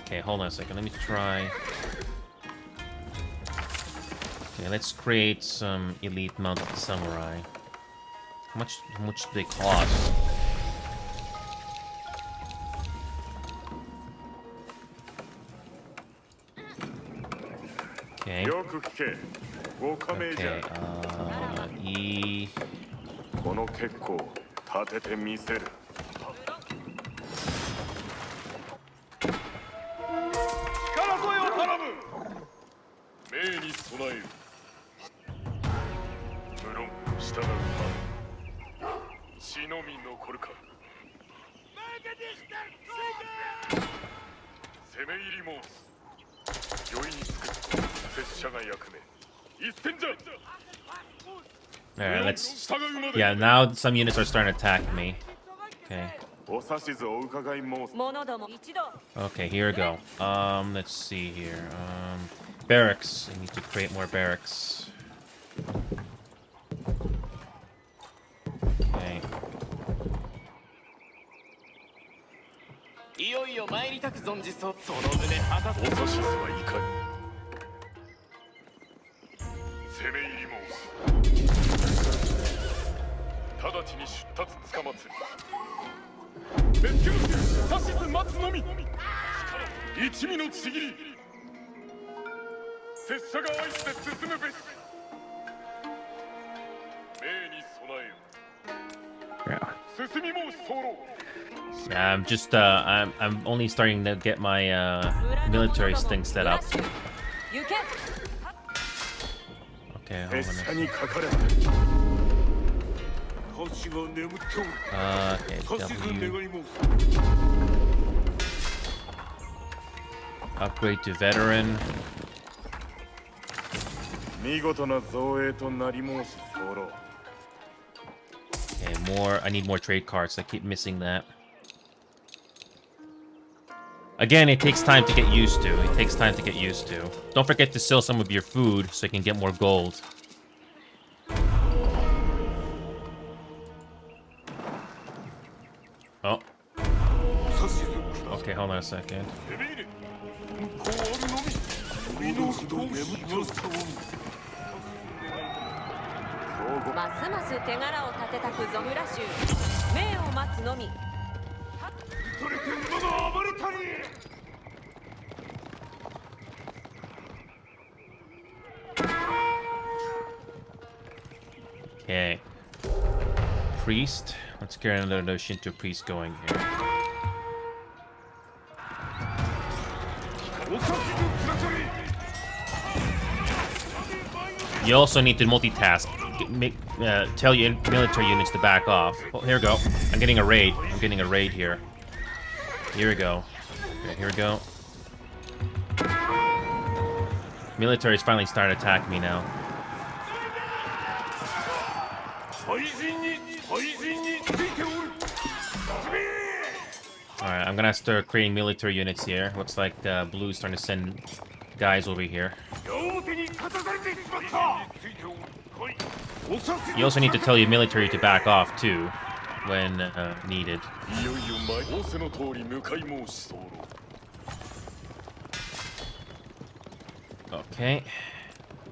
Okay, hold on a second. Let me try. Okay, let's create some elite mounted samurai. How much do they cost? Okay. よく聞けご加盟じゃ Okay, E. この結構立ててみせる力添えを頼む命に備えよ無論従うま血のみ残るか攻め入り申す酔いにつく拙者が役目一戦じゃ Alright, let's. Yeah, now some units are starting to attack me. Okay. お指図を伺い申す者ども一度 Okay, here we go. Let's see here. Barracks. I need to create more barracks. Okay. いよいよ参りたく存じその旨果たすお指図はいかに攻め入り申す直ちに出立つかまつる別居指図待つのみ一味のちぎり拙者が愛して進むべし命に備えよ Yeah. 進み申し候 Yeah, I'm just I'm only starting to get my military thing set up. 行け Okay, hold 拙 on. 者にかかれ星が眠っておる Okay, 指図 W. 願い申す Upgrade to veteran. 見事な造営となり申し候 Okay, more. I need more trade cards. I keep missing that. Again, it takes time to get used to. It takes time to get used to. Don't forget to sell some of your food so you can get more gold. Oh. Okay, hold on a second. 向こうあるのみ身の程眠っておるますます手柄を立てたくぞ村衆命を待つのみ取れてんのが暴れたり Okay. priest. Let's get another Shinto priest going here. You also need to multitask. Tell your military units to back off. Oh, here we go. I'm getting a raid. I'm getting a raid here. Here we go. Okay, here we go. Military's finally started attacking me now. Alright, I'm gonna start creating military units here. Looks like Blue's starting to send guys over here. You also need to tell your military to back off too, when needed. Okay.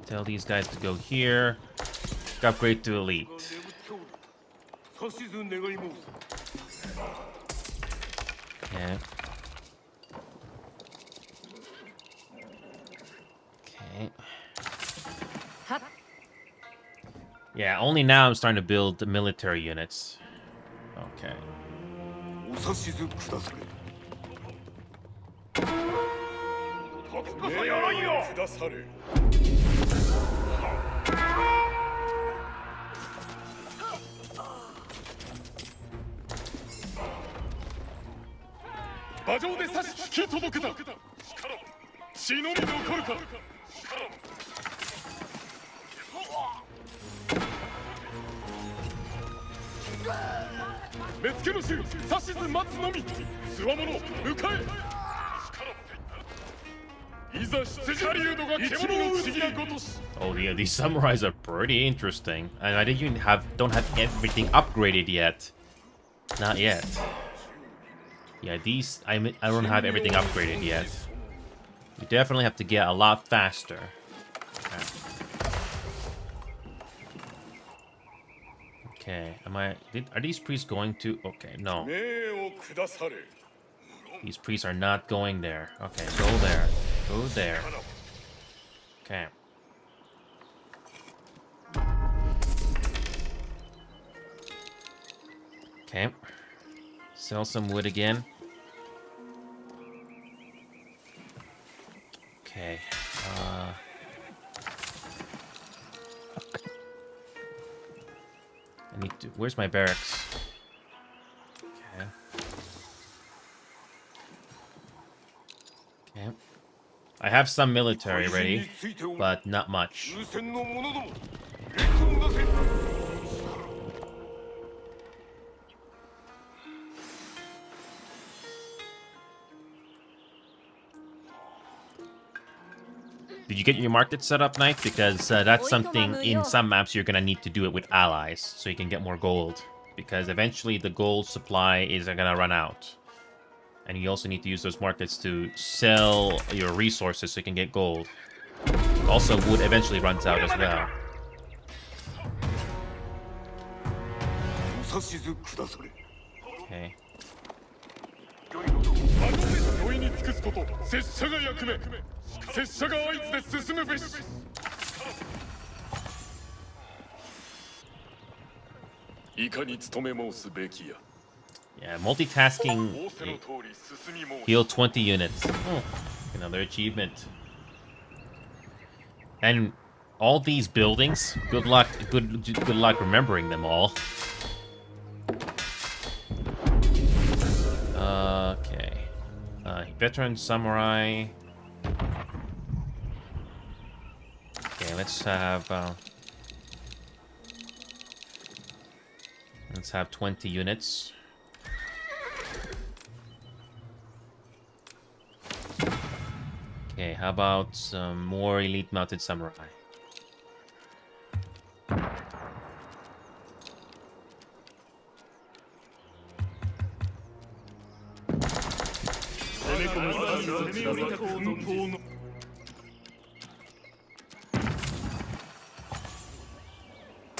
Tell these guys to go here. Upgrade to elite. Yeah. Okay. Yeah, only now I'm starting to build the military units. Okay. Oh yeah, these samurais are pretty interesting. And I didn't even don't have everything upgraded yet. Not yet. Yeah, these I don't have everything upgraded yet. You definitely have to get a lot faster. Okay, are these priests going to? Okay, no. These priests are not going there. Okay, go there. Go there. Okay. Okay. Sell some wood again. Okay. I need to. Where's my barracks? Okay. Okay. I have some military ready, but not much. Did you get your market set up, Knight? Because that's something in some maps you're gonna need to do it with allies, so you can get more gold. Because eventually the gold supply is gonna run out. And you also need to use those markets to sell your resources so you can get gold. Also, wood eventually runs out as well. Okay. Yeah, multitasking. Heal 20 units. Oh, another achievement. And all these buildings, good luck remembering them all. Okay. Veteran samurai. Okay, let's have 20 units. Okay, how about some more elite mounted samurai?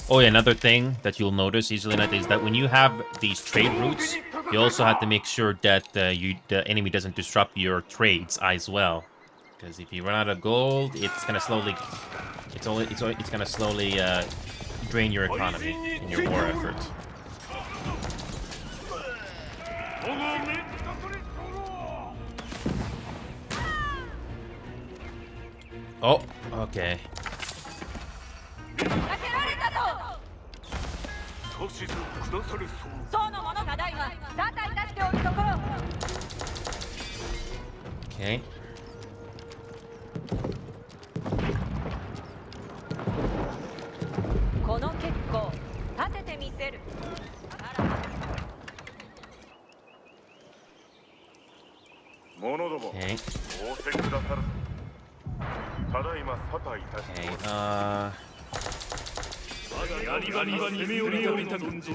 Oh yeah, another thing that you'll notice easily enough is that when you have these trade routes, you also have to make sure that the enemy doesn't disrupt your trades as well. Because if you run out of gold, it's gonna slowly, it's gonna slowly drain your economy in your war effort. Oh, okay. かけられたぞ。指図くださるそう僧の者が大は沙汰いたしておるところ。 Okay. この結構立ててみせる。あら者ども Okay. 仰せくださるぞただいま沙汰いたして Okay. やり場に攻め寄り降りた軍人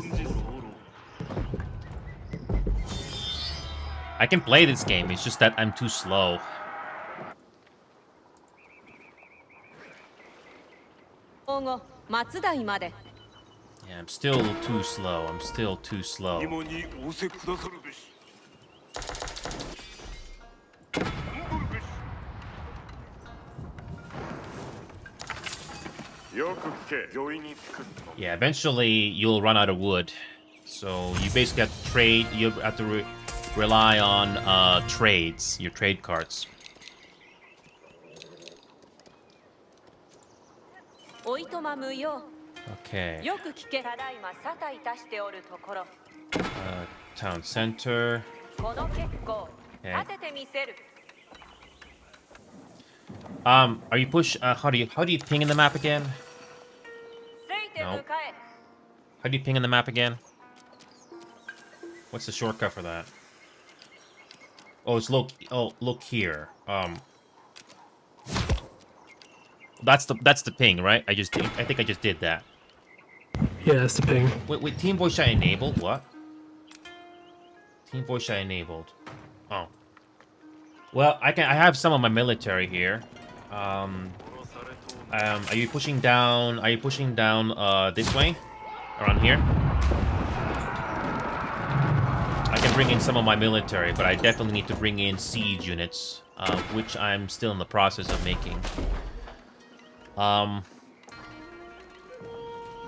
I can play this game. It's just that I'm too slow. 今後松代まで。 Yeah, I'm still too slow. I'm still too slow. 今に仰せくださるべし頑張るべしよく聞け御意に尽くすの Yeah, eventually you'll run out of wood. So you basically have to trade. You have to rely on trades, your trade cards. おいとま無用。 Okay. よく聞け。ただいま沙汰いたしておるところ。 Town center. この結構 Okay. 立ててみせる。 Are you push? How do you ping in the map again? せいて No. 迎え。 How do you ping in the map again? What's the shortcut for that? Oh, it's look. Oh, look here. That's the ping, right? I think I just did that. Yeah, that's the ping. Wait, team voice chat enabled? What? Team voice chat enabled. Oh. Well, I have some of my military here. Are you pushing down? Are you pushing down this way? Around here? I can bring in some of my military, but I definitely need to bring in siege units, which I'm still in the process of making.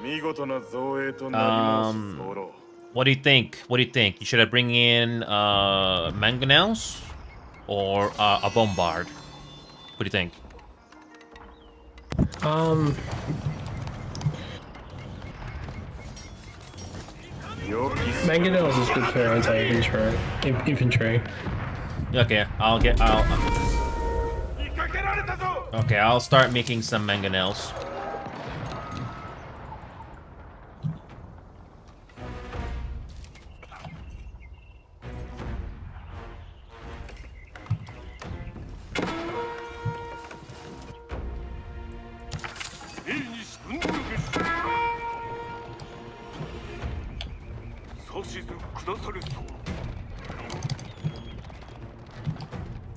見事な造営となります候 What do you think? What do you think? Should I bring in mangonels or a bombard? What do you think? Mangonels is good for anti-infantry. Okay, Okay, I'll start making some mangonels.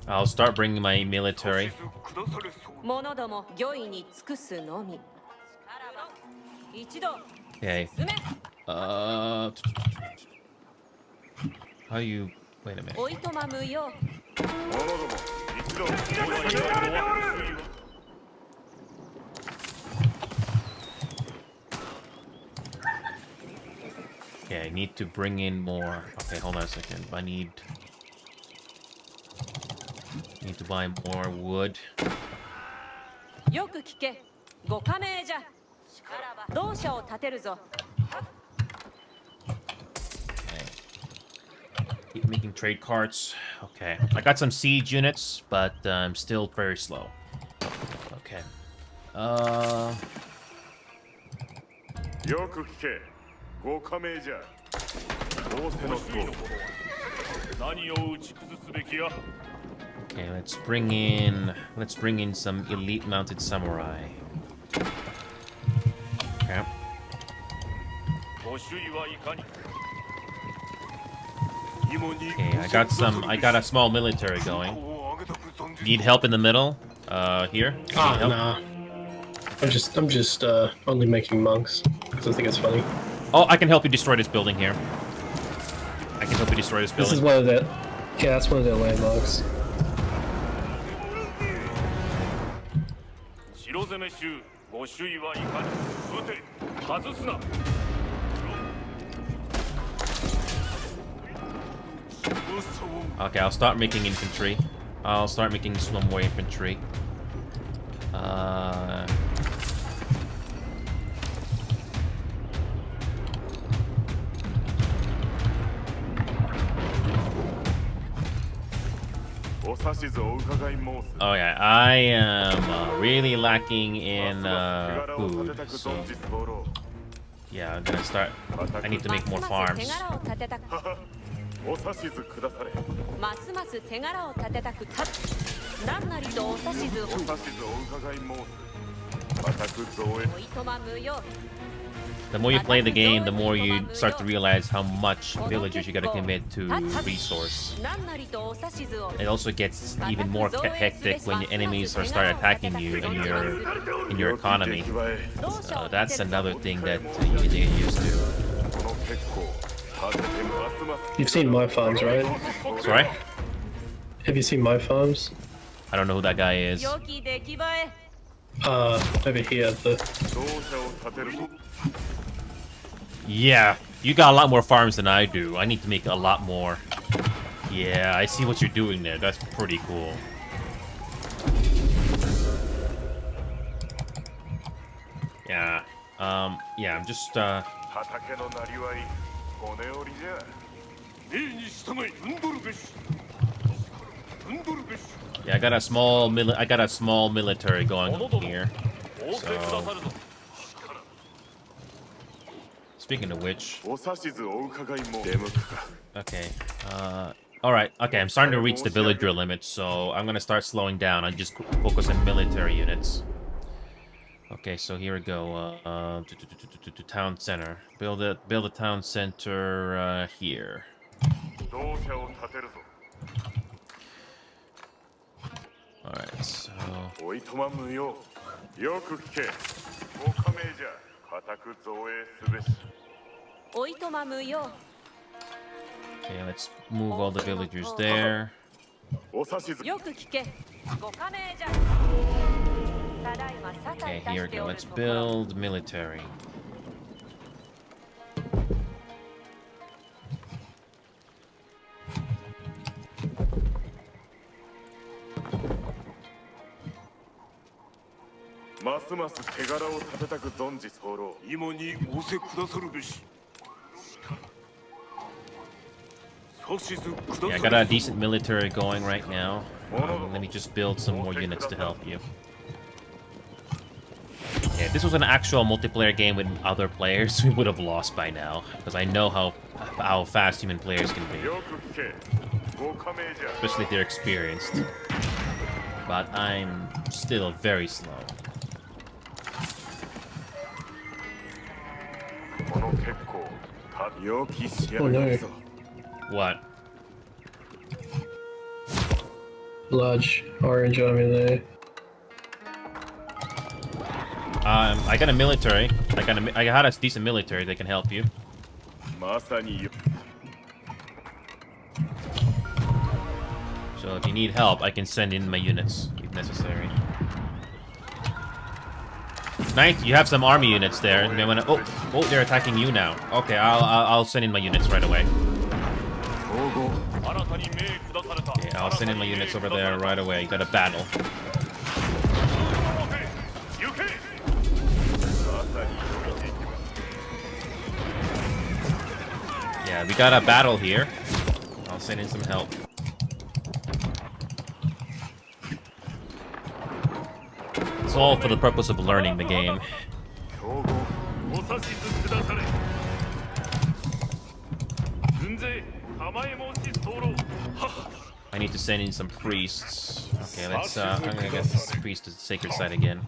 I'll start bringing my military. 者ども御意に尽くすのみ。一度 Okay. 進め。 How do you... Wait a minute. おいとま無用。 Okay, I need to bring in more. Okay, hold on a second. I need to buy more wood. よく聞け。ご加盟じゃ。しからば同社を立てるぞ。 Okay. Keep making trade carts. Okay. I got some siege units, but I'm still very slow. Okay. よく聞けご加盟じゃ仰せのとおり何を打ち崩すべきや Okay, let's bring in some elite mounted samurai. Okay. ご主意はいかに Okay, I got a small military going. Need help in the middle? Here? Need help? Nah. I'm just only making monks because I think it's funny. Oh, I can help you destroy this building here. I can help you destroy this This building. is one of the, yeah, that's one of their landmarks. 城攻め衆ご主意はいかに撃て外すな Okay, I'll start making infantry. I'll start making some more infantry. Uh, oh yeah, I am really lacking in food, so yeah, I'm gonna start. I need to make more farms. お指図くだされ。ますます手柄を立てたくた何なりとお指図をお指図お伺い申す。私造営。おいとま無用 The more you play the game, the more you start to realize how much villagers you gotta commit to resource. 何なりとお指図を It also gets even more hectic when your enemies start attacking you in your economy. So that's another thing that you need to get used to. この結構。 You've seen my farms, right? Sorry? Have you seen my farms? I don't know who that guy is. 良き出来栄え Over here. The 同社を立てるぞ。 Yeah, you got a lot more farms than I do. I need to make a lot more. Yeah, I see what you're doing there. That's pretty cool. Yeah, yeah, I'm just, 畑のなりわい、骨折りじゃ。命に従い、踏んどるべし。踏んどるべし。 yeah, I got a small military going on here. So, speaking of which, お指図お伺いも出向くか。 okay, alright, okay, I'm starting to reach the villager limit, so I'm gonna start slowing down. I just focus on military units. Okay, so here we go. Town center. Build a town center here. 同社を立てるぞ。 Alright, so おいとま無用。よく聞け。ご加盟じゃ。固く造営すべし。おいとま無用 okay, let's move all the villagers there. お指図。よく聞けご加盟じゃただいま沙汰 Okay, いた here し we て go. おる Let's ところ build military. Mas ます手柄を立てたく存じ候。今に仰せくださるべし。指図くださ Yeah, I る。 got a decent military going right now. Let me just build some more units to help you. Yeah, if this was an actual multiplayer game with other players, we would have lost by now. Because I know how fast human players can be. よく聞け。ご加盟じゃ。 Especially if they're experienced. But I'm still very slow. この結構。良き仕上がりぞ。 What? large orange army there. I got a military. I had a decent military that can help you. まさに。 So if you need help, I can send in my units if necessary. Nice, you have some army units there. They wanna, oh, they're attacking you now. Okay, I'll send in my units right away. Okay, I'll send in my units over there right away. Got a battle. Yeah, we got a battle here. I'll send in some help. It's all for the purpose of learning the game. I need to send in some priests. Okay, let's, I'm gonna get this priest to the sacred site again.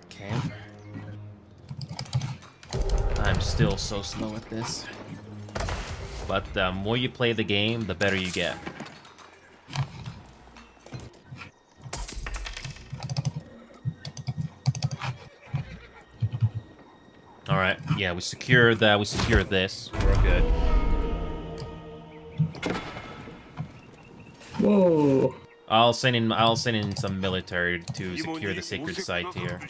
Okay. I'm still so slow at this. But the more you play the game, the better you get. Alright, yeah, we secured that, we secured this. We're good. Whoa! I'll send in some military to secure the sacred site here.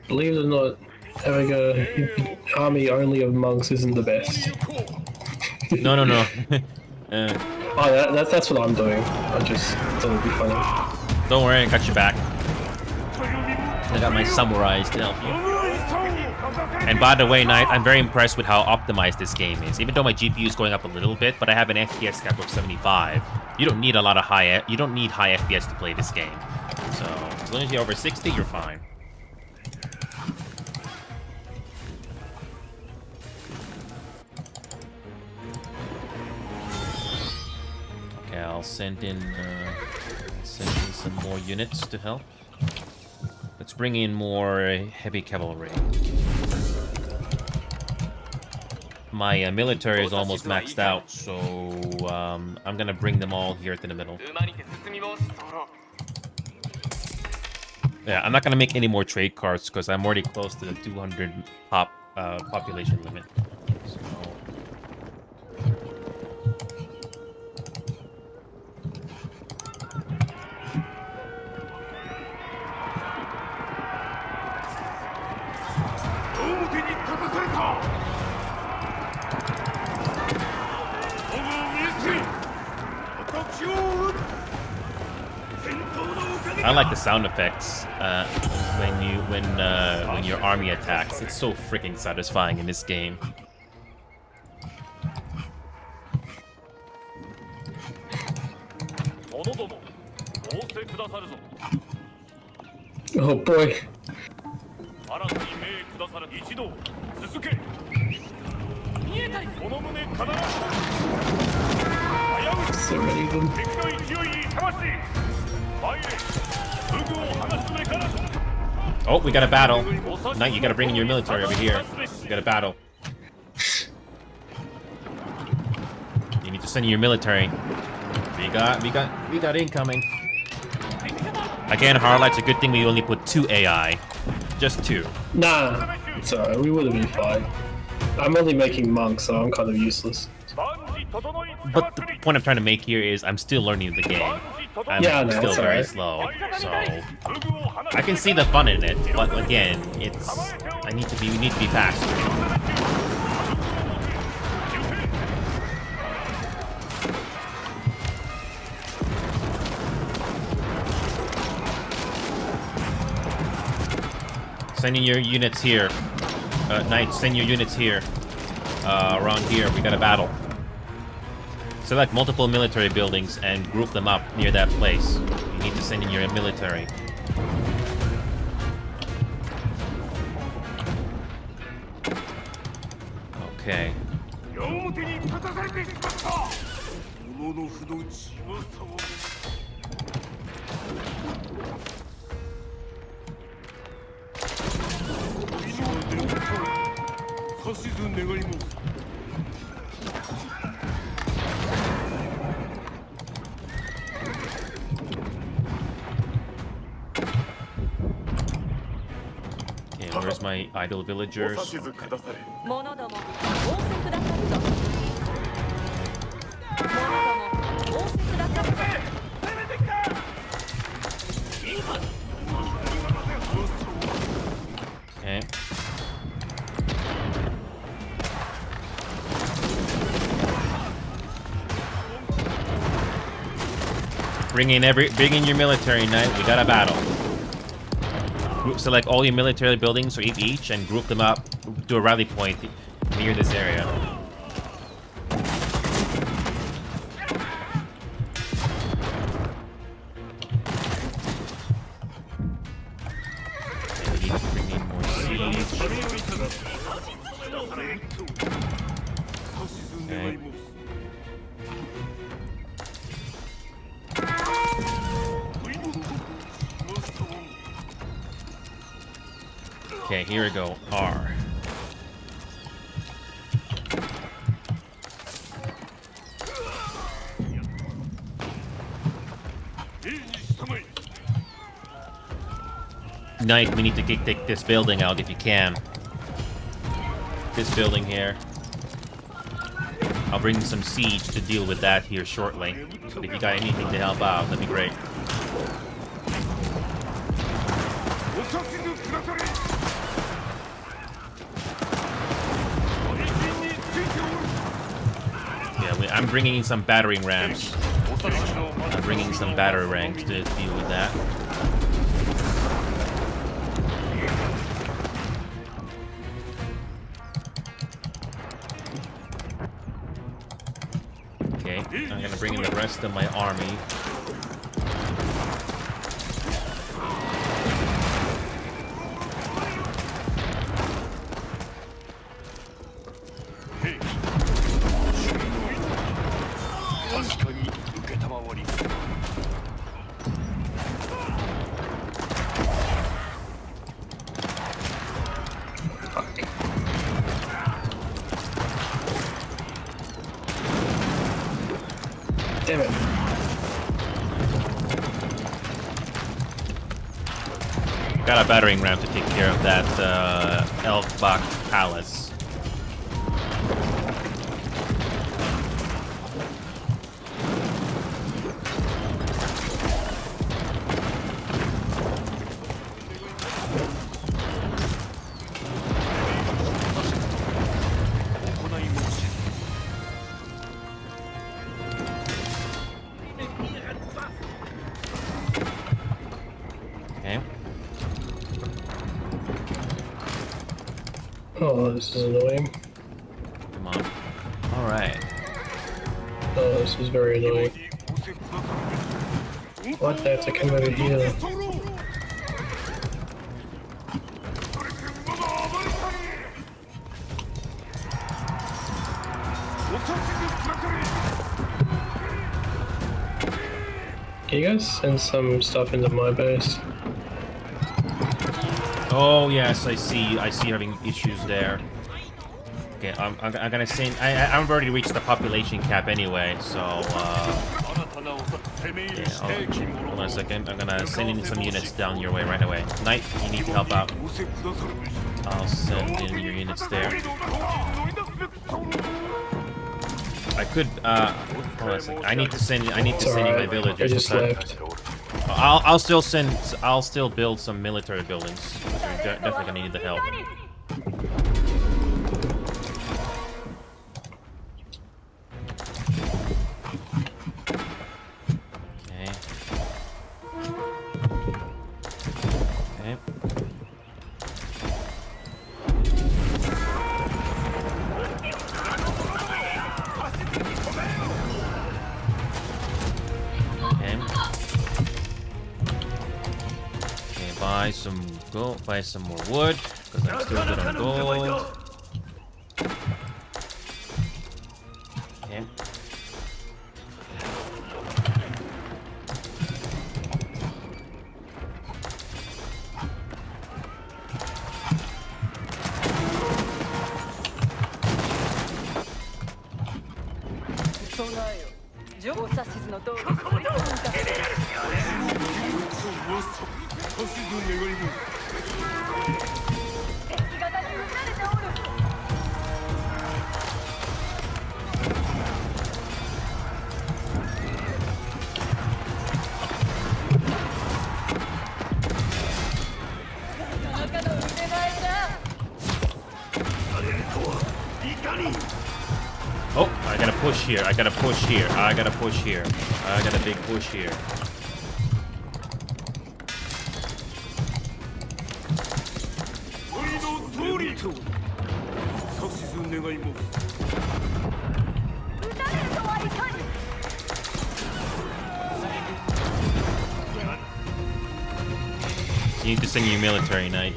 believe it or not, having a army only of monks isn't the best. No. Oh, that's what I'm doing. I just thought it'd be funny. Don't worry, I got your back. I got my samurais to help you. And by the way, Knight, I'm very impressed with how optimized this game is. Even though my GPU is going up a little bit, but I have an FPS cap of 75. You don't need high FPS to play this game. So as long as you're over 60, you're fine. Okay, I'll send in some more units to help. Let's bring in more heavy cavalry. My military is almost maxed out, so I'm gonna bring them all here to the middle. Yeah, I'm not gonna make any more trade cards because I'm already close to the 200 population limit. So. I like the sound effects when your army attacks. It's so freaking satisfying in this game. Oh boy. So many of them. Oh, we got a battle. Knight, you gotta bring in your military over here. We got a battle. You need to send in your military. We got incoming. Again, Harlight's a good thing we only put 2 AI. Just 2. Nah, it's alright, we would have been fine. I'm only making monks, so I'm kind of useless. But the point I'm trying to make here is I'm still learning the game. I'm still very slow, so I can see the fun in it. But again, we need to be fast. Sending your units here. Knight, send your units here. Around here, we got a battle. Select multiple military buildings and group them up near that place. You need to send in your military. Okay. Where's my idle villagers? Okay. Okay. Bring in your military, Knight. We got a battle. Select all your military buildings or each and group them up to a rally point near this area. Okay, we need to bring in more siege. Okay. Okay, here we go. R. Knight, we need to take this building out if you can. This building here. I'll bring some siege to deal with that here shortly. But if you got anything to help out, that'd be great. Yeah, I'm bringing in some battering rams. I'm bringing some battery rams to deal with that. Okay, I'm gonna bring in the rest of my army. Damn it. Got a battering ram to take care of that Elkbach Palace. Okay. Oh, this is annoying. Come on. Alright. Oh, this is very annoying. What? They have to come over here. Can you guys send some stuff into my base? Oh yes, I see you having issues there. Okay, I'm gonna send. I've already reached the population cap anyway, so yeah, hold on a second. I'm gonna send in some units down your way right away. Knight, you need to help out. I'll send in your units there. I could. Hold on a second. I need to send in my villagers. I just left. I'll still build some military buildings. We're definitely gonna need the help. Okay. Okay. Buy some more wood, because I'm still good on gold. Okay. Oh, I gotta push here. I gotta push here. I gotta push here. I got a big push here. You need to send your military, Knight.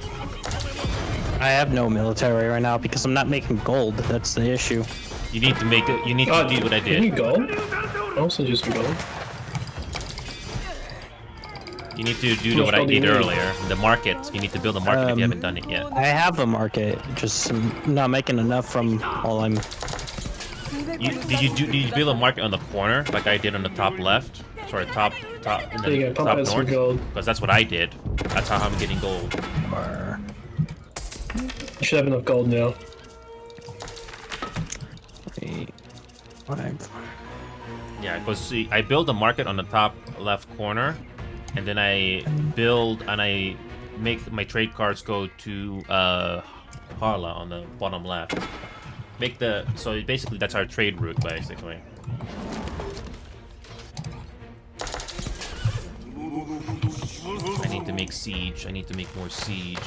I have no military right now because I'm not making gold. That's the issue. You need to make it. You need to do what I You need did. gold? Also just gold. You need to do what I did earlier. The market. You need to build a market if you haven't done it yet. I have a market, just I'm not making enough from all I'm. Did you build a market on the corner like I did on the top left? Sorry, top in There you the go, pump top out some north. gold. Because that's what I did. That's how I'm getting gold. You should have enough gold now. 3, 5. Yeah, because see, I build a market on the top left corner, and then I build and I make my trade cards go to Harla on the bottom left. make the... So basically that's our trade route, basically. I need to make siege. I need to make more siege.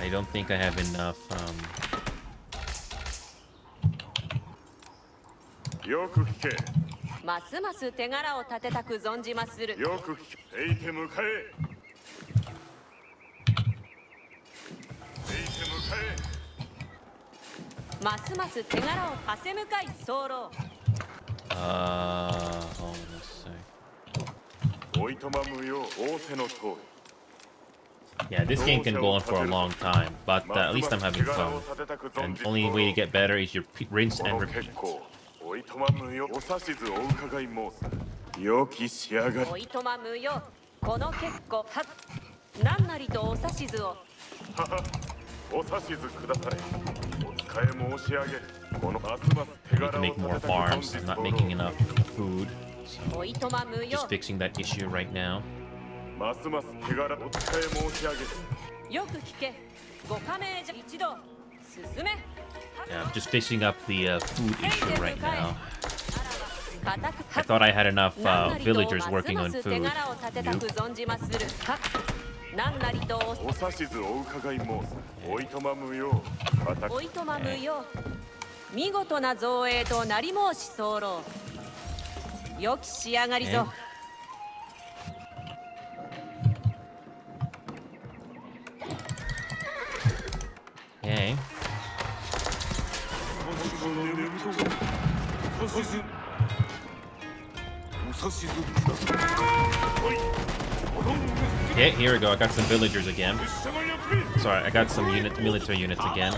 I don't think I have enough, よく聞け。ますます手柄を立てたく存じまする。よく聞け。せいて迎え。せいて迎え。ますます手柄を馳せ向かい候。hold on a sec. おいとま無用仰せの通り。 Yeah, this game can go on for a long time, but at least I'm having fun. And only way to get better is your rinse and repeat. おいとま無用お指図お伺い申す。良き仕上がり。おいとま無用。この結構は何なりとお指図を。お指図くだされ。お使い申し上げる。このますます手 I need 柄 to を make 立 more てたく farms. 存じ I'm not 候 making enough food. おいとま無用。 Just fixing that issue right now. ますます手柄お使い申し上げる。よく聞け。ご加盟じゃ一度進め。 Yeah, I'm just fixing up the food issue right now. 固く I thought I had enough villagers working on ますます手 food. 柄を立てたく Nope. 存じまする。は何なりとお指図お伺い申す。おいとま無用。固くおいとま無用。見事な造営となり申し候。良き仕上がりぞ。 Okay. Okay, here we go. I got some villagers again. Sorry, I got some military units again.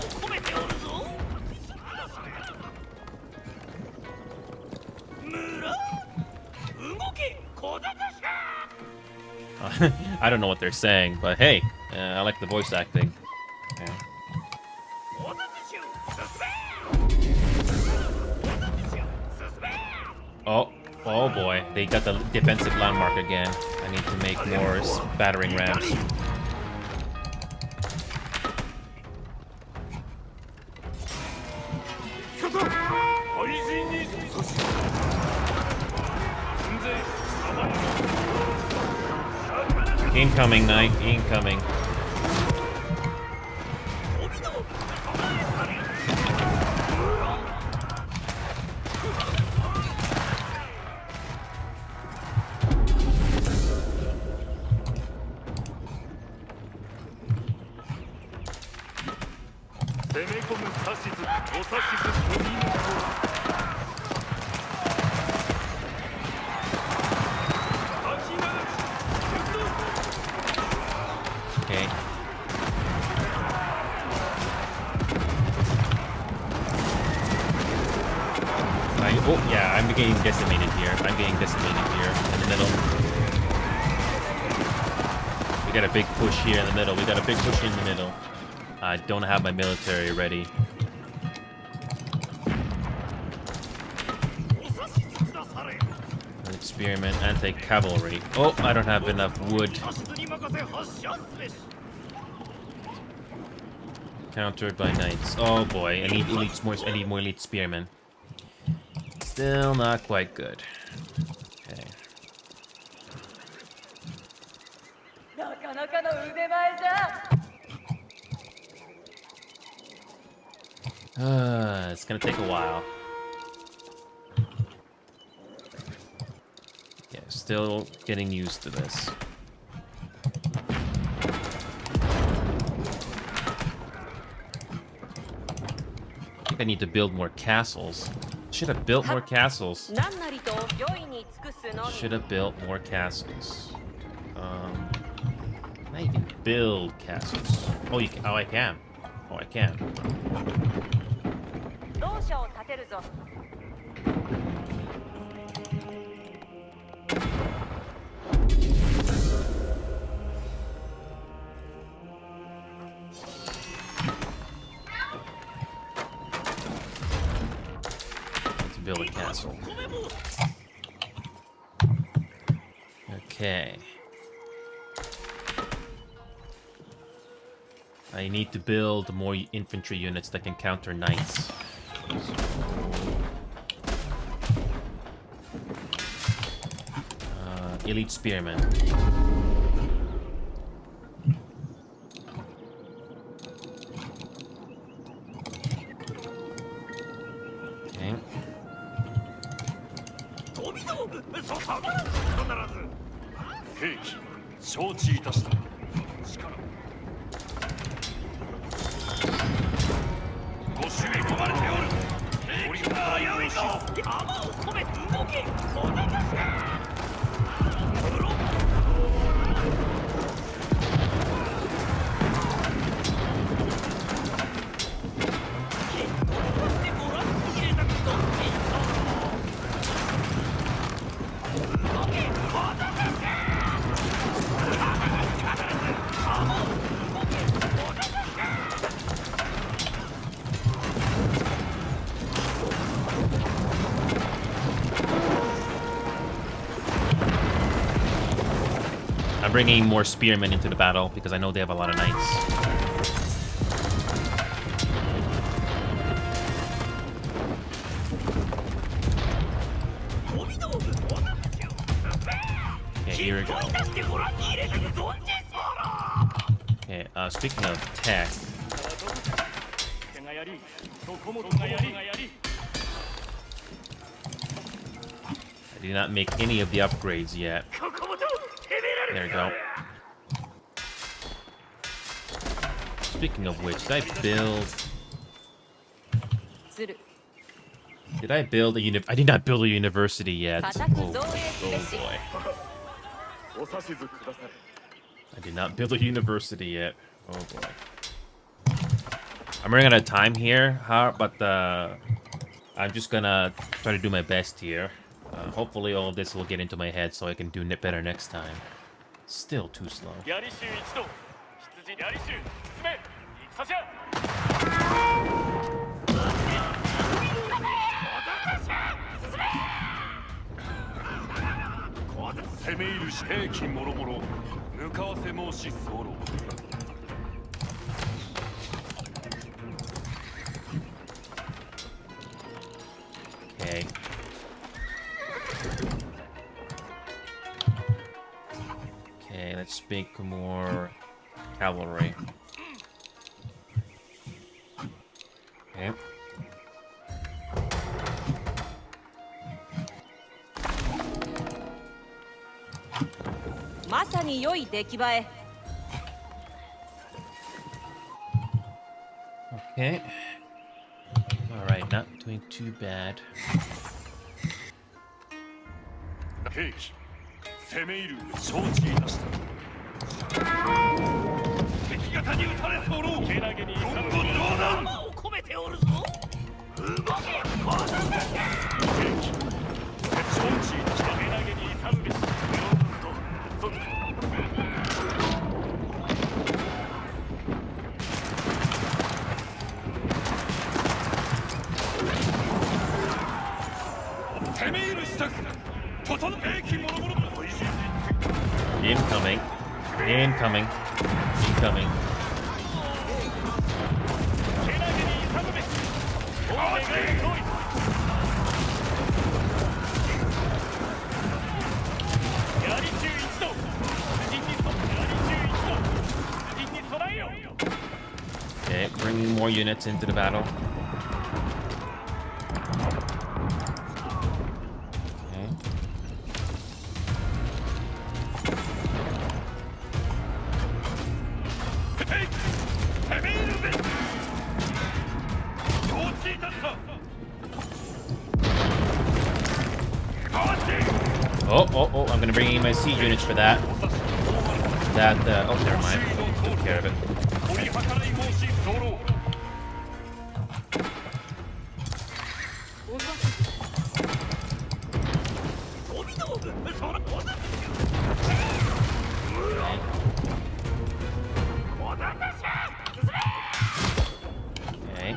I don't know what they're saying, but hey, I like the voice acting. Okay. Oh boy, they got the defensive landmark again. I need to make more battering rams. Incoming, knight, incoming. Okay. Oh yeah, I'm getting decimated here. I'm getting decimated here in the middle. We got a big push here in the middle. We got a big push in the middle. I don't have my military ready. Experiment, anti-cavalry. Oh, I don't have enough wood. Countered by knights. Oh boy, I need elites more. I need more elite spearmen. Still not quite good. Okay. It's gonna take a while. Yeah, still getting used to this. I think I need to build more castles. Should have built more castles. Should have built more castles. Can I even build castles? Oh, you can. Oh, I can. Oh, I can. To build a castle. Okay. I need to build more infantry units that can counter knights. Elite spearmen. Okay. 兵器承知いたした力ご襲撃込まれておる鳥がからよいぞ弾を込め動けおなたせ I'm bringing more spearmen into the battle because I know they have a lot of knights. Okay, here we go. Okay, speaking of tech, I did not make any of the upgrades yet. There we go. Speaking of which, did I build a I did not build a university yet. Oh boy. I did not build a university yet. Oh boy. I'm running out of time here, but I'm just gonna try to do my best here. Hopefully all of this will get into my head so I can do it better next time. Still too slow. Okay. Okay, let's make more cavalry. Okay. Okay. Alright, not doing too bad. 兵器攻め入る承知いたした敵方に撃たれ候けなげに今後どうだ弾を込めておるぞ動けこの兵器承知いたしたけなげに勇むべし即攻め入る支度 Incoming. Incoming. Incoming. Okay, bringing more units into the battle. Oh, I'm gonna bring in my siege units for that. Oh, never mind. Took care of it. Okay.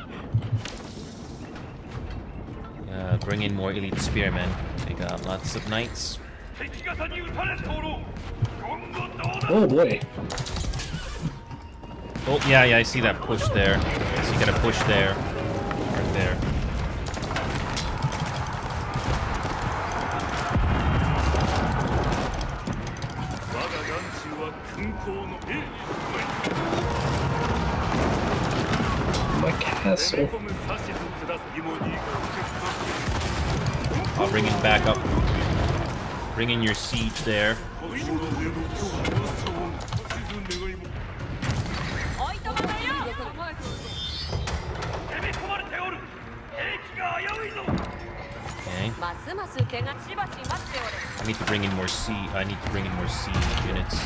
Bring in more elite spearmen. They got lots of knights. Oh boy. Oh, yeah, I see that push there. So you gotta push there. Right there. My castle. I'll bring it back up. Bring in your siege there. Okay. I need to bring in more siege units.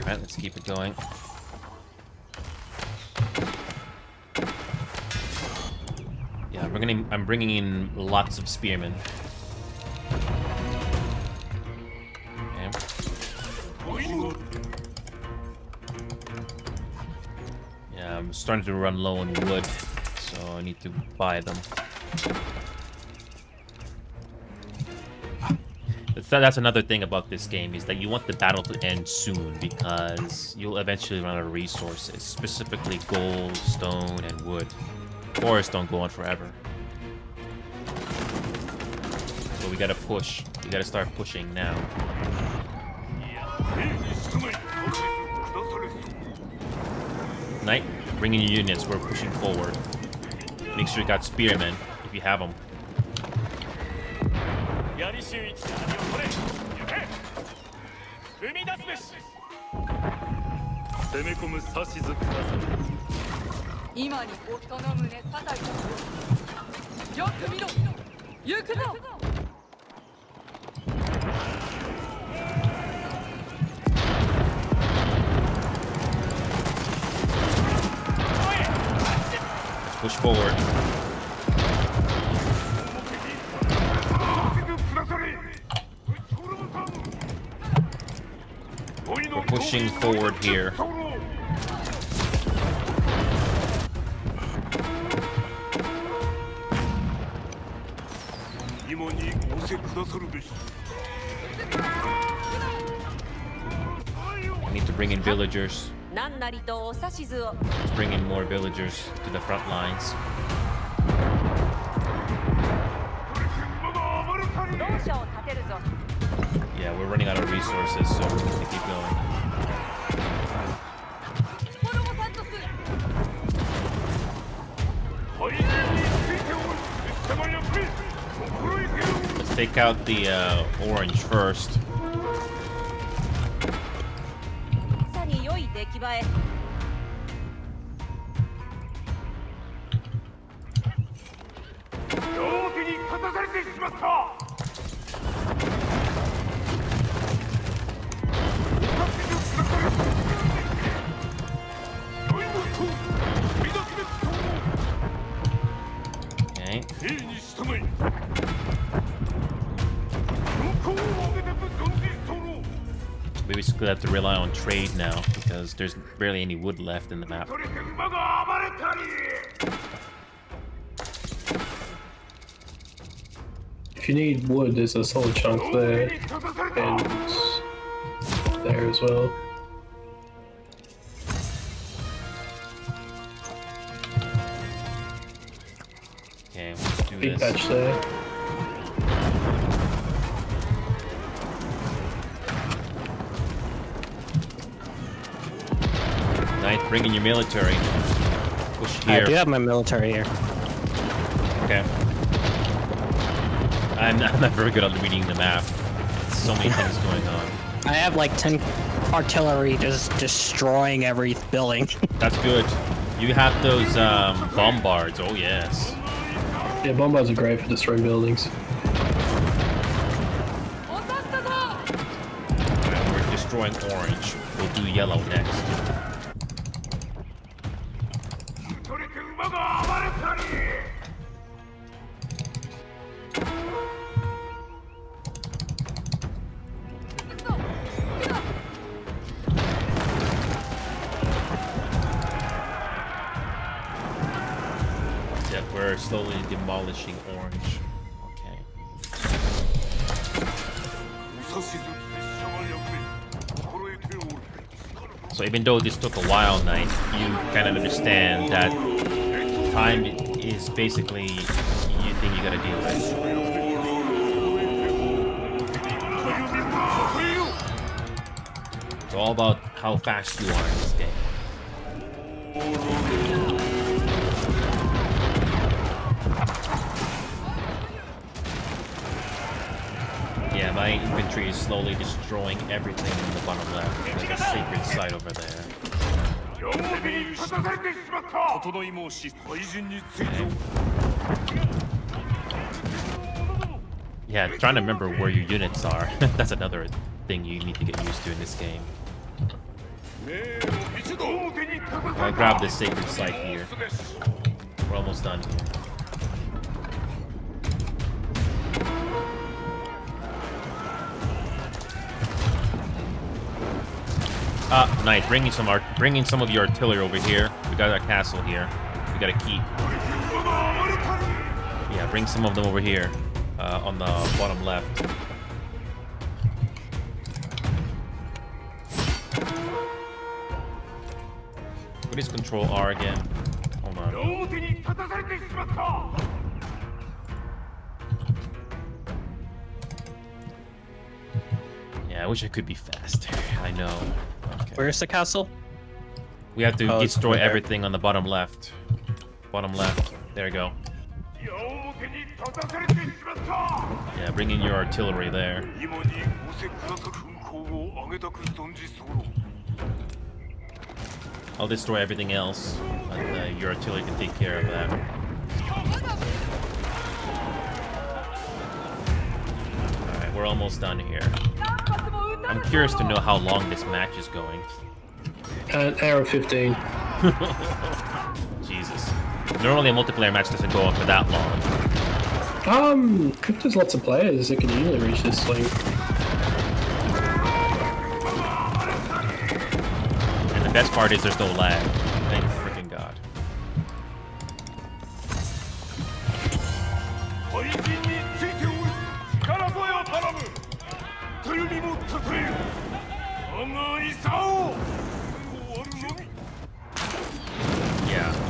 Alright, let's keep it going. Yeah, I'm bringing in lots of spearmen. Okay. Yeah, I'm starting to run low on wood, so I need to buy them. That's another thing about this game, is that you want the battle to end soon because you'll eventually run out of resources, specifically gold, stone, and wood. Forests don't go on forever. So we gotta push. We gotta start pushing now. Knight, bring in your units. We're pushing forward. Make sure you got spearmen if you have them. Push forward. We're pushing forward here. I need to bring in villagers. Let's bring in more villagers to the front lines. Yeah, we're running out of resources, so we're gonna keep going. Let's take out the orange first. Okay. We basically have to rely on trade now because there's barely any wood left in the map. If you need wood, there's a solid chunk there, and there as well. Okay, let's do Big this. patch there. Knight, bring in your military. Push here. I do have my military here. Okay. I'm not very good at reading the map. So many things going on. I have like 10 artillery just destroying every building. That's good. You have those bombards. Oh yes. Yeah, bombards are great for destroying buildings. Alright, we're destroying orange. We'll do yellow next. are slowly demolishing orange. Okay. So even though this took a while, Knight, you kind of understand that time is basically the thing you gotta deal with. It's all about how fast you are in this game. Yeah, my infantry is slowly destroying everything in the bottom left. There's a sacred site over there. Yeah, trying to remember where your units are. That's another thing you need to get used to in this game. I'll grab this sacred site here. We're almost done here. Knight, bring in some of your artillery over here. We got our castle here. We got a keep. Yeah, bring some of them over here, on the bottom left. What is Control R again? Hold on. Yeah, I wish I could be faster. I know. Okay. Where's the castle? We have to Oh, destroy okay. everything on the bottom left. Bottom left. There you go. Yeah, bring in your artillery there. I'll destroy everything else, and your artillery can take care of that. Alright, we're almost done here. I'm curious to know how long this match is going. An hour 15. Jesus. Normally a multiplayer match doesn't go on for that long. If there's lots of players, it can easily reach this length. And the best part is there's no lag. Thank freaking God.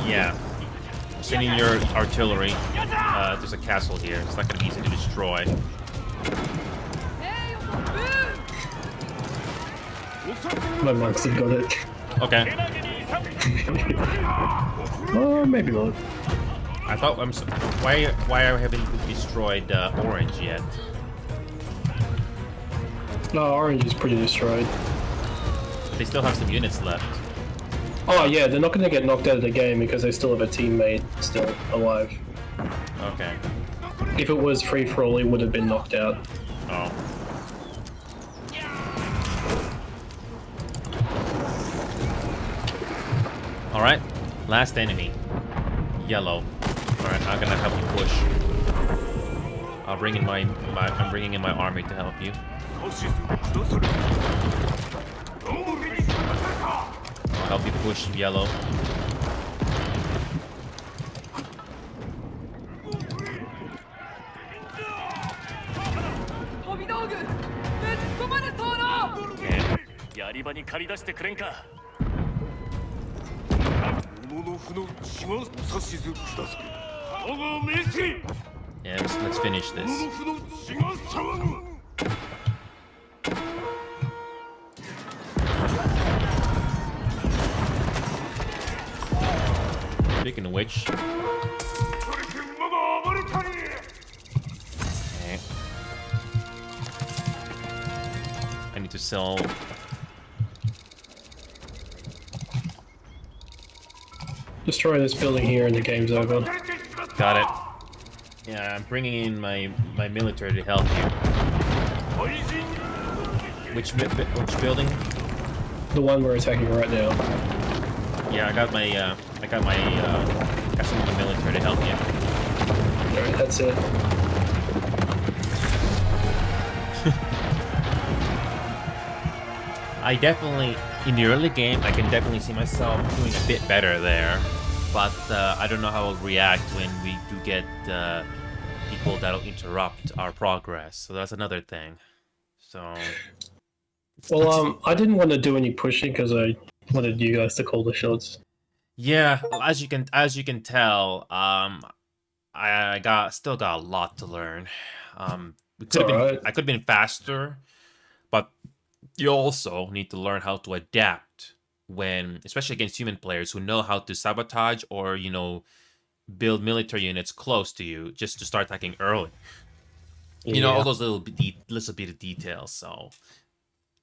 Yeah. Sending your artillery. There's a castle here. It's not gonna be easy to destroy. My monks have got it. Okay. Oh, maybe not. I thought why haven't you destroyed orange yet? No, orange is pretty destroyed. They still have some units left. Oh yeah, they're not going to get knocked out of the game because they still have a teammate still alive. Okay. If it was free for all, he would have been knocked out. Oh. Alright, last enemy. Yellow. Alright, I'm gonna help you push. I'm bringing in my army to help you. I'll help you push yellow. Okay. やり場に駆り出してくれんか。物の符の血が指図ください。我が命令。 Yeah, let's finish this. 物の符の血が騒ぐ。 Speaking of which, okay. I need to sell. Destroy this building here and the game's over. Got it. Yeah, I'm bringing in my military to help you. Which building? The one we're attacking right now. Yeah, I got some of the military to help you. Alright, that's it. I definitely, in the early game, I can definitely see myself doing a bit better there. but I don't know how I'll react when we do get people that'll interrupt our progress. So that's another thing. So, Well, I didn't want to do any pushing because I wanted you guys to call the shots. yeah, as you can tell, I still got a lot to learn. We could have been alright. I could have been faster, but you also need to learn how to adapt when, especially against human players who know how to sabotage or build military units close to you just to start attacking early. All those little bit of details. So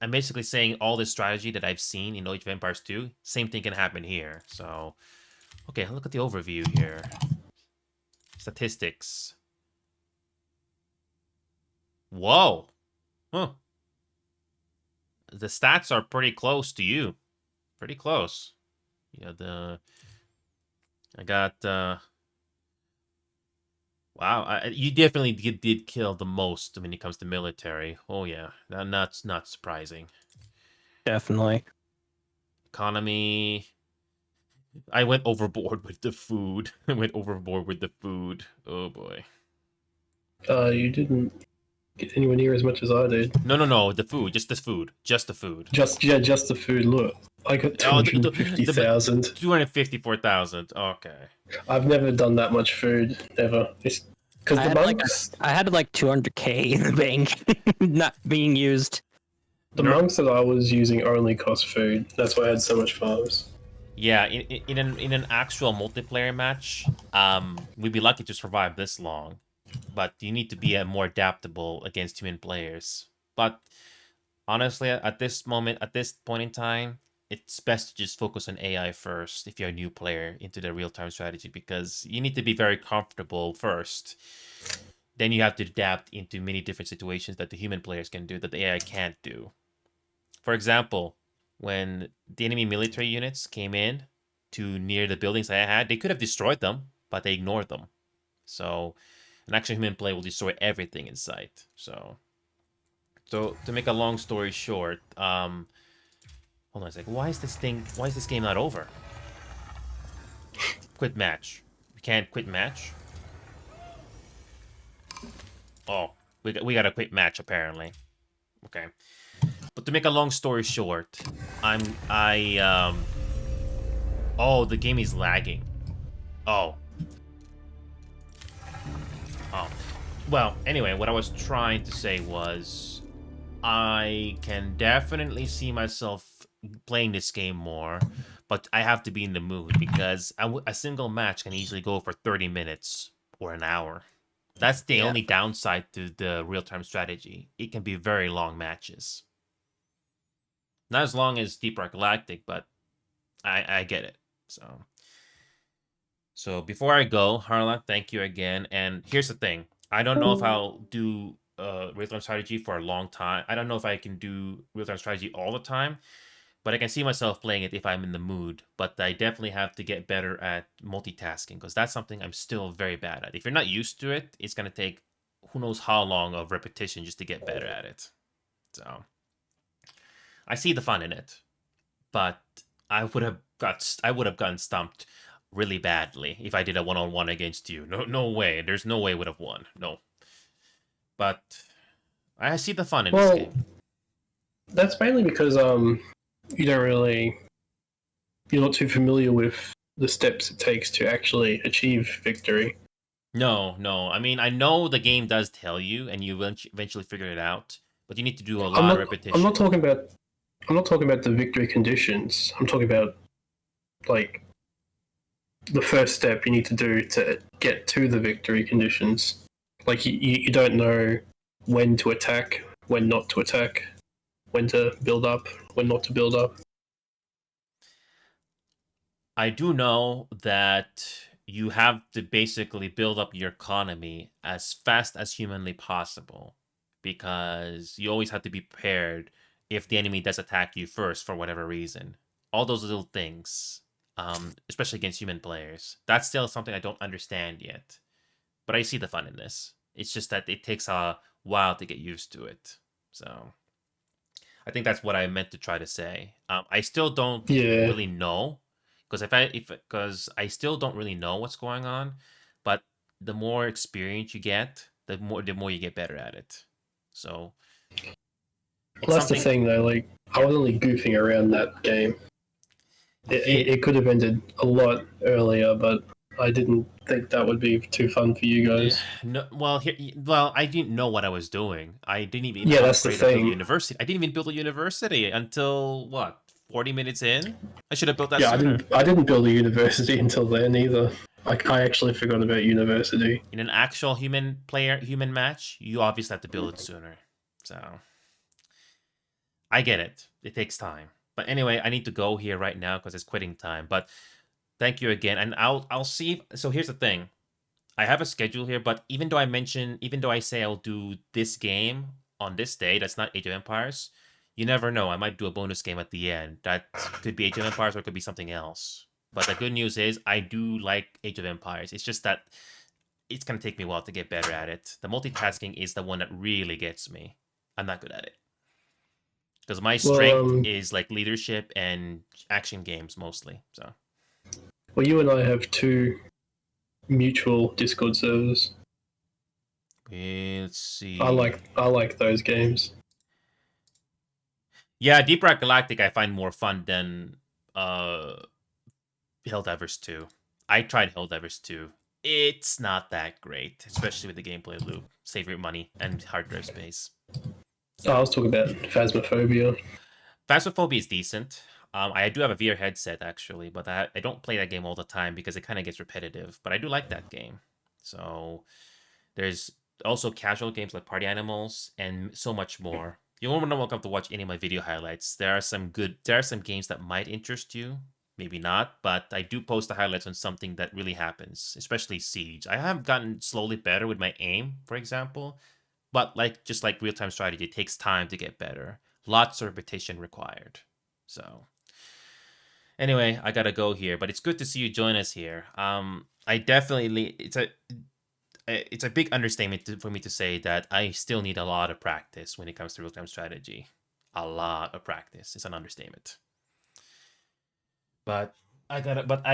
I'm basically saying all this strategy that I've seen in Age of Empires 2, same thing can happen here. So, okay, look at the overview here. Statistics. Whoa. Huh. The stats are pretty close to you. Pretty close. I got, wow, you definitely did kill the most when it comes to military. Oh yeah, that's not surprising. Definitely. Economy. I went overboard with the food. Oh boy. You didn't get anywhere near as much as I did. No, the food. Just the food. Just the food. Just the food. Look, I got 250,000. 254,000. Okay. I've never done that much food ever. Because the monks, I had like 200k in the bank, not being used. the monks that I was using only cost food. That's why I had so much farms. Yeah, in an actual multiplayer match, we'd be lucky to survive this long, but you need to be more adaptable against human players. But honestly, at this point in time, it's best to just focus on AI first if you're a new player into the real-time strategy, because you need to be very comfortable first. Then you have to adapt into many different situations that the human players can do that the AI can't do. For example, when the enemy military units came in to near the buildings I had, they could have destroyed them, but they ignored them. So an actual human player will destroy everything in sight. So to make a long story short, hold on a second. Why is this game not over? Quit match. We can't quit match. Oh, we got to quit match apparently. Okay. But to make a long story short, oh, the game is lagging. Oh. Well, anyway, what I was trying to say was I can definitely see myself playing this game more, but I have to be in the mood because a single match can easily go for 30 minutes or an hour. That's the only downside to the real-time strategy. It can be very long matches. Not as long as Deep Rock Galactic, but I get it. So before I go, Harla, thank you again. And here's the thing. I don't know if I'll do real-time strategy for a long time. I don't know if I can do real-time strategy all the time, but I can see myself playing it if I'm in the mood. But I definitely have to get better at multitasking because that's something I'm still very bad at. If you're not used to it, it's going to take who knows how long of repetition just to get better at it. So I see the fun in it, but I would have gotten stumped really badly if I did a one-on-one against you. No way. There's no way I would have won. No. But I see the fun in this game. That's mainly because you're not too familiar with the steps it takes to actually achieve victory. No. I mean, I know the game does tell you, and you eventually figure it out, but you need to do a lot of repetition. I'm not talking about the victory conditions. I'm talking about like the first step you need to do to get to the victory conditions. Like you don't know when to attack, when not to attack, when to build up, when not to build up. I do know that you have to basically build up your economy as fast as humanly possible because you always have to be prepared if the enemy does attack you first for whatever reason. All those little things, especially against human players. That's still something I don't understand yet. But I see the fun in this. It's just that it takes a while to get used to it. So I think that's what I meant to try to say. I still don't really know because I still don't really know what's going on, but the more experience you get, the more you get better at it. So Well, that's the thing, though. Like, I was only goofing around that game. It could have ended a lot earlier, but I didn't think that would be too fun for you guys. No, well, I didn't know what I was doing. I didn't even Yeah, that's the upgrade or build a thing. university. I didn't even build a university until what, 40 minutes in? I should have built that Yeah, sooner. I didn't build a university until then either. I actually forgot about university. In an actual human match, you obviously have to build it sooner. So I get it. It takes time. But anyway, I need to go here right now because it's quitting time. But thank you again, and I'll see. So here's the thing. I have a schedule here, but even though I say I'll do this game on this day, that's not Age of Empires. You never know. I might do a bonus game at the end. That could be Age of Empires or it could be something else. But the good news is I do like Age of Empires. It's just that it's going to take me a while to get better at it. The multitasking is the one that really gets me. I'm not good at it. Because my strength is like leadership and action games mostly. So. Well, you and I have 2 mutual Discord servers. Let's see. I like those games. Yeah, Deep Rock Galactic I find more fun than Helldivers 2. I tried Helldivers 2. It's not that great, especially with the gameplay loop. Save your money and hard drive space. So, I was talking about Phasmophobia. Phasmophobia is decent. I do have a VR headset, actually, but I don't play that game all the time because it kind of gets repetitive. But I do like that game. So there's also casual games like Party Animals and so much more. You're more than welcome to watch any of my video highlights. There are some games that might interest you. Maybe not, but I do post the highlights on something that really happens, especially Siege. I have gotten slowly better with my aim, for example. But just like real-time strategy, it takes time to get better. Lots of repetition required. So anyway, I gotta go here, but it's good to see you join us here. I definitely, it's a big understatement for me to say that I still need a lot of practice when it comes to real-time strategy. A lot of practice. It's an understatement. But I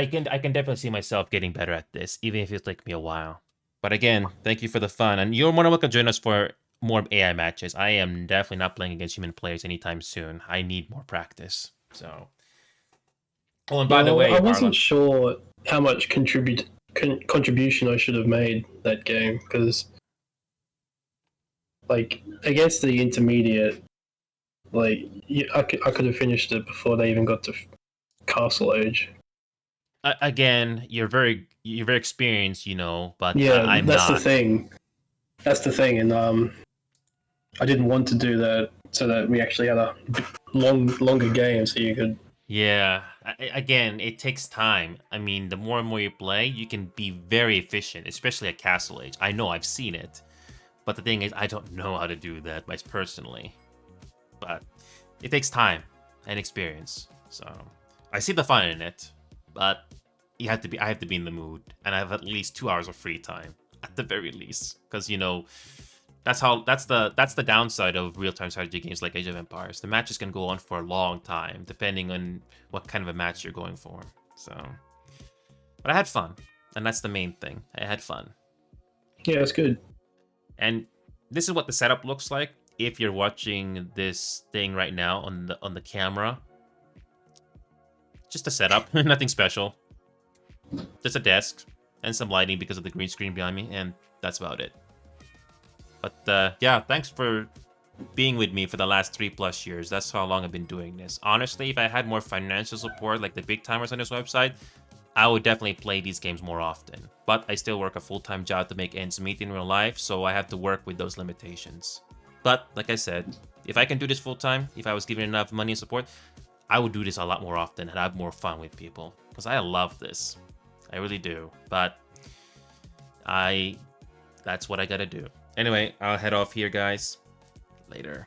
can definitely see myself getting better at this, even if it take me a while. But again, thank you for the fun, and you're more than welcome to join us for more AI matches. I am definitely not playing against human players anytime soon. I need more practice. So. Oh, and by the way, I wasn't sure how much contribution I should have made that game because, like, against the intermediate, like I could have finished it before they even got to Castle Age. Again, you're very experienced, but yeah, I'm not. That's the thing, and I didn't want to do that so that we actually had a longer game, so you could. Yeah, again, it takes time. I mean, the more and more you play, you can be very efficient, especially at Castle Age. I know, I've seen it, but the thing is, I don't know how to do that personally. But it takes time and experience, so I see the fun in it. But I have to be in the mood, and I have at least 2 hours of free time at the very least, because that's the downside of real-time strategy games like Age of Empires. The matches can go on for a long time, depending on what kind of a match you're going for. So, but I had fun, and that's the main thing. I had fun. Yeah, it's good. And this is what the setup looks like if you're watching this thing right now on the camera. Just a setup, nothing special. Just a desk and some lighting because of the green screen behind me, and that's about it. But yeah, thanks for being with me for the last 3+ years. That's how long I've been doing this. Honestly, if I had more financial support like the big timers on this website, I would definitely play these games more often. But I still work a full-time job to make ends meet in real life, so I have to work with those limitations. But like I said, if I can do this full-time, if I was given enough money and support, I would do this a lot more often and have more fun with people. Because I love this. I really do. But that's what I gotta do. Anyway, I'll head off here, guys. Later.